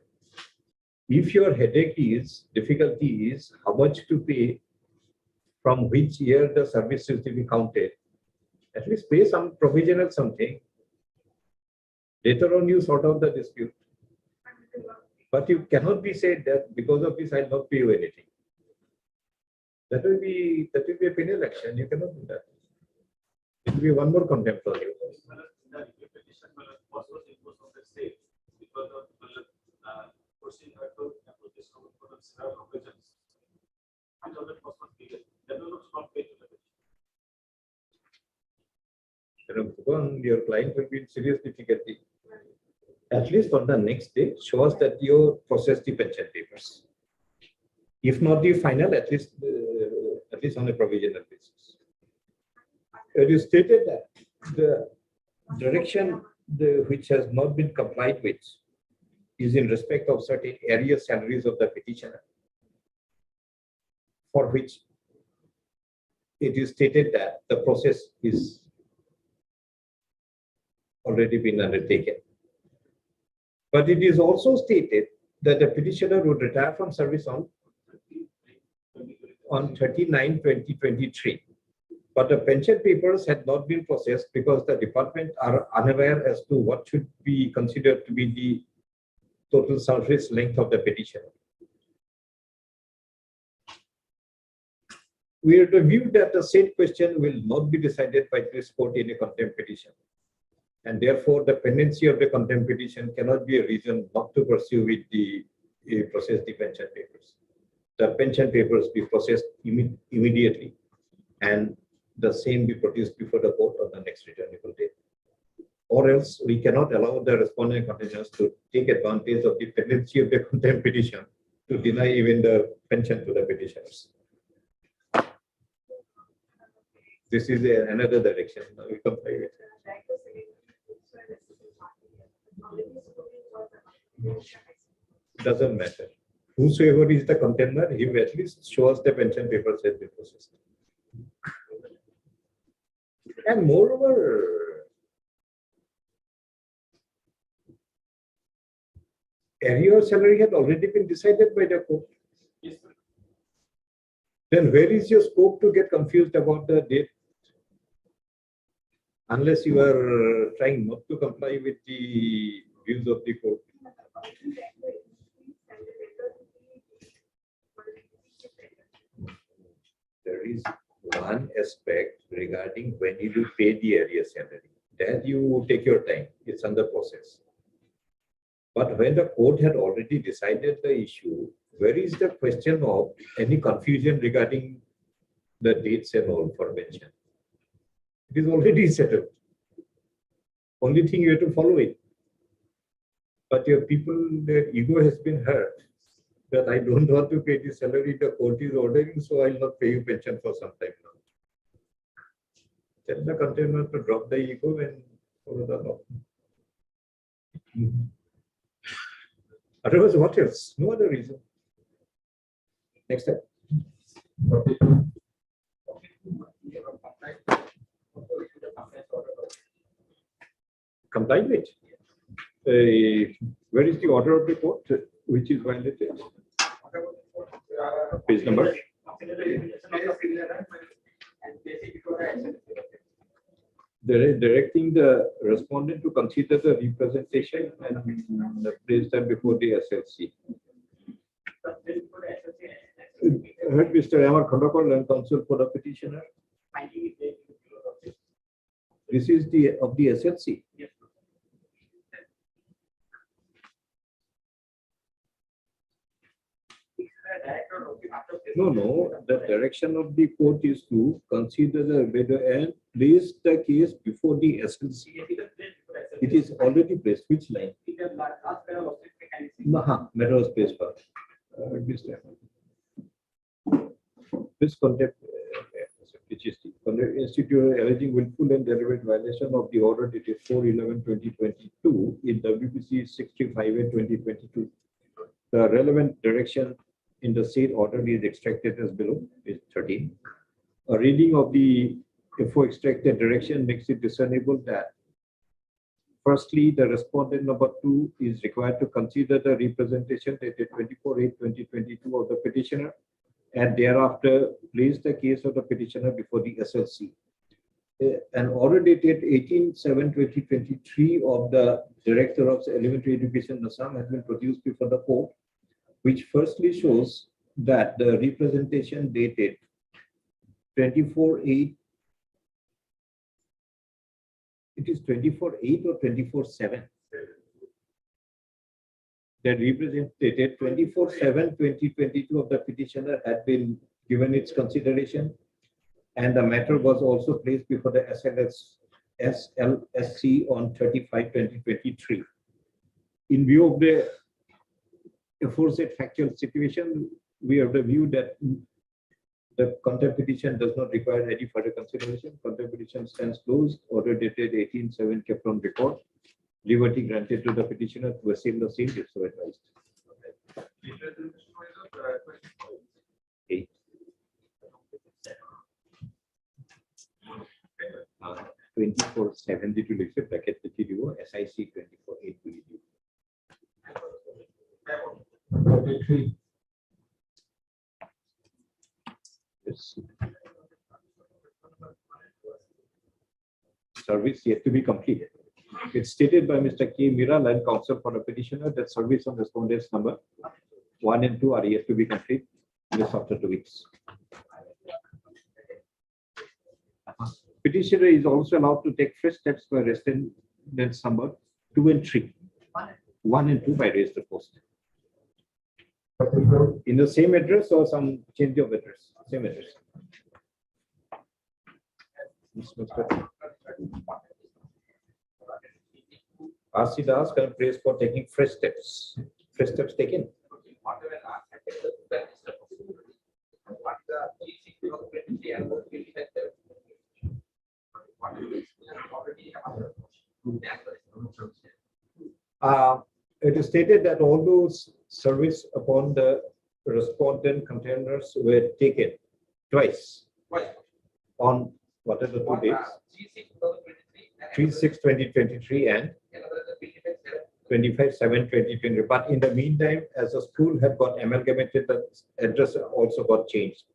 If your headache is, difficulty is how much to pay, from which year the service is to be counted, at least pay some provisional something. Later on, you sort out the dispute. But you cannot be said that because of this, I'll not pay you anything. That will be a penal action. You cannot do that. will be one more contempt for you. Petition was imposed on the state because of forcing her to approach this court on several occasions. And the cost was bigger. That was not paid to the petition. Your client will be in serious difficulty. At least on the next day, show us that you processed the pension papers. If not the final, at least on a provisional basis. It is stated that the direction which has not been complied with is in respect of certain area salaries of the petitioner, for which it is stated that the process is already been undertaken. But it is also stated that the petitioner would retire from service on 30/9/2023. But the pension papers had not been processed because the department are unaware as to what should be considered to be the total service length of the petitioner. We are to view that the said question will not be decided by this court in a contempt petition. And therefore, the pendency of the contempt petition cannot be a reason not to pursue with the process the pension papers. The pension papers be processed immediately, and the same be produced before the court on the next returnable date. Or else we cannot allow the respondent contingents to take advantage of the pendency of the contempt petition to deny even the pension to the petitioners. This is another direction. Now we comply with it. Doesn't matter. Whosoever is the contender, he will at least show us the pension papers has been processed. And moreover, area of salary had already been decided by the court. Yes, sir. Then where is your scope to get confused about the date? Unless you are trying not to comply with the views of the court. There is one aspect regarding when you do pay the area salary. That you take your time. It's under process. But when the court had already decided the issue, where is the question of any confusion regarding the dates and all for pension? It is already settled. Only thing you have to follow it. But your people, their ego has been hurt that I don't want to pay the salary the court is ordering, so I'll not pay you pension for some time now. Tell the contender to drop the ego and follow the law. Otherwise, what else? No other reason. Next step. Complied with. Where is the order of the court which is violated? Page number. Directing the respondent to consider the representation and place them before the SLC. Heard Mr. Amar Khandakar and counsel for the petitioner. This is the of the SLC. No. The direction of the court is to consider the whether and place the case before the SLC. It is already placed. Which line? Matter was placed first. This contempt, which is the contempt institute alleging willful and deliberate violation of the order dated 4/11/2022 in WPC 65/2022. The relevant direction in the said order is extracted as below, page 13. A reading of the FO extracted direction makes it discernible that firstly, the respondent number 2 is required to consider the representation dated 24/8/2022 of the petitioner and thereafter place the case of the petitioner before the SLC. An order dated 18/7/2023 of the Director of Elementary Education Assam has been produced before the court, which firstly shows that the representation dated 24/8 it is 24/8 or 24/7. That represented 24/7/2022 of the petitioner had been given its consideration, and the matter was also placed before the SLSC on 35/2023. In view of the aforesaid factual situation, we have the view that the contempt petition does not require any further consideration. Contempt petition stands closed. Order dated 18/7 kept on record. Liberty granted to the petitioner to assume the same if so advised. 8. 24/7 to lift bracket the TDO SIC 24/8 will do. 43. Yes. Service yet to be completed. It's stated by Mr. K. Mira, Land Counsel for the petitioner, that service on respondents number 1 and 2 are yet to be complete just after 2 weeks. Petitioner is also allowed to take fresh steps by respondents number 2 and 3. 1 and 2 by raise the post. 44. In the same address or some change of address? Same address. RC Das can praise for taking fresh steps. Fresh steps taken. It is stated that all those service upon the respondent containers were taken twice. On what are the 2 dates? 3/6/2023 and 25/7/2020. But in the meantime, as the school had got amalgamated, the address also got changed.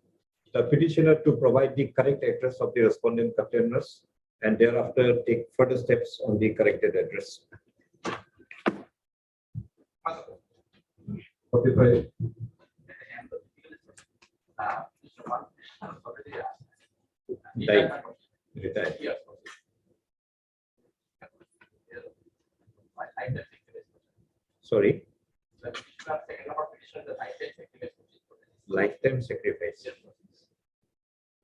The petitioner to provide the correct address of the respondent containers and thereafter take further steps on the corrected address. 45. Died. Retired. Sorry. Lifetime sacrifice.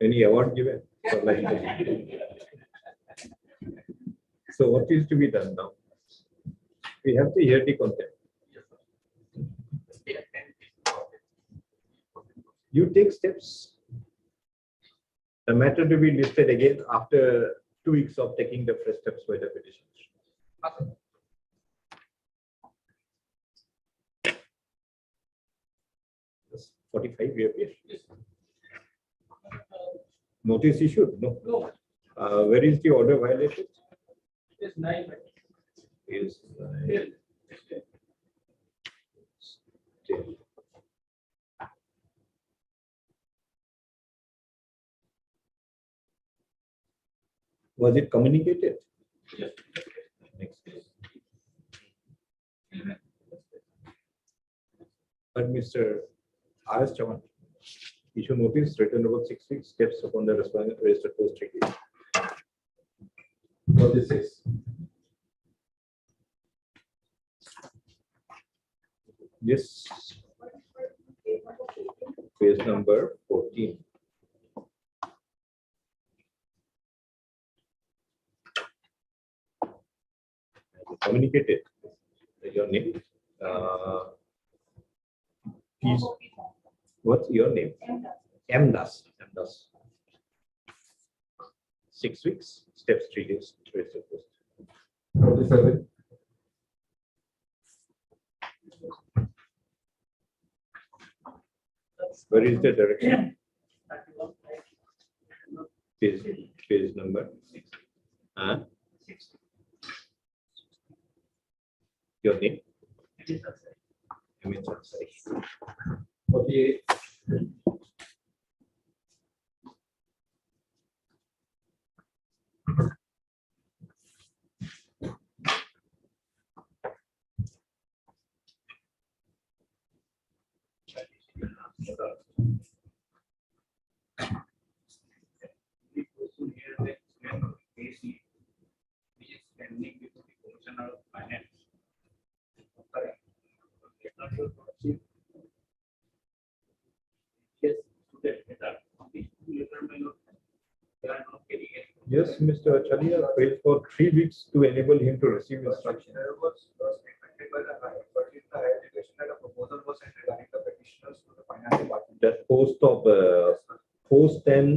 Any award given for lifetime? So what is to be done now? We have to hear the content. You take steps. The matter to be listed again after 2 weeks of taking the first steps by the petitioner. 45 we have here. Notice issued? No. No, Where is the order violated? it's 9. Is 10. Was it communicated? Yes. Next. But Mr. R.S. Chavan, issue notice written about 6 weeks steps upon the respondent registered post release. 46. Yes. Page number 14. Communicated. Your name. Please. What's your name? M. Das. M. Das. 6 weeks. Steps 3 days. 47. Where is the direction? Page number 6. Your name? Amit Ansari. 48. Yes, Mr. Chalia paid for 3 weeks to enable him to receive instruction. There was a statement made by the higher education that a proposal was sent regarding the petitioners to the finance department. That post of post and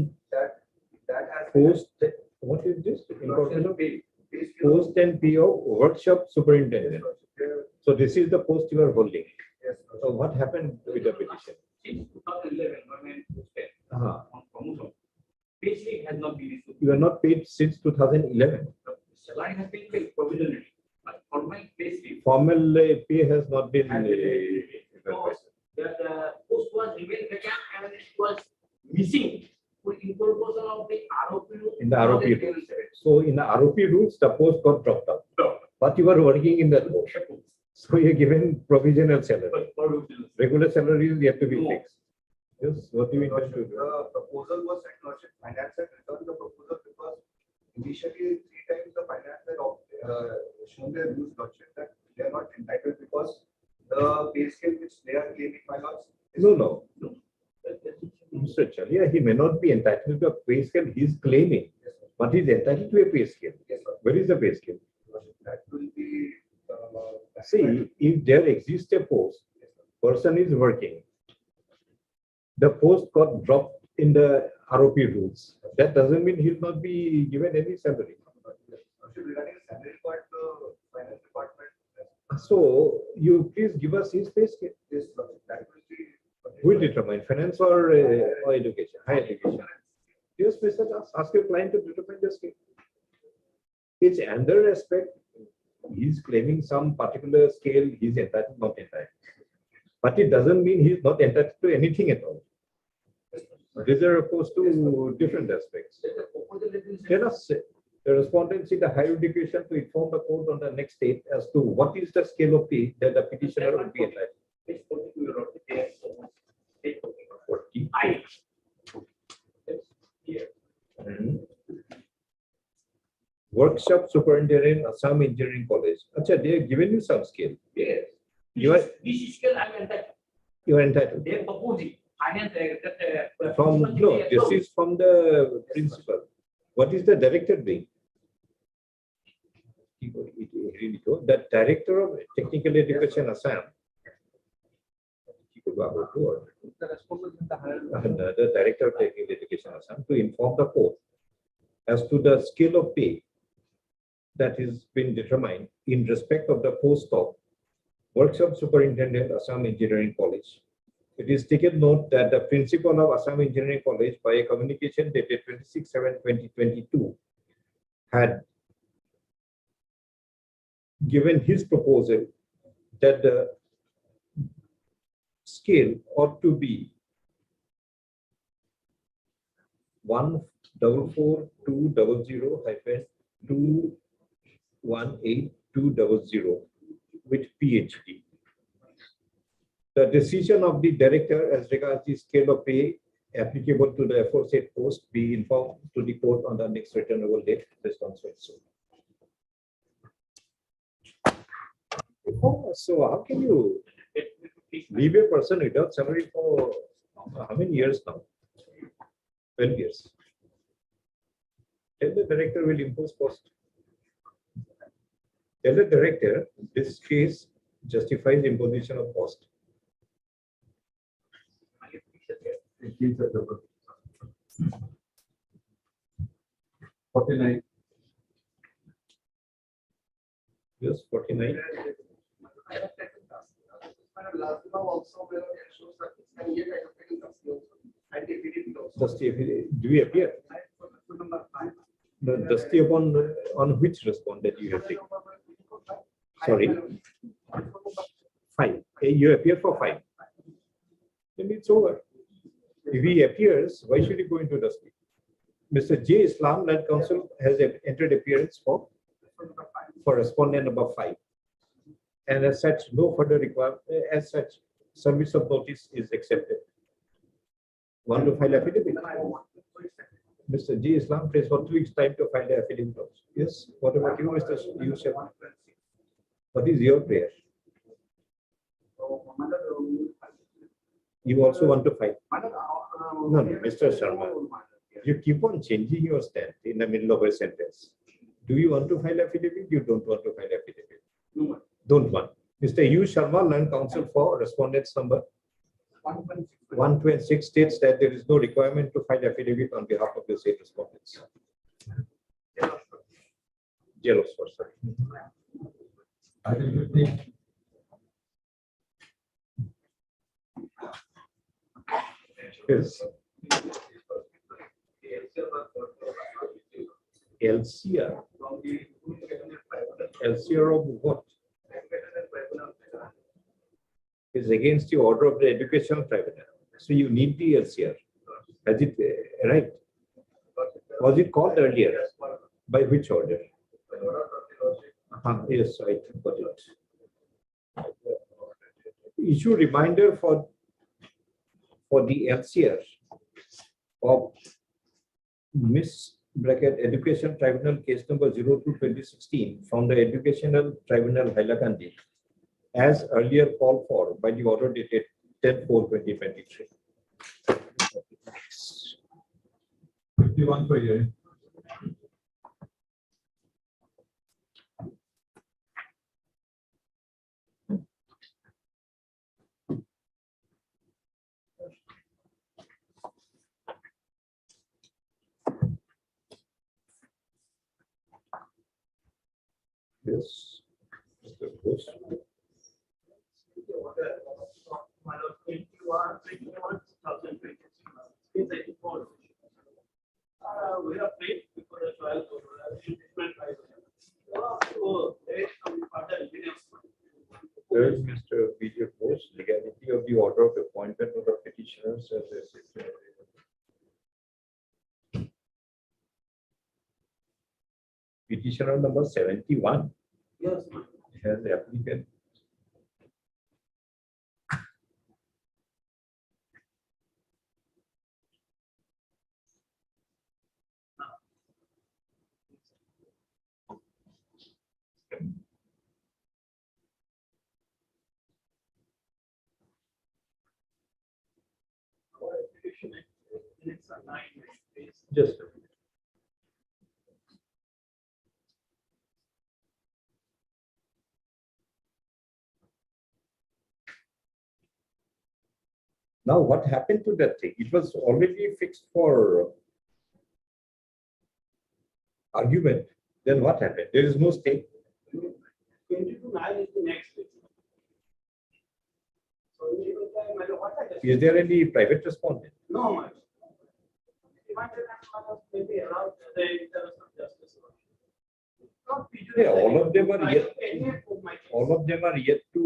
That has post, what is this? Important of post and PO workshop superintendent. So this is the post you are holding. Yes, So what happened with the petition? Since 2011, government posted on promotion, payslip has not been issued. You are not paid since 2011. The salary has been paid provisionally, but formal payslip. Formal pay has not been. Because the post was remained vacant and it was missing with incorporation of the ROP rules. In the ROP rules. So in the ROP rules, the post got dropped out. But you are working in that post. So you are given provisional salary. Regular salaries yet to be fixed. Yes, what do you intend to do? The proposal was sent, Lordship. Finance had returned the proposal because initially 3 times the finance had shown their views, Lordship, that they are not entitled because the pay scale which they are claiming by laws. No. Mr. Chalia, he may not be entitled to a pay scale he is claiming, but he is entitled to a pay scale. Yes, sir. Where is the pay scale? That will be. See, if there exists a post, person is working, the post got dropped in the ROP rules. That doesn't mean he'll not be given any salary. Regarding the salary part, the finance department. So you please give us his pay scale. Yes, Lordship, that will be. We determine finance or education, higher education. Yes, Mr. Das, ask your client to determine the scale. It's another aspect. He's claiming some particular scale, he's entitled, not entitled. But it doesn't mean he's not entitled to anything at all. These are opposed to different aspects. Let us say the respondents in the higher education to inform the court on the next date as to what is the scale of pay that the petitioner will be entitled. 40. Workshop superintendent, Assam Engineering College. Acha, they have given you some scale. Yes. You are This scale I am entitled. you are entitled. They are proposing. Finance that. From no, this is from the principal. What is the director doing? The director of technical education Assam. The director of technical education Assam to inform the court as to the scale of pay that has been determined in respect of the post of workshop superintendent Assam Engineering College. It is taken note that the principal of Assam Engineering College, by a communication dated 26/7/2022, had given his proposal that the scale ought to be 144,200-218200 with PhD. The decision of the director as regards the scale of pay applicable to the aforesaid post be informed to the court on the next returnable date. Response was so. So how can you leave a person without salary for how many years now? 12 years. Tell the director will impose cost. Tell the director this case justifies imposition of cost. 49. Yes, 49. Dusty, do you appear? The dusty on which respond that you have taken? Sorry. 5. You appear for 5. Then it's over. If he appears, why should he go into dusty? Mr. J. Islam, Land Council, has entered appearance for respondent number 5. And as such, no further requirement, as such, service of notice is accepted. Want to file affidavit? Mr. J. Islam, please for 2 weeks time to file the affidavit. Yes. What about you, Mr. Yusuf? What is your prayer? You also want to file? No, Mr. Sharma. You keep on changing your stand in the middle of a sentence. Do you want to file affidavit? You don't want to file affidavit. No. Don't want. Mr. U. Sharma, learned counsel for respondents number 126 states that there is no requirement to file affidavit on behalf of the said respondents. Jealous for sir. Article 50. Yes. LCR. LCR of what? Is against the order of the educational tribunal. So you need the LCR. Has it right? Was it called earlier? By which order? Yes, I got it. Issue reminder for the LCR of Miss Bracket Education Tribunal case number 02/2016 from the Educational Tribunal Hailakandi as earlier called for by the order dated 10/4/2023. 51 for hearing. Yes. Mr. Ghosh. We have played before the trial. So there is some further evidence. Third, Mr. Vijay Ghosh, legality of the order of appointment of the petitioners as a petitioner number 71 Yes. has the applicant. It's a 9 days. Just a minute. Now, what happened to that thing? It was already fixed for argument. Then what happened? There is no stay. 22/9 is the next day. So in the time, what I just- Is there any private respondent? No much. Maybe around the interest of justice. Yeah, all of them are yet to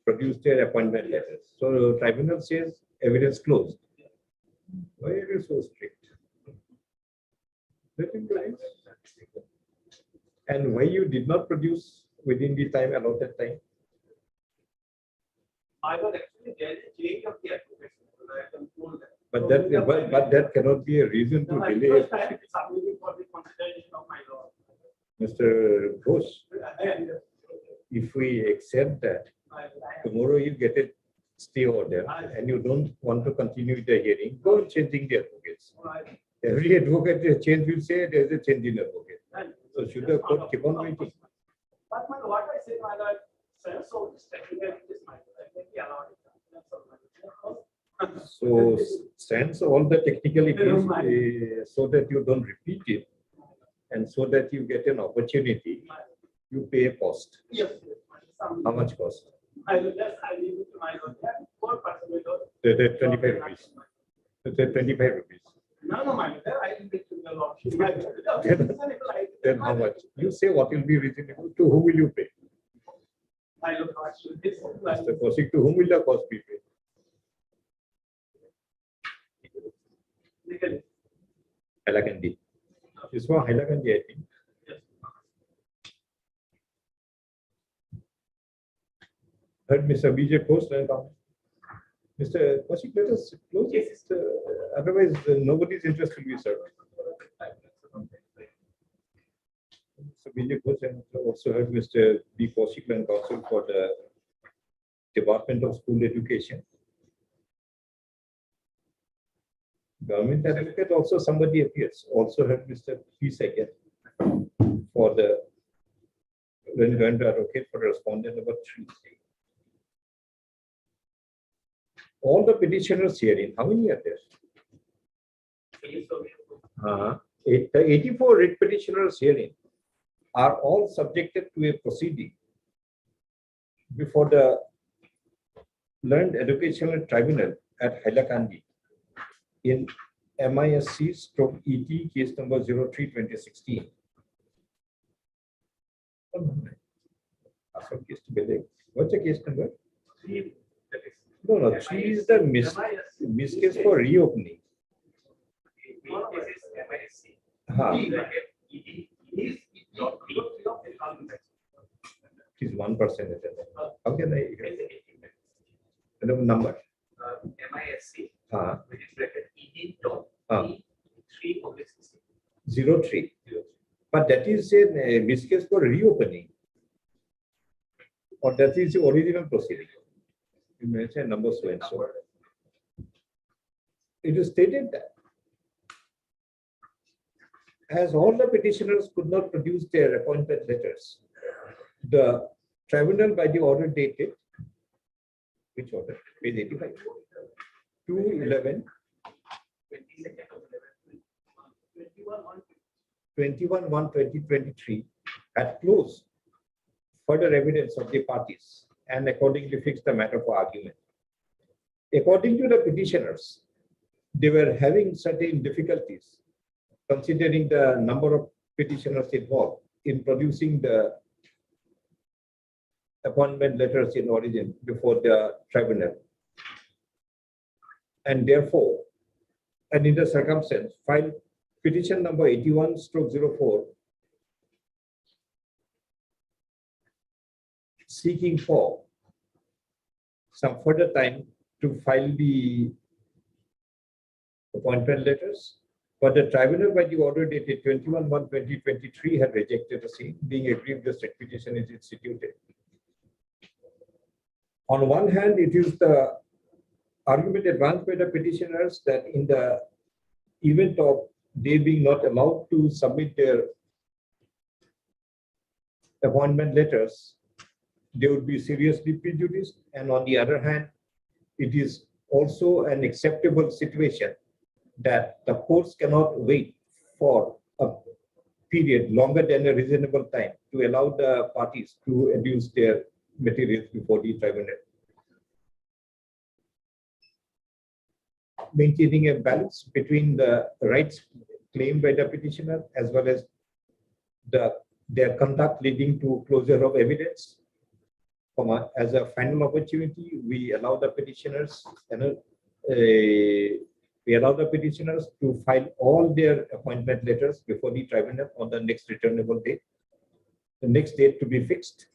produce their appointment letters. So tribunal says evidence closed. Why are you so strict? Let him produce. And why you did not produce within the time allotted time? I was actually there is a change of the application. So I can pull that. But that cannot be a reason to delay. First time submitting for the consideration of my law. Mr. Ghosh, if we accept that, tomorrow you get a stay order and you don't want to continue the hearing, go on changing the advocates. Every advocate change will say there is a change in advocate. So should the court keep on waiting? But my what I said, my lord, sense of this technical is my I think he allowed it. That's all, my lord. So sense all the technicalities so that you don't repeat it and so that you get an opportunity, you pay a cost. Yes. How much cost? I will just I leave it to my lord. 4%. The 25 rupees. The 25 rupees. No, my lord. I will be to the law. Then how much? You say what will be reasonable. To whom will you pay? I look actually this. Mr. Kaushik, to whom will the cost be paid? Legally. Hailakandi. This was Hailakandi, I think. Yes. Heard Mr. Vijay Post and Mr. Kaushik, let us close this. Otherwise, nobody's interest will be served. So Vijay Post and also heard Mr. B. Kaushik and counsel for the Department of School Education. Government advocate also somebody appears. Also have Mr. P. Second for the when going to advocate for respondent number 3. All the petitioners herein, how many are there? The 84 writ petitioners herein are all subjected to a proceeding before the Learned Educational Tribunal at Hailakandi in MISC/ET case number 03/2016. What's the case number? No, 3 is the miss case for reopening. It is 1%. How can I the number? MISC, Uh, which is bracket ED dot Ah. E3/16. 03. But that is a miss case for reopening. Or that is the original proceeding. You mentioned number so and so. It is stated that as all the petitioners could not produce their appointment letters, the tribunal by the order dated, which order? Page 85. 2/11. 21/1/2023 had closed further evidence of the parties and accordingly fixed the matter for argument. According to the petitioners, they were having certain difficulties considering the number of petitioners involved in producing the appointment letters in origin before the tribunal. And therefore, and in the circumstance, filed petition number 81/04 seeking for some further time to file the appointment letters, but the tribunal by the order dated 21/1/2023 had rejected the same, being aggrieved the strict petition is instituted. On one hand, it is the argument advanced by the petitioners that in the event of they being not allowed to submit their appointment letters, they would be seriously prejudiced. And on the other hand, it is also an acceptable situation that the courts cannot wait for a period longer than a reasonable time to allow the parties to adduce their materials before the tribunal. Maintaining a balance between the rights claimed by the petitioner as well as their conduct leading to closure of evidence. As a final opportunity, we allow the petitioners to file all their appointment letters before the tribunal on the next returnable date. The next date to be fixed.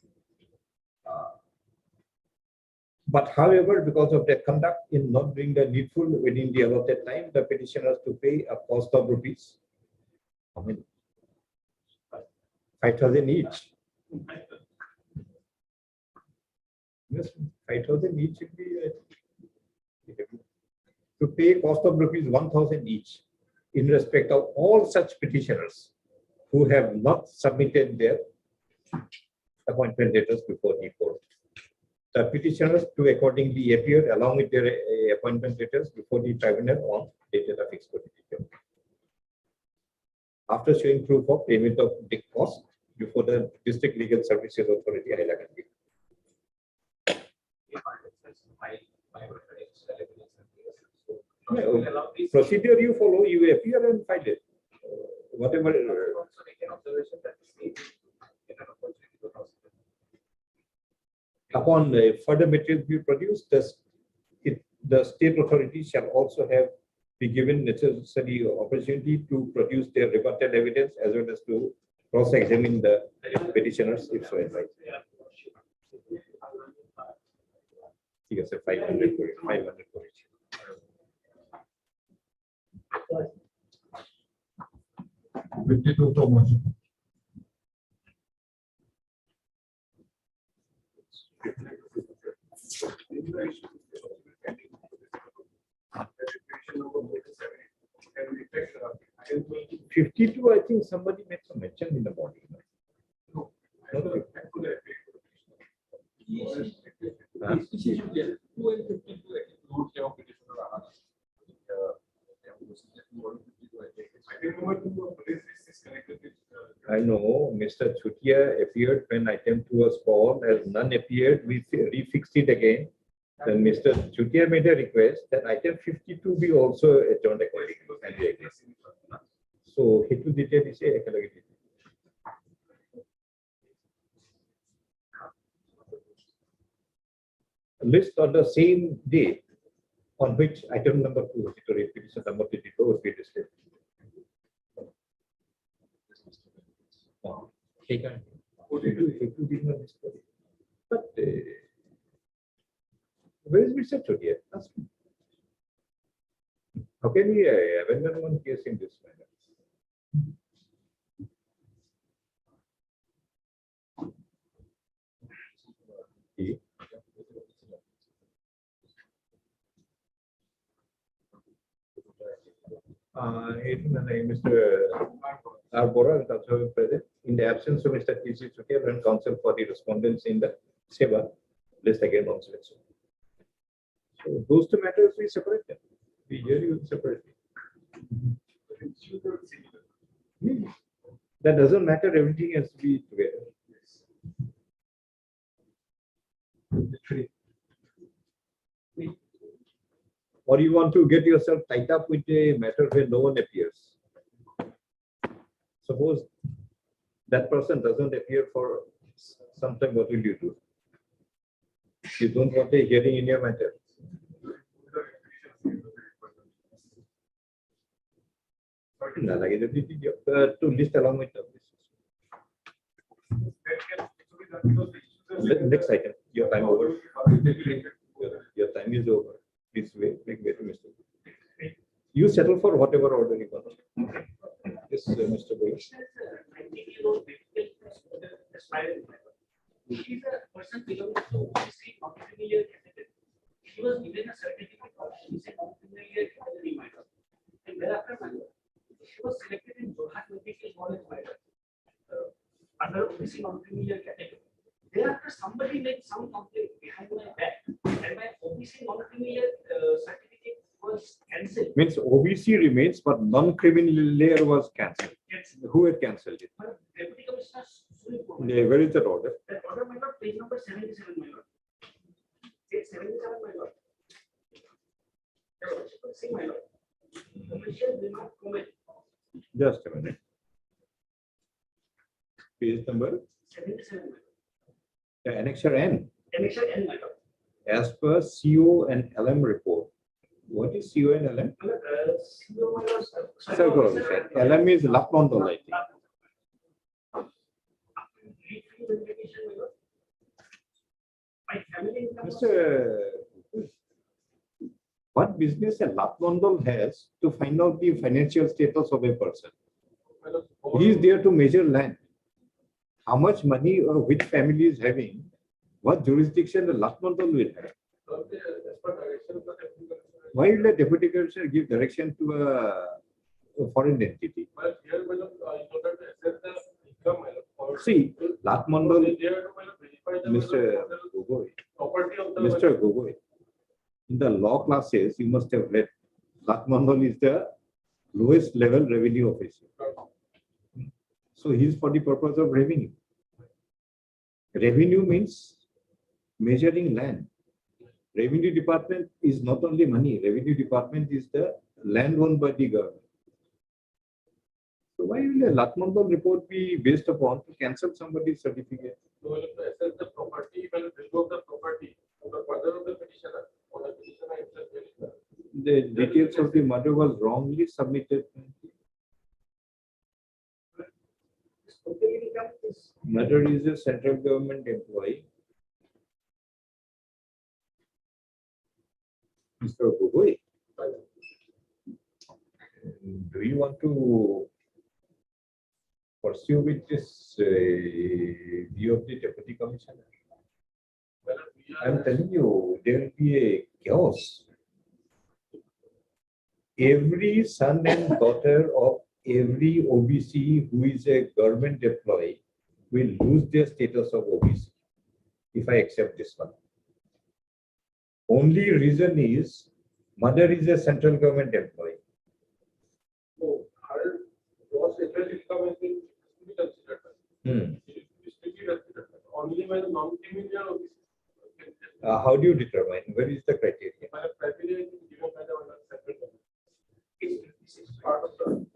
But however, because of their conduct in not doing the needful within the allotted time, the petitioners to pay a cost of rupees 5,000 each. Yes, 5,000 each should be to pay cost of rupees 1,000 each in respect of all such petitioners who have not submitted their appointment letters before the court. The petitioners to accordingly appear along with their appointment letters before the tribunal on dated affixed petition. After showing proof of payment of the cost before the District Legal Services Authority, Hailakandi. Procedure you follow, you appear and file it. Whatever. Upon further material be produced, the state authority shall also have be given necessary opportunity to produce their rebuttal evidence as well as to cross-examine the petitioners if so advised. Yes, 500 for it. 500 for it. $52 for motion. 52, I think somebody made some mention in the body. No. Okay. Huh? I know Mr. Chutia appeared when item 2 was called. As none appeared, we refixed it again. Then Mr. Chutia made a request that item 52 be also adjourned accordingly. So, Hitu detail is a list on the same day on which item number 2, petition number 52 would be displayed. Taken. But where is Mr. Chodia? Ask him. How can he abandon one case in this manner? Mr. Arbora is also present. In the absence of Mr. T.C. Chutia, and counsel for the respondents in the SEBA, list again on selection. So those two matters we separate them. We usually separate them. That doesn't matter, everything has to be together. Or you want to get yourself tied up with a matter where no one appears. Suppose that person doesn't appear for some time, what will you do? You don't want a hearing in your matter. To list along with next item. Your time over. Your time is over. Please wait a mistake. You settle for whatever order you want. Yes, Mr. Boyd. He is a person belonging to OBC non-familiar category. He was given a certificate of OBC non-familiar category minor. And thereafter, he was selected in Jorhat Medical College minor under OBC non-familiar category. Thereafter, somebody made some complaint behind my back, and my OBC non-familiar certificate was cancelled. Means OBC remains, but non-criminal layer was cancelled. Who had cancelled it? Deputy Commissioner. Where is that order? That order, my lord, page number 77, my lord. Page 77, my lord. See, my lord. Commission will not commit. Just a minute. Page number 77, my lord. The annexure N. Annexure N, my lord. As per CO and LM report. What is CO and LM? CO, my lord. Circle. LM is Lapondol, I think. My family income. Mr. What business a Lapondol has to find out the financial status of a person? He is there to measure land. How much money or which family is having, what jurisdiction the Lapondol will have. Why will the deputy commissioner give direction to a foreign entity? See, Lapondol, Mr. Gogoi, in the law classes, you must have read, Lapondol is the lowest level revenue officer. So he is for the purpose of revenue. Revenue means measuring land. Revenue department is not only money, revenue department is the land owned by the government. So why will a Lapondol report be based upon to cancel somebody's certificate? So if to assess the property, when revoke the property, the father of the petitioner, or the petitioner himself. The details of the matter was wrongly submitted. Matter is a central government employee. Mr. Gogoi, do you want to pursue with this view of the deputy commissioner? I'm telling you, there will be a chaos. every son and daughter of every OBC who is a government employee will lose their status of OBC if I accept this one. Only reason is mother is a central government employee. So, her gross annual income has been considered. Only when non-criminal OBC. How do you determine? Where is the criteria? My criteria is given by the separate. This is part of the.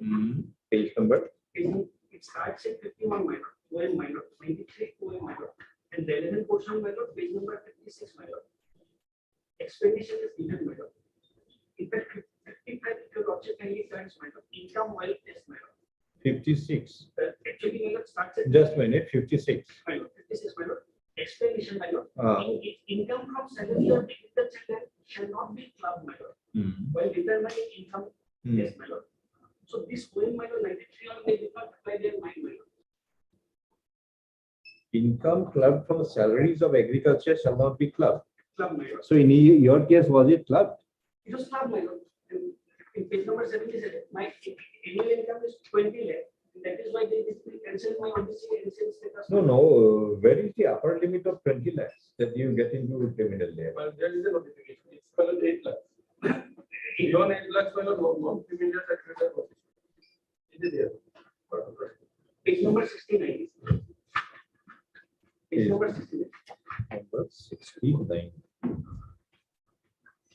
Page number. It starts at 51 minor, 2 minor, 23, 2 minor, and relevant portion minor, page number 56 minor. Explanation is given minor. In fact, 55 if your object kindly finds minor, income while test minor. 56. Actually, minor starts at Just a minute. 56. minor, 56 minor. Explanation minor. Ah. Income from salary or agriculture shall not be club minor. While determining income test minor. So this OM minor 93 on they did not apply their 9 minor. Income clubbed from salaries of agriculture shall not be clubbed. Club minor. So in your case, was it clubbed? It was club minor. In page number 77, my annual income is 20 lakh. That is why they cancel my OBC and sales status. No. Where is the upper limit of 20 lakhs that you get into criminal law? But there is a notification. It's called 8 lakhs. Beyond 8 lakhs, non-criminal certificate. It is there. Page number 69. Page number 69. Number 69.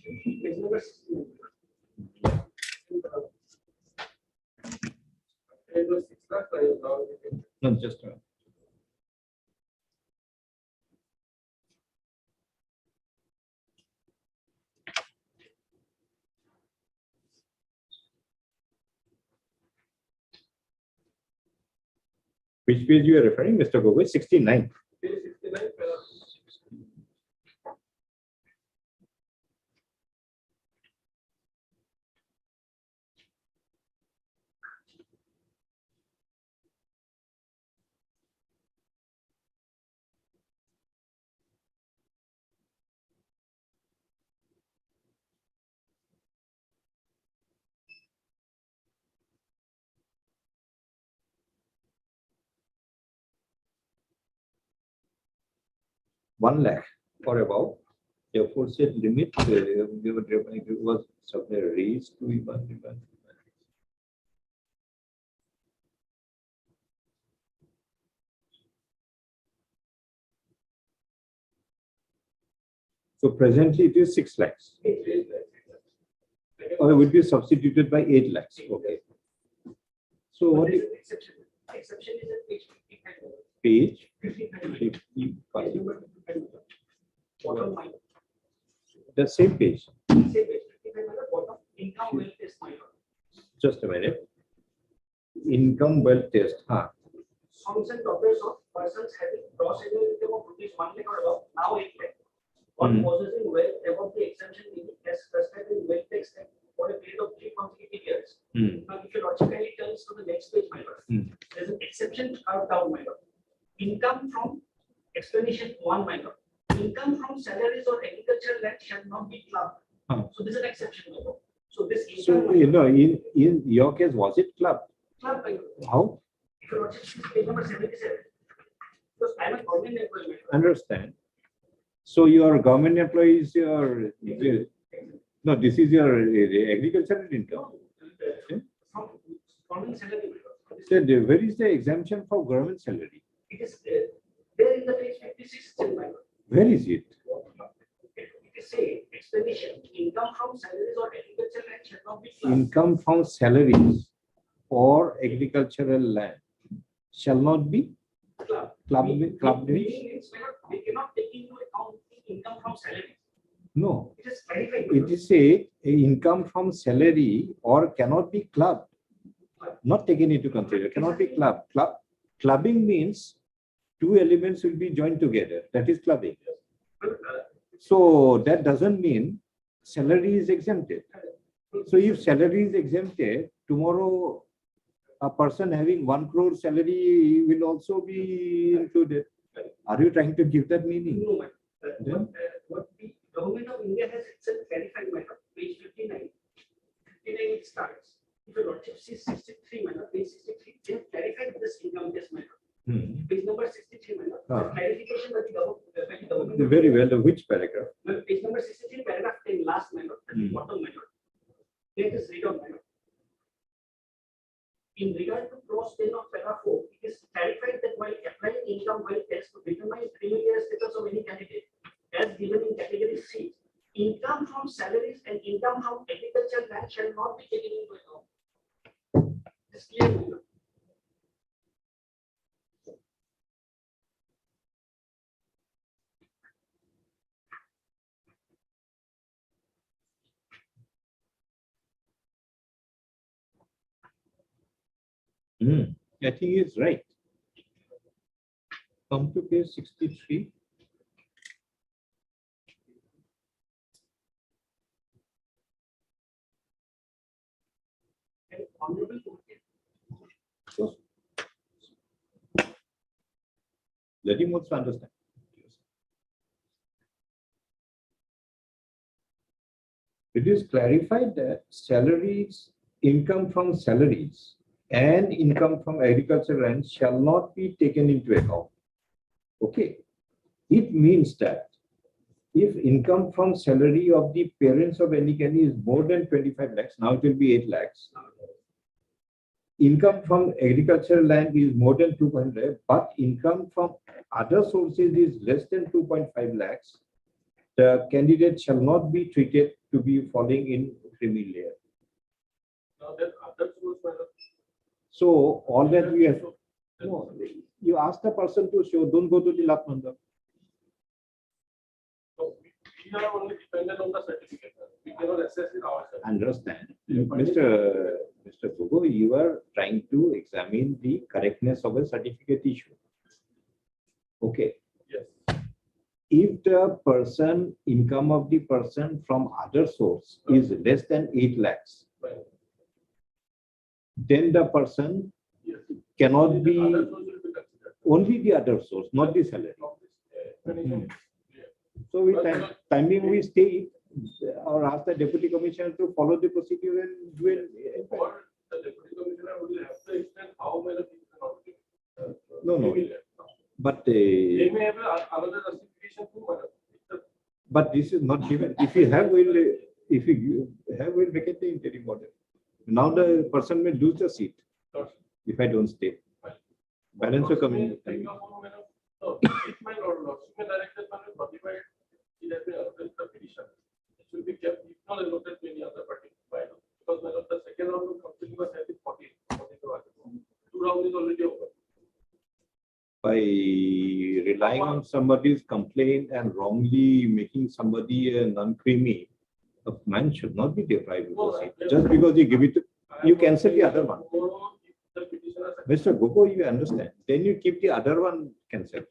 Page number 69. It was 6 lakhs. No, just a minute. Which page you are referring, Mr. Gogoi? 69. Page 69. One lakh or above. Therefore, said limit it was raised to even. So presently it is 6 lakhs. Or it would be substituted by 8 lakhs. Okay. So what is Exception. Exception is at page 55. page 55. 55? Bottom line. The same page. Say page 55 minor, bottom income will test minor. Just a minute. Income wealth test. Sons and daughters of persons having gross annual income of rupees 1 lakh or above, now 8 lakh. Or possessing wealth above the exemption limit as prescribed in wealth tax act for a period of 3 consecutive years. Now, if you logically turns to the next page, minor, there's an exception carved out, minor. Income from explanation 1 minor. Income from salaries or agricultural land shall not be clubbed. So this is an exception, minor. So this So income in your case, was it clubbed? club, minor. How? If you watch it, page number 77. Because I'm a government employee, minor. Understand. So your government employees, no, this is your agricultural income. From government salary, minor. So where is the exemption for government salary? It is there in the page 56, minor. Where is it? It is say explanation income from salaries or agricultural land shall not be clubbed. Income from salaries or agricultural land shall not be clubbed. Meaning it's not, we cannot take into account the income from salary. No, It is clarified. it is a income from salary or cannot be clubbed. Not taken into consideration, cannot be clubbed. Clubbing means two elements will be joined together. That is clubbing. So that doesn't mean salary is exempted. So if salary is exempted, tomorrow a person having 1 crore salary will also be included. Are you trying to give that meaning? No, what the government of India has itself clarified, matter, page 59. 59 it starts. If your lordship sees 63 minor, page 63, they have clarified this income test matter. Page number 63 minor, clarification that the government. Very well. Which paragraph? Page number 63, paragraph 10, last minor, bottom minor. It is read on minor. In regard to clause 10 of paragraph 4, it is clarified that while applying income while test to determine criminal status of any candidate, as given in category C, income from salaries and income from agricultural land shall not be taken into account. It's clear. I think he's right. Come to page 63. And honorable court, Let him also understand. It is clarified that salaries, income from salaries, and income from agricultural land shall not be taken into account. Okay. It means that if income from salary of the parents of any candidate is more than 25 lakhs, now it will be 8 lakhs. Income from agricultural land is more than 2.5, but income from other sources is less than 2.5 lakhs. The candidate shall not be treated to be falling in creamy layer. Now that other source, So all that we have, no, you ask the person to show, don't go to the last number. so we are only dependent on the certificate. We cannot assess it ourselves. Understand, Mr. Gogo, you are trying to examine the correctness of a certificate issue. Okay. Yes. If the person, income of the person from other source is less than 8 lakhs, Right. then the person Yes. cannot Other be source will be considered. only the other source, not the salary. So we timing we stay or ask the deputy commissioner to follow the procedure and do it. Or the deputy commissioner will have to explain how many people cannot be. No. But They may have another justification too, but this is not given. If you have will vacate the interim order. Now the person may lose the seat if I don't stay. Balance of coming. No, it might or not. It may directed manner modified. It has been allotted the petition. It should be kept, if not allotted to any other party. Because the second round of counseling was held in 14. 2 rounds is already over. By relying on somebody's complaint and wrongly making somebody a non-creamy, a man should not be deprived of the seat. Just because you give it, you cancel the other one. Mr. Gogo, you understand. Then you keep the other one cancelled.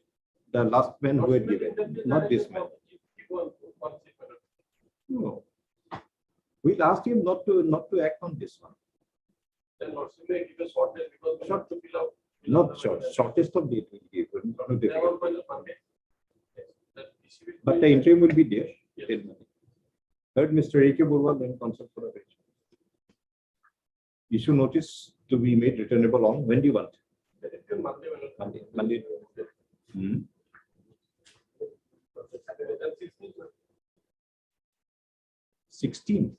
The last man who had given, not this man. No. We'll ask him not to act on this one. Then also may give a shortage because we have to fill out. Not short, shortest of date will give. They are all by the Monday. But the interim will be there. Yes. Till Monday. Third, Mr. A.K. Burwal, then consult for a bench. Issue notice to be made returnable on. When do you want? Monday. Hmm. 16.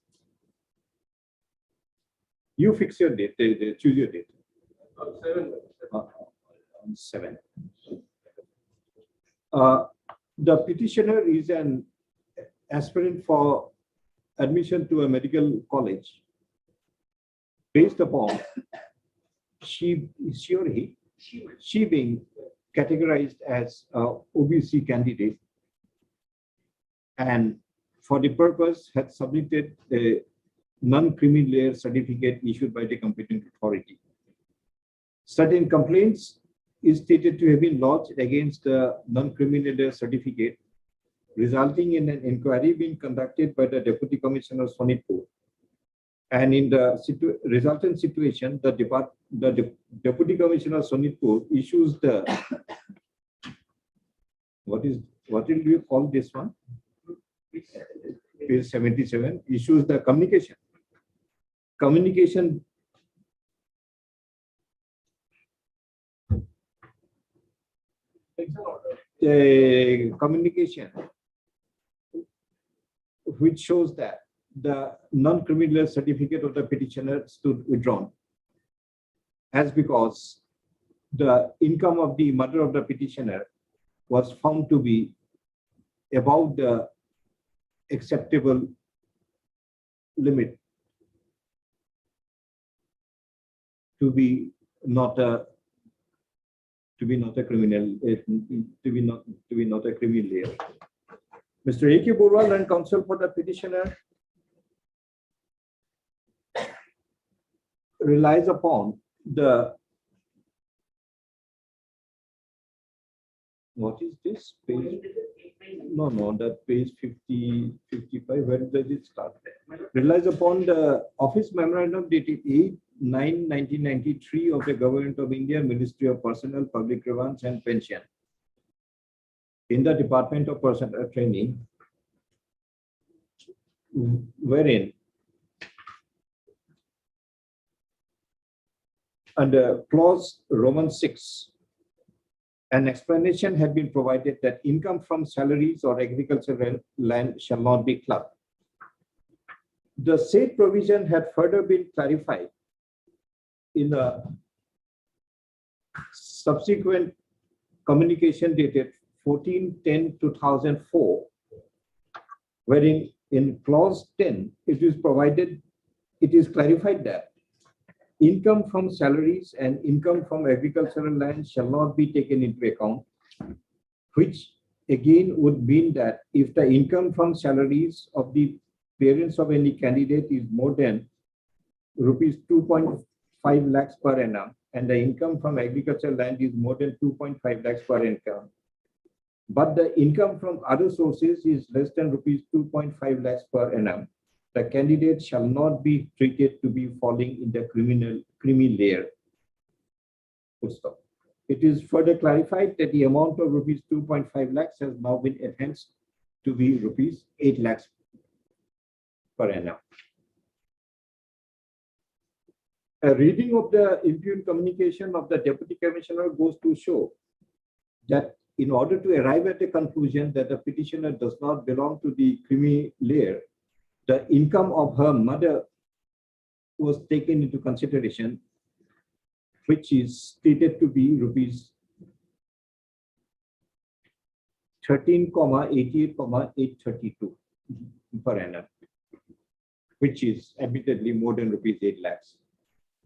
You fix your date. They choose your date. 7. The petitioner is an aspirant for admission to a medical college based upon she being categorized as a OBC candidate and for the purpose had submitted a non-criminal layer certificate issued by the competent authority. Certain complaints is stated to have been lodged against the non-criminal layer certificate, resulting in an inquiry being conducted by the Deputy Commissioner Sonitpur. And in the resultant situation, the Deputy Commissioner Sonitpur issues the what will you call this one? Page 77 issues the communication communication which shows that the non-criminal certificate of the petitioner stood withdrawn, as because the income of the mother of the petitioner was found to be above the acceptable limit to be not a criminal, to be not a criminal. Mr. A.K. Burwal and counsel for the petitioner relies upon the, what is this page? No, that page 50, 55, where does it start? Relies upon the office memorandum dated 8/9/1993 of the Government of India, Ministry of Personnel, Public Grievances and Pension, in the Department of Personnel Training, wherein under clause Roman 6, an explanation had been provided that income from salaries or agricultural land shall not be clubbed. The said provision had further been clarified in a subsequent communication dated 14/10/2004, wherein in clause 10, it is clarified that income from salaries and income from agricultural land shall not be taken into account, which again would mean that if the income from salaries of the parents of any candidate is more than rupees 2.5 lakhs per annum, and the income from agricultural land is more than 2.5 lakhs per income, but the income from other sources is less than rupees 2.5 lakhs per annum, the candidate shall not be treated to be falling in the creamy layer. Full stop. It is further clarified that the amount of rupees 2.5 lakhs has now been enhanced to be rupees 8 lakhs per annum. A reading of the impugned communication of the Deputy Commissioner goes to show that in order to arrive at a conclusion that the petitioner does not belong to the creamy layer, the income of her mother was taken into consideration, which is stated to be rupees 13,88,832 per annum, which is admittedly more than rupees 8 lakhs.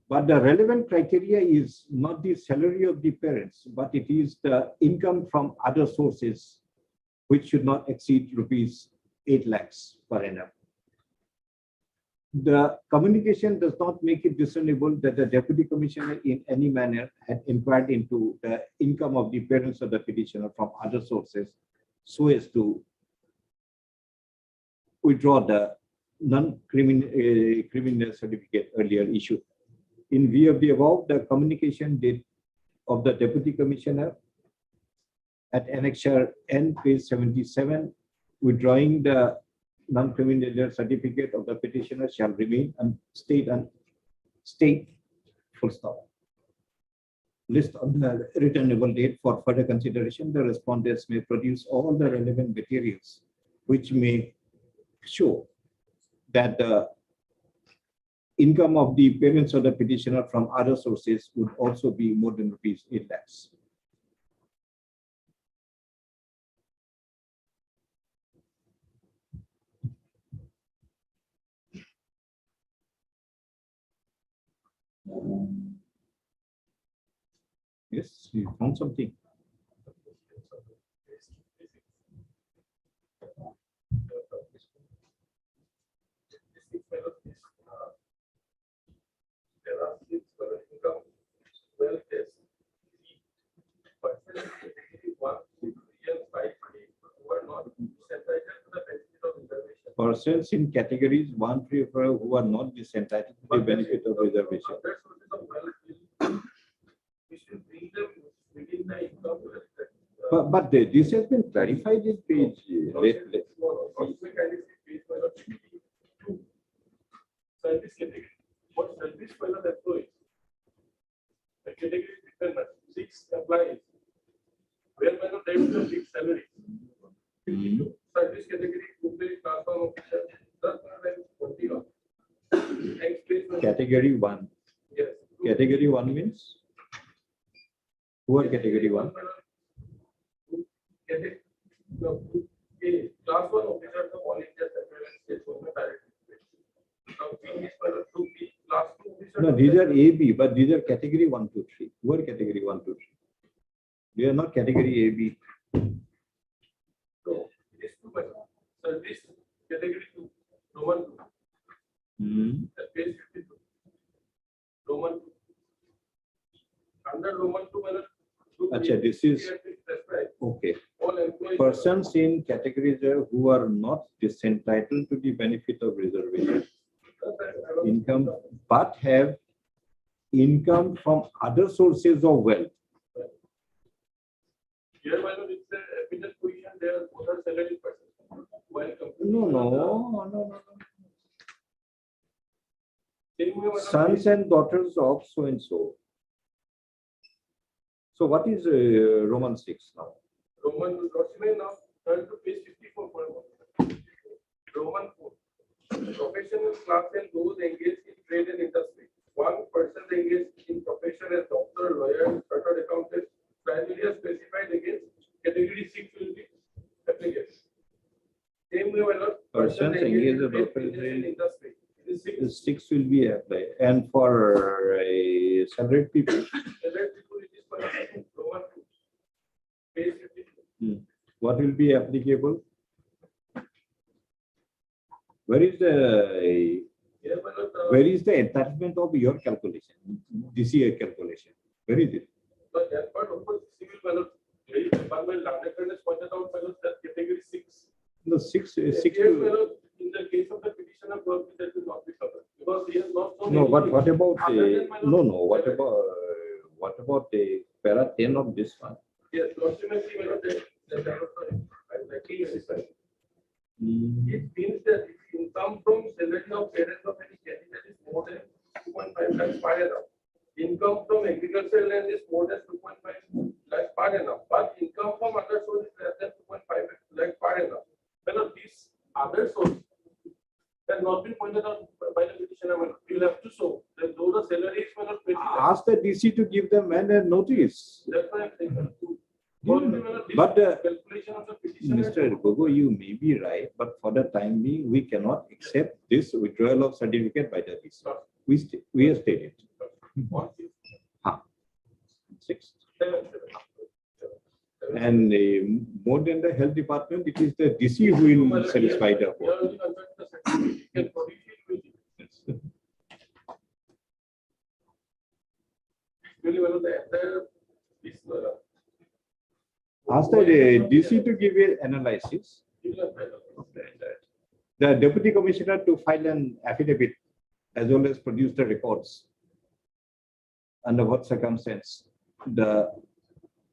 But the relevant criteria is not the salary of the parents, but it is the income from other sources, which should not exceed rupees 8 lakhs per annum. The communication does not make it discernible that the Deputy Commissioner in any manner had inquired into the income of the parents of the petitioner from other sources so as to withdraw the non-criminal certificate earlier issued. In view of the above, the communication date of the Deputy Commissioner at Annexure N, page 77, withdrawing the non-criminal certificate of the petitioner shall remain state full stop. List on the returnable date. For further consideration, the respondents may produce all the relevant materials which may show that the income of the parents of the petitioner from other sources would also be more than rupees 8 lakhs. Yes, you found something. Persons in categories 1, 3, 4 who are not entitled to the benefit of reservation. But this has been clarified in page. Service category. fixed employees, where my lord there is a fixed salary. Service category, two-page class one officer, that's not like 40 law. Next page. Category 1. Yes. Category 1 means? Who are category 1? Class one officer, the volunteer surveillance, class two officer. No, these are AB, but these are category 1, 2, 3. Who are category 1, 2, 3? They are not category AB. So, this two, so this category 2, Roman 2. Page 52. Roman 2. Under Roman 2, Acha, this is okay. all employees. Persons in categories who are not entitled to the benefit of reservation income, but have income from other sources of wealth. Here, my lord, it's a evident position. There are both are salary persons. While No. same way, my lord, Sons and daughters of so and so. So what is Roman 6 now? Roman document now turn to page 54.1. Roman 4. Professional class and those engaged in trade and industry. One person engaged in profession as doctor, lawyer, chartered accountant, criteria specified against category 6 will be applicable. Same way, my lord, Persons engaged in industry. This is 6 will be applied. And for salaried people, Roman 2. Page 52. what will be applicable? Where is the Here, my lord, where is the entitlement of your calculation? This year calculation. Where is it? but that part of course civil ballot, very department landed has pointed out ballot that category 6. No, 6 6 Here, ballot, in the case of the petitioner work that will not be covered because he has not shown No, any- but what about Other than what about the para 10 of this one? Yes, ultimately, ballot, that was sorry, I'm likely satisfied. It means that if income from salary of parents of any candidate is more than 2.5 lakhs per annum. Income from agricultural land is more than 2.5 lakhs per annum. But income from other source is less than 2.5 lakhs per annum. Well, these other sources have not been pointed out by the petitioner. You will have to show that those are salaries for not 20 lakhs. Ask the DC to give them a notice. That's why I'm saying. But calculation of the petitioner. Mr. Gogo, you may be right, but for the time being, we cannot accept this withdrawal of certificate by the DC. We have stated. 6. And more than the health department, it is the DC who will satisfy the board. Ask the DC to give an analysis. The deputy commissioner to file an affidavit as well as produce the records. Under what circumstance the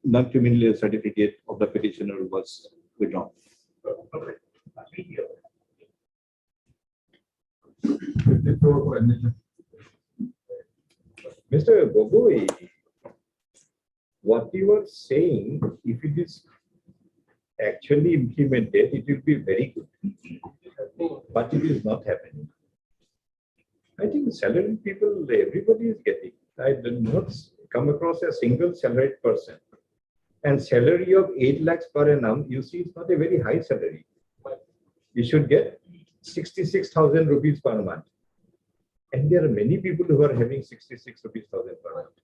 non-criminal certificate of the petitioner was withdrawn. Mr. Gogoi, what you are saying, if it is actually implemented, it will be very good. But it is not happening. I think salaried people, everybody is getting. I did not come across a single salaried person. And salary of 8 lakhs per annum, you see, it's not a very high salary. You should get 66,000 rupees per month. And there are many people who are having 66,000 per month.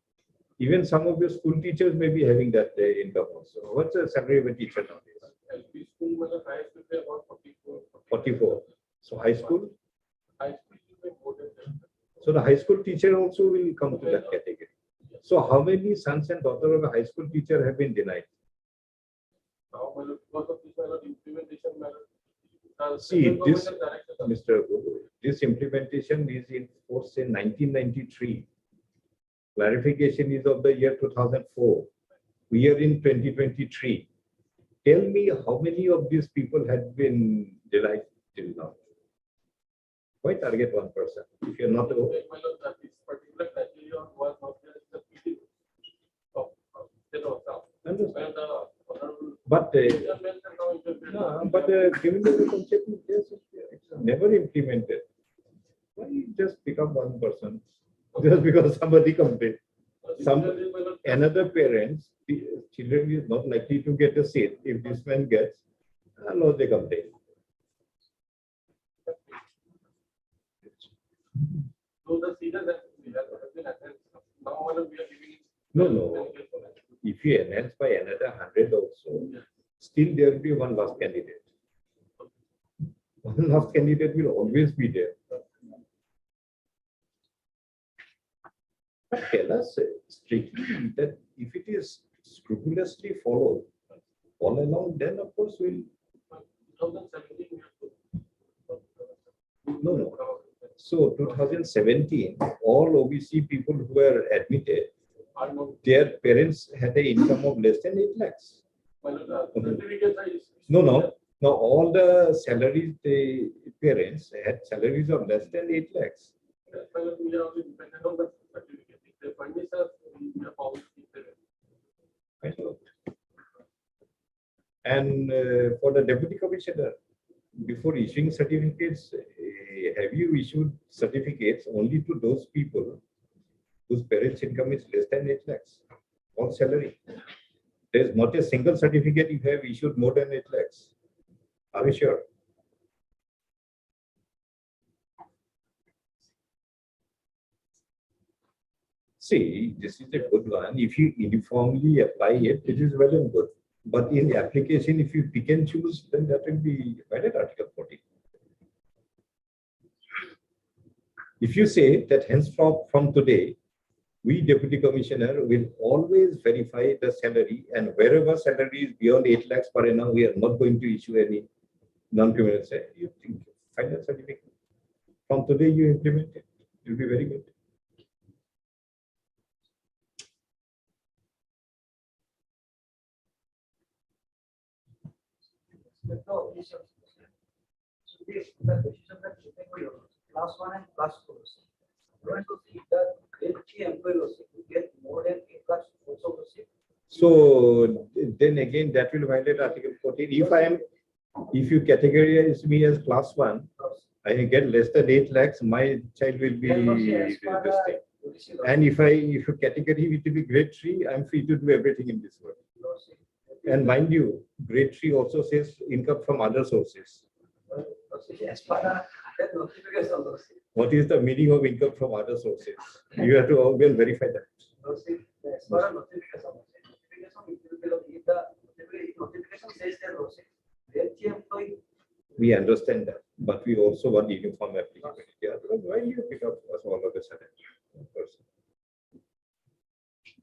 Even some of your school teachers may be having that income also. What's the salary of a teacher nowadays? LP school was the highest will be about 44. 44. So high school? High school will be more than that. So the high school teacher also will come to that category. So how many sons and daughters of a high school teacher have been denied? Now, because of this implementation matter. See, this, Mr. Guru, this implementation is in force in 1993. Clarification is of the year 2004. We are in 2023. Tell me how many of these people had been denied till now? Why target one person? If you're not This particular criteria was not there in the PD of But no, but criminal concept is just it's never implemented. Why you just pick up one person just because somebody complained? Some another parents, the children is not likely to get a seat if this man gets. No, they complain. So the cedar that we have been attended, now we are giving. No. If you enhance by another 100 also, still there will be one last candidate. One last candidate will always be there. But tell us strictly that if it is scrupulously followed all along, then of course we'll. 2017. No. So 2017, all OBC people who were admitted, their parents had an income of less than 8 lakhs. No. All the salaries, the parents had salaries of less than 8 lakhs. And for the deputy commissioner, before issuing certificates, have you issued certificates only to those people whose parents' income is less than 8 lakhs on salary? There is not a single certificate you have issued more than 8 lakhs. Are you sure? See, this is a good one. If you uniformly apply it, it is well and good. But in the application, if you pick and choose, then that will be valid Article 40. If you say that henceforth from today, we deputy commissioner will always verify the salary, and wherever salary is beyond 8 lakhs per annum, we are not going to issue any non-criminal say. You think final certificate. From today you implement it. It will be very good. No, so this the decision that you take for class 1 and class 2. You want to see the grade 3 employee to get more than 8 lakhs also receive. So then again, that will violate Article 14. If you categorize me as class 1, I get less than 8 lakhs, my child will be this thing. And if you category it to be grade 3, I'm free to do everything in this world. And mind you, grade 3 also says income from other sources. What is the meaning of income from other sources? You have to well verify that. We understand that, but we also want uniform applicability. Otherwise, why do you pick up us all of a sudden?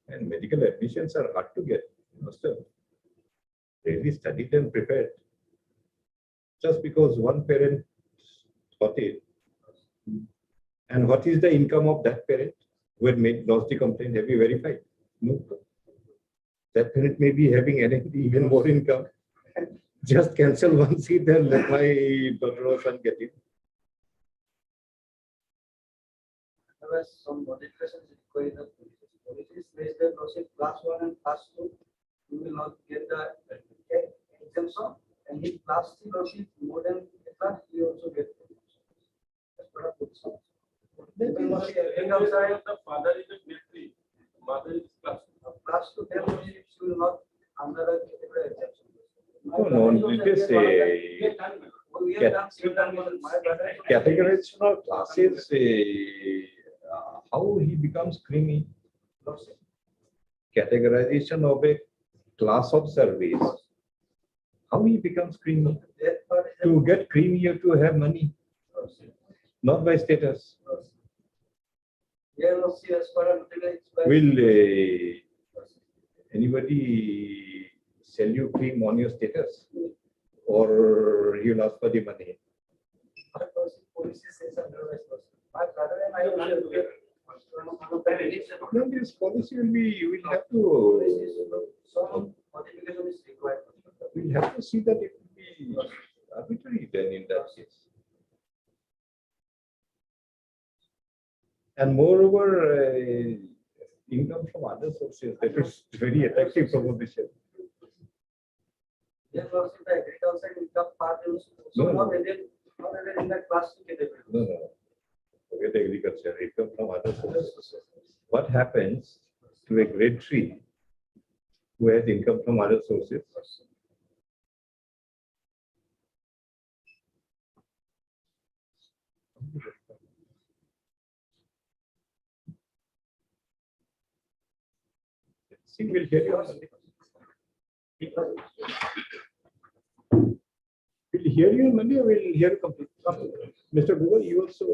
And medical admissions are hard to get. You must have really studied and prepared. Just because one parent thought it. And what is the income of that parent who had lost the complaint? Have you verified? No. That parent may be having even more income. Just cancel one seat and let my daughter or son get it. Otherwise, some modifications require the policies based on class 1 and class 2. You will not get the exemption, and if class 3 lawsuit more than a class, you also get as per a position. The father is a grade 3, mother is class 2. Class 2, their lawsuits will not under a category exemption. No, it is a categorization of classes. How he becomes creamy? Categorization of a class of service. How he becomes creamy? To get creamy, you have to have money, not by status. Will anybody sell you cream on your status, or you ask for the money? No, this policy will be. You will have to. Some modification is required. We'll have to see that it will be arbitrary then in that case. And moreover, income from other sources, that is very attractive proposition. Then also the agriculture income part is No, so no. not whether in that class two category. No, no. Forget agriculture. It comes from other sources. What happens to a grade 3 who has income from other sources? See, we'll hear you on Monday. We'll hear you on Monday or we'll hear you completely. Mr. Google, you also.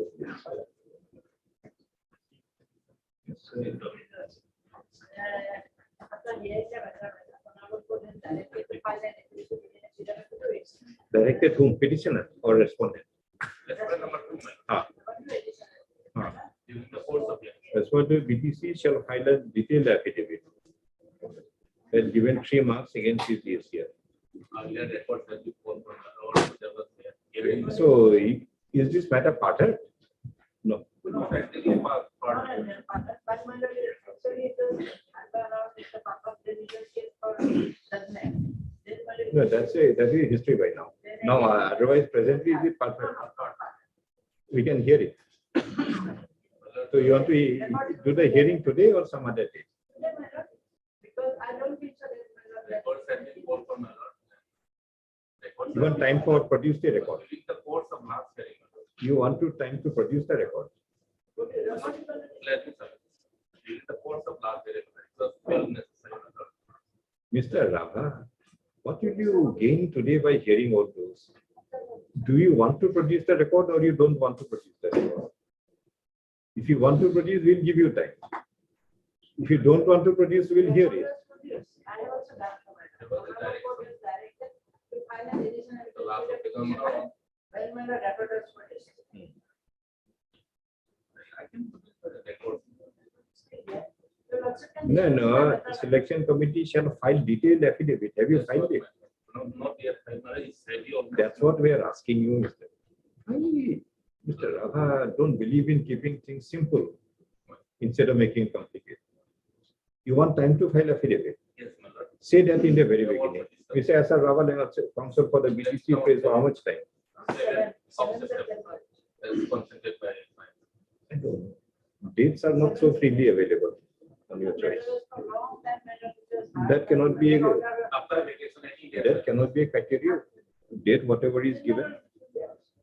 Directed whom? Petitioner or respondent? Ah. During the course of the Respondent BTC shall file a detailed affidavit and given 3 marks against his DSCR. earlier records that you pulled from the road, there was a hearing. So, is this matter parted? No. No, practically part. No, that's a history by now. Now, otherwise, presently, is it parted? We can hear it. So, you want to do the hearing today or some other day? Because I don't think so. Records that you pulled from the road. Records You want time for produce the record? during the course of last hearing. You want to time to produce the record? Let me say, during the course of last hearing, it was well necessary. Mr. Rava, what will you gain today by hearing all those? Do you want to produce the record or you don't want to produce the record? If you want to produce, we'll give you time. If you don't want to produce, we'll hear it. I have also done for There was a directed to file an additional. The last of the government. Well, my records for this. I can produce the records. No. Selection committee shall file detailed affidavit. Have you filed it? No, not yet. It's ready on. That's what we are asking you, Mr. Why, Mr. Rava, don't believe in keeping things simple instead of making it complicated. You want time to file affidavit? Yes, my lord. Say that in the very beginning. Mr. Asar Rava, counsel for the BTC pays for how much time? 7th of September. That's consented by. I don't know. Dates are not so freely available on your choice. That cannot be a, After vacation, any day. that cannot be a criteria. Date, whatever is given.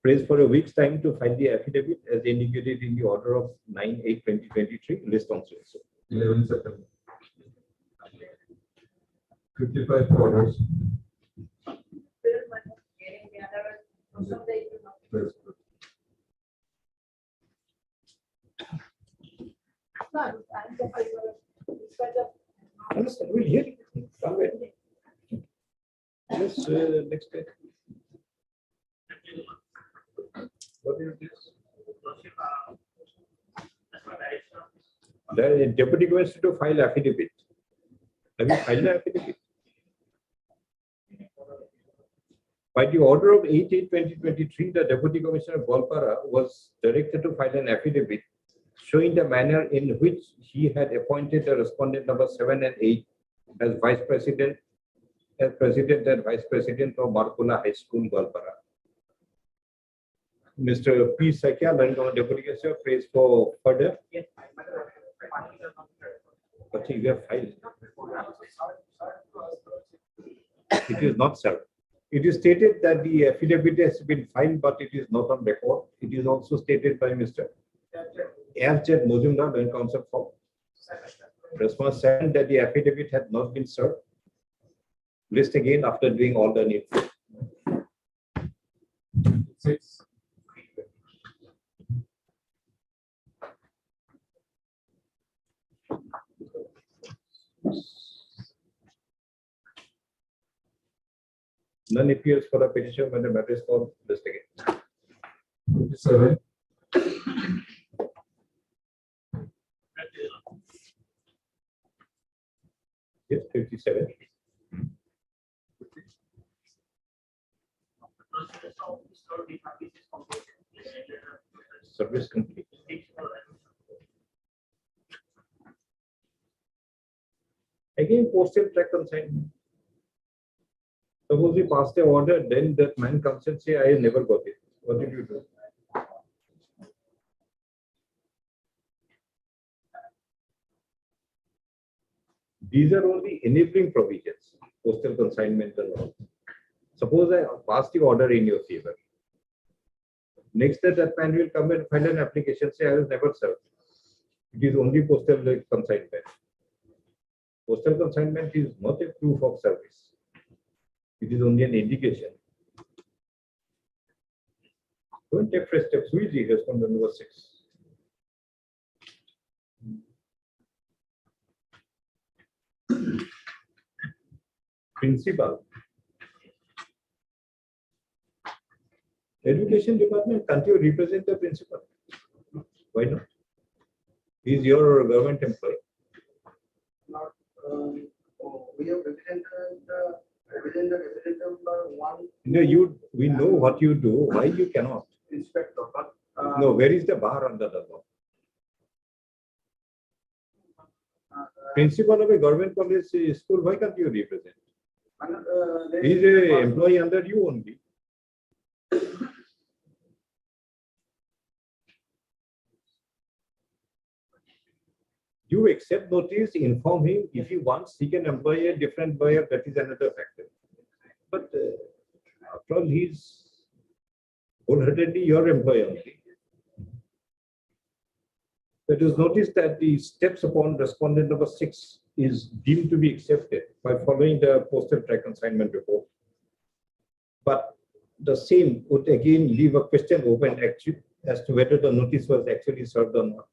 Praise for a week's time to file the affidavit as indicated in the order of 9/8/2023. List on so. 11 September. 55 orders. Yes. Understand? We'll hear it. Come in. Yes, next day. What is this? The deputy commissioner to file affidavit. Have you filed the affidavit? By the order of 8/8/2023, the deputy commissioner of Golpara was directed to file an affidavit showing the manner in which he had appointed the respondent number 7 and 8 as vice president, as president and vice president of Markula High School, Golpara. Mr. P. Sakyal, deputy commissioner, prays for further. But you have filed. It is not served. It is stated that the affidavit has been filed, but it is not on record. It is also stated by Mr. F.Z. Mozumdar and Concept for response 7 that the affidavit had not been served. List again after doing all the needful. 6. None appears for a petition when the matter is called. List again. 57. Yes, 57. Service complete. Again, postal track consignment. Suppose you passed a order, then that man comes and say, I never got it. What did you do? These are only enabling provisions, postal consignment and all. Suppose I pass the order in your favor. Next day, that man will come and file an application, say, I was never served. It is only postal consignment. Postal consignment is not a proof of service. It is only an indication. Don't take fresh steps. Who is the respondent number 6? Principal. Education department, can't you represent the principal? Why not? He is your government employee. Not, we have represented number 1. No, we know what you do. Why you cannot? Inspector, but No, where is the bar under the law? Principal of a government college school, why can't you represent? He is an employee under you only. You accept notice, inform him. If he wants, he can employ a different buyer. That is another factor. But after all, he's wholeheartedly your employee only. It is noticed that the steps upon respondent number 6 is deemed to be accepted by following the postal track consignment report. But the same would again leave a question open actually as to whether the notice was actually served or not.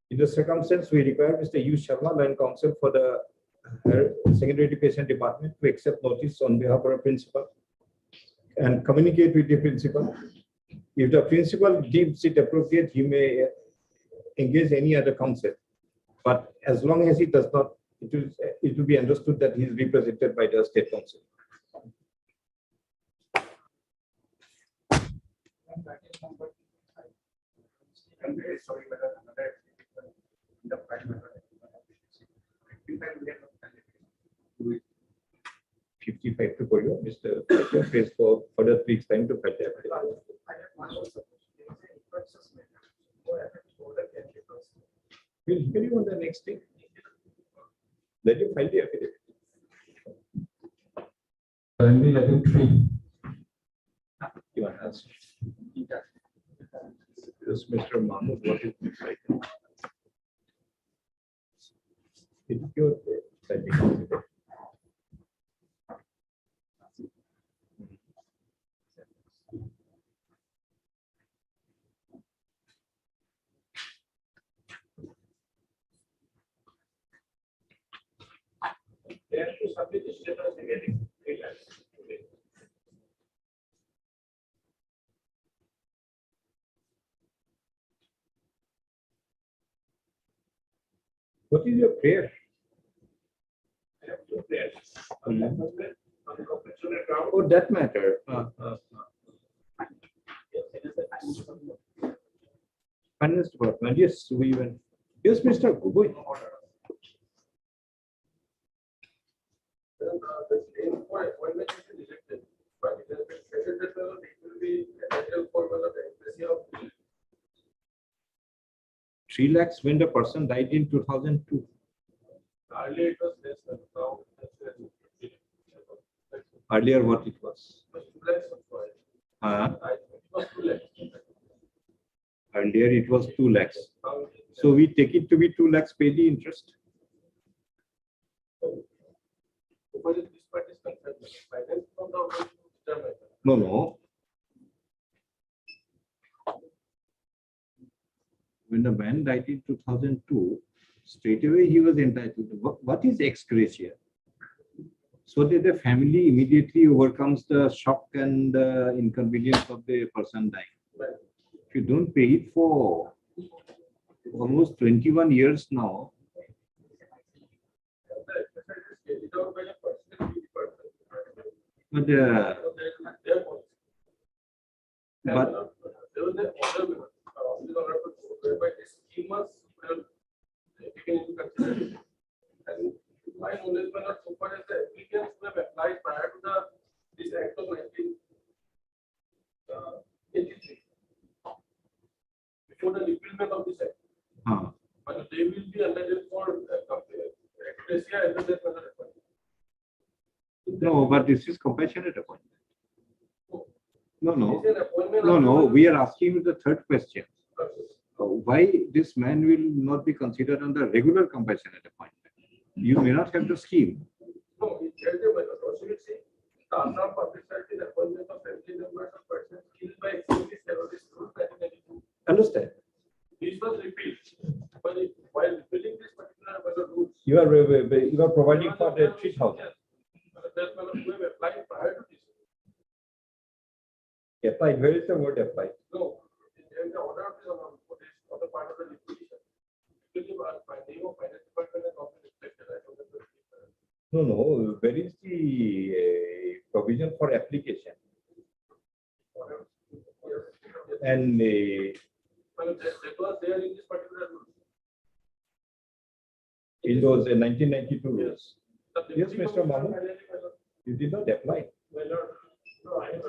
In the circumstance, we require Mr. U. Sharma, line counsel for the secondary education department, to accept notice on behalf of a principal and communicate with the principal. If the principal deems it appropriate, he may engage any other counsel. But as long as he does not, it will be understood that he is represented by the state council. I'm very sorry, but another the prime 55 to for you, Mr. Pays for further 3 weeks time to file the application. We'll hear you on the next thing. Let you file the affidavit. Currently, I think 3. You want to ask? Yes, Mr. Mahmood, what is this item? It's your filing. They have to submit the status again. 3 lakhs today. What is your prayer? I have 2 prayers. On the compensatory ground. For that matter, finance department, yes, we went. Yes, Mr. Gugoi. The claim for appointment is rejected, but it has been stated that it will be entitled for one of the accuracy of 3 lakhs when the person died in 2002. earlier it was less than now. Earlier, what it was? It was 2 lakhs of oil. It was 2 lakhs. Earlier, it was 2 lakhs. Now it is So we take it to be 2 lakhs pay the interest. because this part is concerned with finance from the order to determine. No, no. When the man died in 2002, straight away he was entitled. What is ex gratia? So that the family immediately overcomes the shock and the inconvenience of the person dying. If you don't pay it for almost 21 years now, but There But- was an order whereby this scheme was taken into consideration. And my knowledge was not so far as the applicants who have applied prior to the No, but this is compassionate appointment. No. We are asking you the third question. Why this man will not be considered under regular compassionate appointment? You may not have the scheme. No, it tells you when the proceedings say the Assam Public Service appointment of family members of persons killed by extremist terrorist group 1992. Understand? This was repealed. But while repealing this particular rules, You are providing for the 3,000. that we have applied prior to this. Applied. Where is the word applied? No, there is the order of the amount for this other part of the liquidation. Because by name of finance department and company reflected, I don't know. No. Where is the provision for application? And That was there in this particular rule. in those 1992 rules. The Yes, deputy Mr. Mahmood. commissioner You did not apply. Well, no, I have a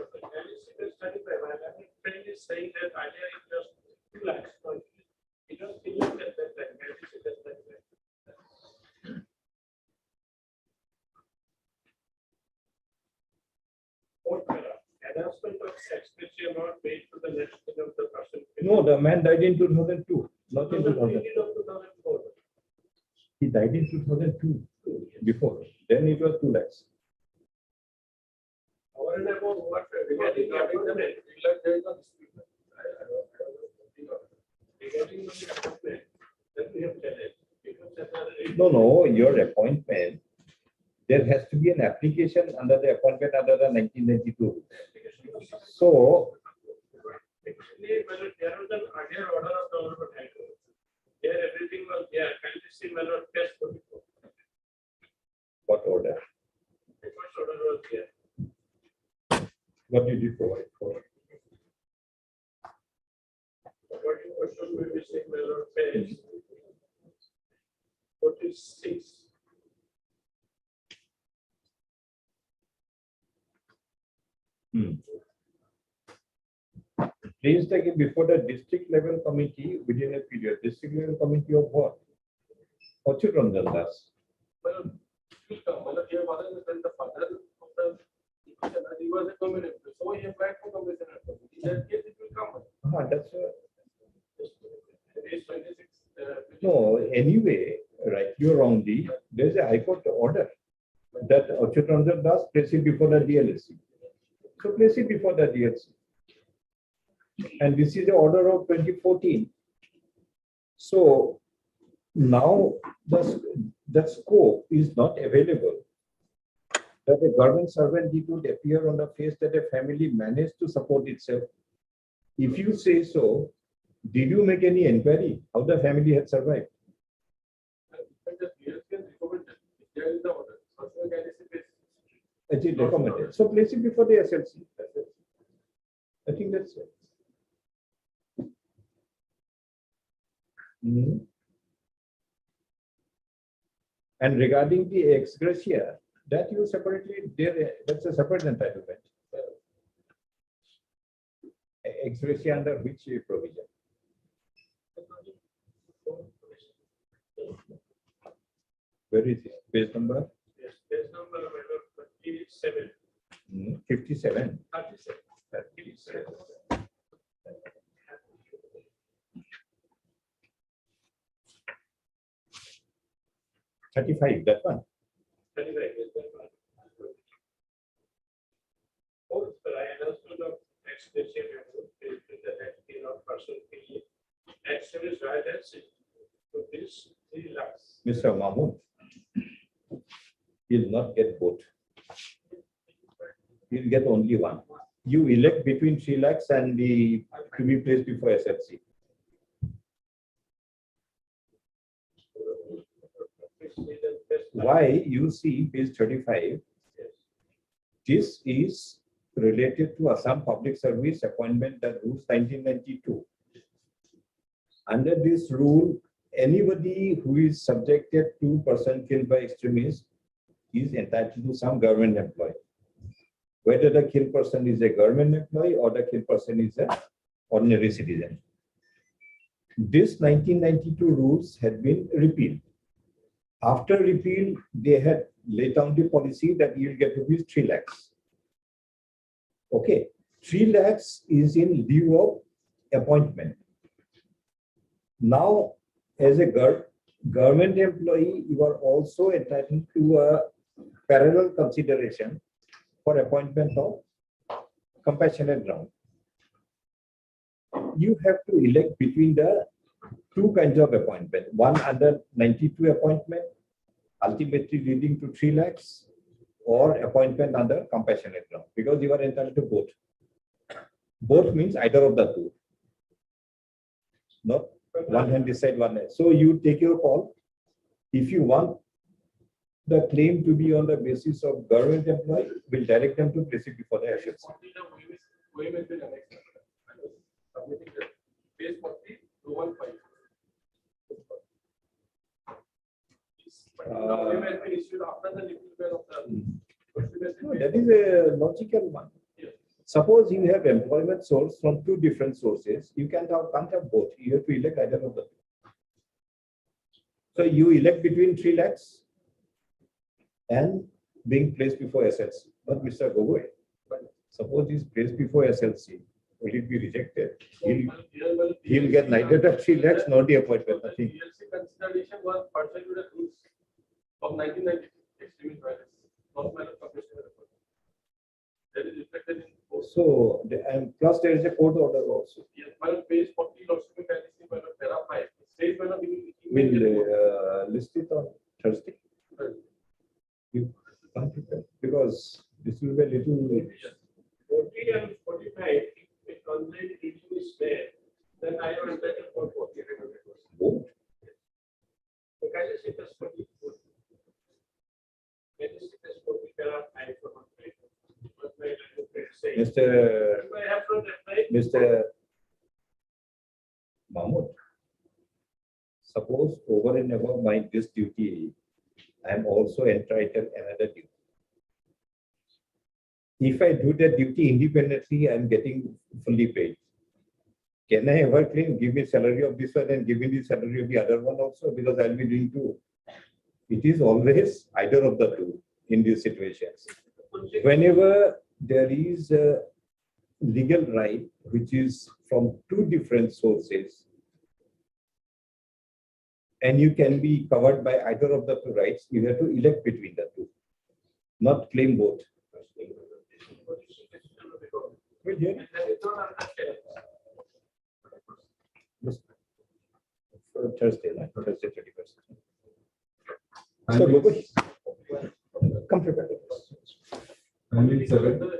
study by my friend is saying that earlier it was 2 lakhs. It was 3 lakhs at that time. Announcement of expenditure amount paid to the next of the person. No, the man died in 2002, not in 2000. 2004. He died in 2002 before. Then it was 2 lakhs. Over and above what regarding the appointment, there is no dispute. regarding the appointment, that we have challenged. Because that are- No, your appointment, there has to be an application under the appointment under the 1992. So, Actually, well, there was an earlier order of the Honorable High Court. There everything was there. Can you see my lord test for before? what order? The first order was there. What did you provide for? What you question will be saying, my lord, page 46. Please take it before the district level committee within a period. District level committee of what? Achyut Ranjan Das. Well, he come. Well, here was the father of the he was a communist. So he applied for commissioner. In that case, it will come. That's Page 26. no. Anyway, rightly or wrongly, there's a High Court order that Achyut Ranjan Das place it before the DLSC. So place it before the DLSC. And this is the order of 2014. So now the scope is not available. That a government servant it would appear on the face that a family managed to support itself. If you say so, did you make any inquiry how the family had survived? There is the order. It is recommended. So place it before the SLC. I think that's it. And regarding the ex gratia, that you separately, that's a separate entitlement. Ex gratia under which provision? Where is it? Page number? Yes, page number 57. 57. 37. 37. 35, that one. 35 is that one. Fourth, I announcement of ex-gratia is the next of person paying ex-service violence to this 3 lakhs. Mr. Mahmood, he'll not get both. He'll get only one. You elect between 3 lakhs and the to be placed before SFC. Why you see page 35? This is related to Assam Public Service Appointment that rules 1992. Under this rule, anybody who is subjected to person killed by extremists is entitled to some government employee. Whether the killed person is a government employee or the killed person is an ordinary citizen. This 1992 rules had been repealed. After repeal, they had laid down the policy that you'll get rupees 3 lakhs. Okay, 3 lakhs is in lieu of appointment. Now, as a government employee, you are also entitled to a parallel consideration for appointment of compassionate ground. You have to elect between the two kinds of appointment. One under 92 appointment, ultimately leading to 3 lakhs, or appointment under compassionate ground, because you are entitled to both. Both means either of the two. Not one hand decide one hand. So you take your call. If you want the claim to be on the basis of government employee, we'll direct them to place it before the SFC. No, that is a logical one. Suppose you have employment source from two different sources, you can't have both. You have to elect either of them. So you elect between 3 lakhs and being placed before SLC. But Mr. Gogoi, suppose he's placed before SLC, will it be rejected? He'll get neither the 3 lakhs nor the appointment. Nothing. Consideration was pursuant to the rules of 1990 extremist violence, not matter of that is reflected in both. So, and plus there is a court order also. Yes, but page 40 also mechanism by para 5. State by We'll list it on Thursday. You can't prepare, because this will be a little. 40 and 45, if complete issue is there, then I am entitled for 40. Both. The cases it is 40. Cases it is 40 para 5 for 1. Mr. Mahmood, suppose over and above my this duty, I am also entitled another duty. If I do that duty independently, I am getting fully paid. Can I ever claim, give me salary of this one and give me the salary of the other one also, because I'll be doing two? It is always either of the two in these situations. Whenever there is a legal right which is from two different sources, and you can be covered by either of the two rights, you have to elect between the two, not claim both. Well, yeah. Thursday, right? Thursday 31st. So, Gogoi, come prepare. Pending 7.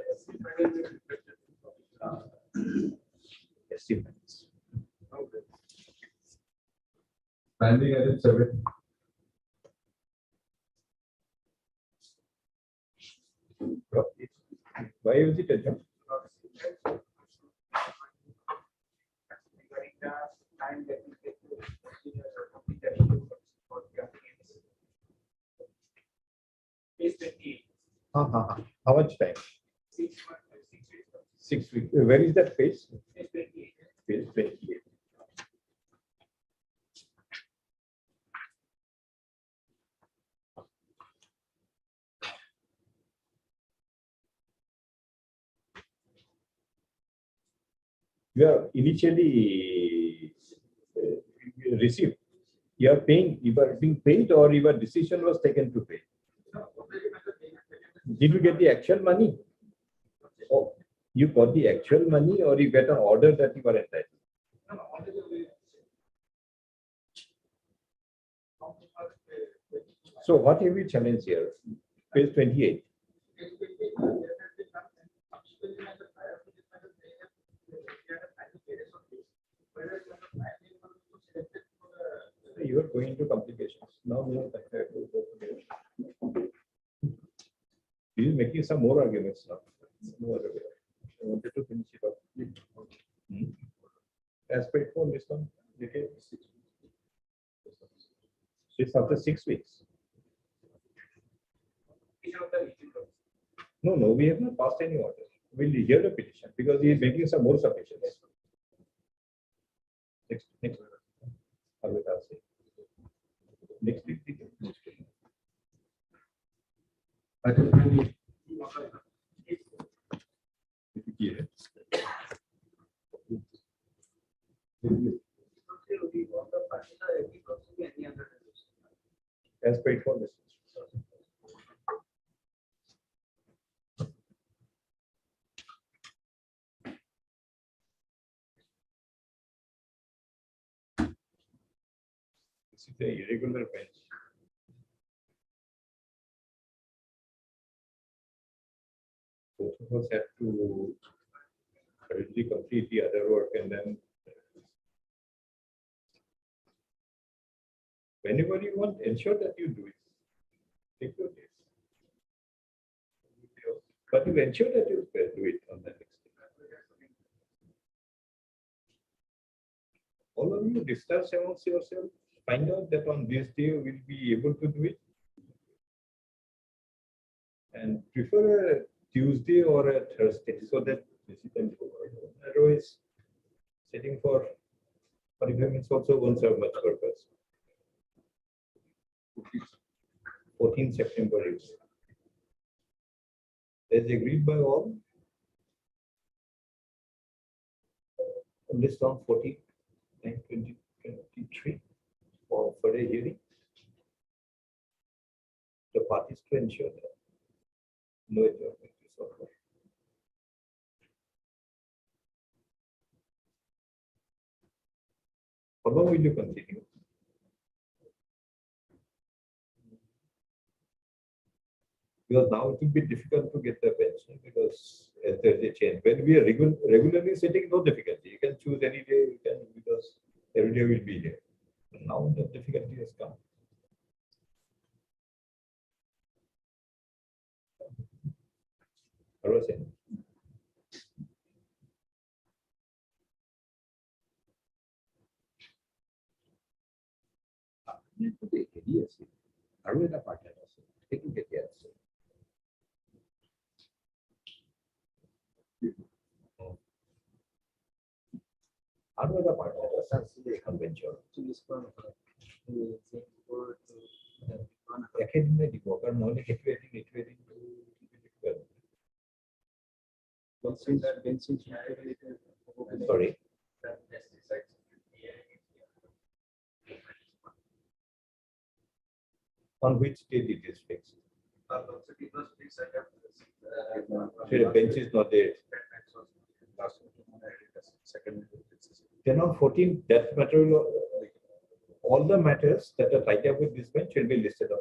Estimates. Pending item 7. Why is it adjourned? Regarding the time that we get to complete the issue for the applications. Page 28. How much time? 6 months, 6 weeks. 6 weeks. Where is that page? Page 28. Page 28. You are initially received. You are paying. You are being paid, or your decision was taken to pay. Did you get the actual money? Oh, you got the actual money, or you get an order that you are entitled? So what have you challenged here? Page 28. You are going into complications. Now we are he is making some more arguments now. No other way. I wanted to finish it off. As paid for this one, it's after 6 weeks. No, we have not passed any order. We'll hear the petition because he is making some more submissions. Next week. Next week. I think we We want the parties are agree to any other resolution. As paid for this. This is the irregular bench. Both of us have to hurriedly complete the other work and then whenever you want, ensure that you do it. Take your days. But you ensure that you do it on the next day. All of you discuss amongst yourselves, find out that on this day you will be able to do it. And prefer a Tuesday or a Thursday so that otherwise sitting for 45 minutes also won't serve much purpose. 14 September is. As agreed by all. List on 14, 2023 for a hearing. The parties to ensure that no adjournment is offered. How long will you continue? Because now it will be difficult to get the pension because there's a change. When we are regularly sitting, no difficulty. You can choose any day, you can because every day will be here. But now the difficulty has come. What was it? Yes. Are we in a partner? Take it yes. Are we the partner? Convention. Academic worker, knowledge equating to sorry. On which date it is fixed? So the bench is not there. Then on 14, that matter will, all the matters that are tied up with this bench will be listed on.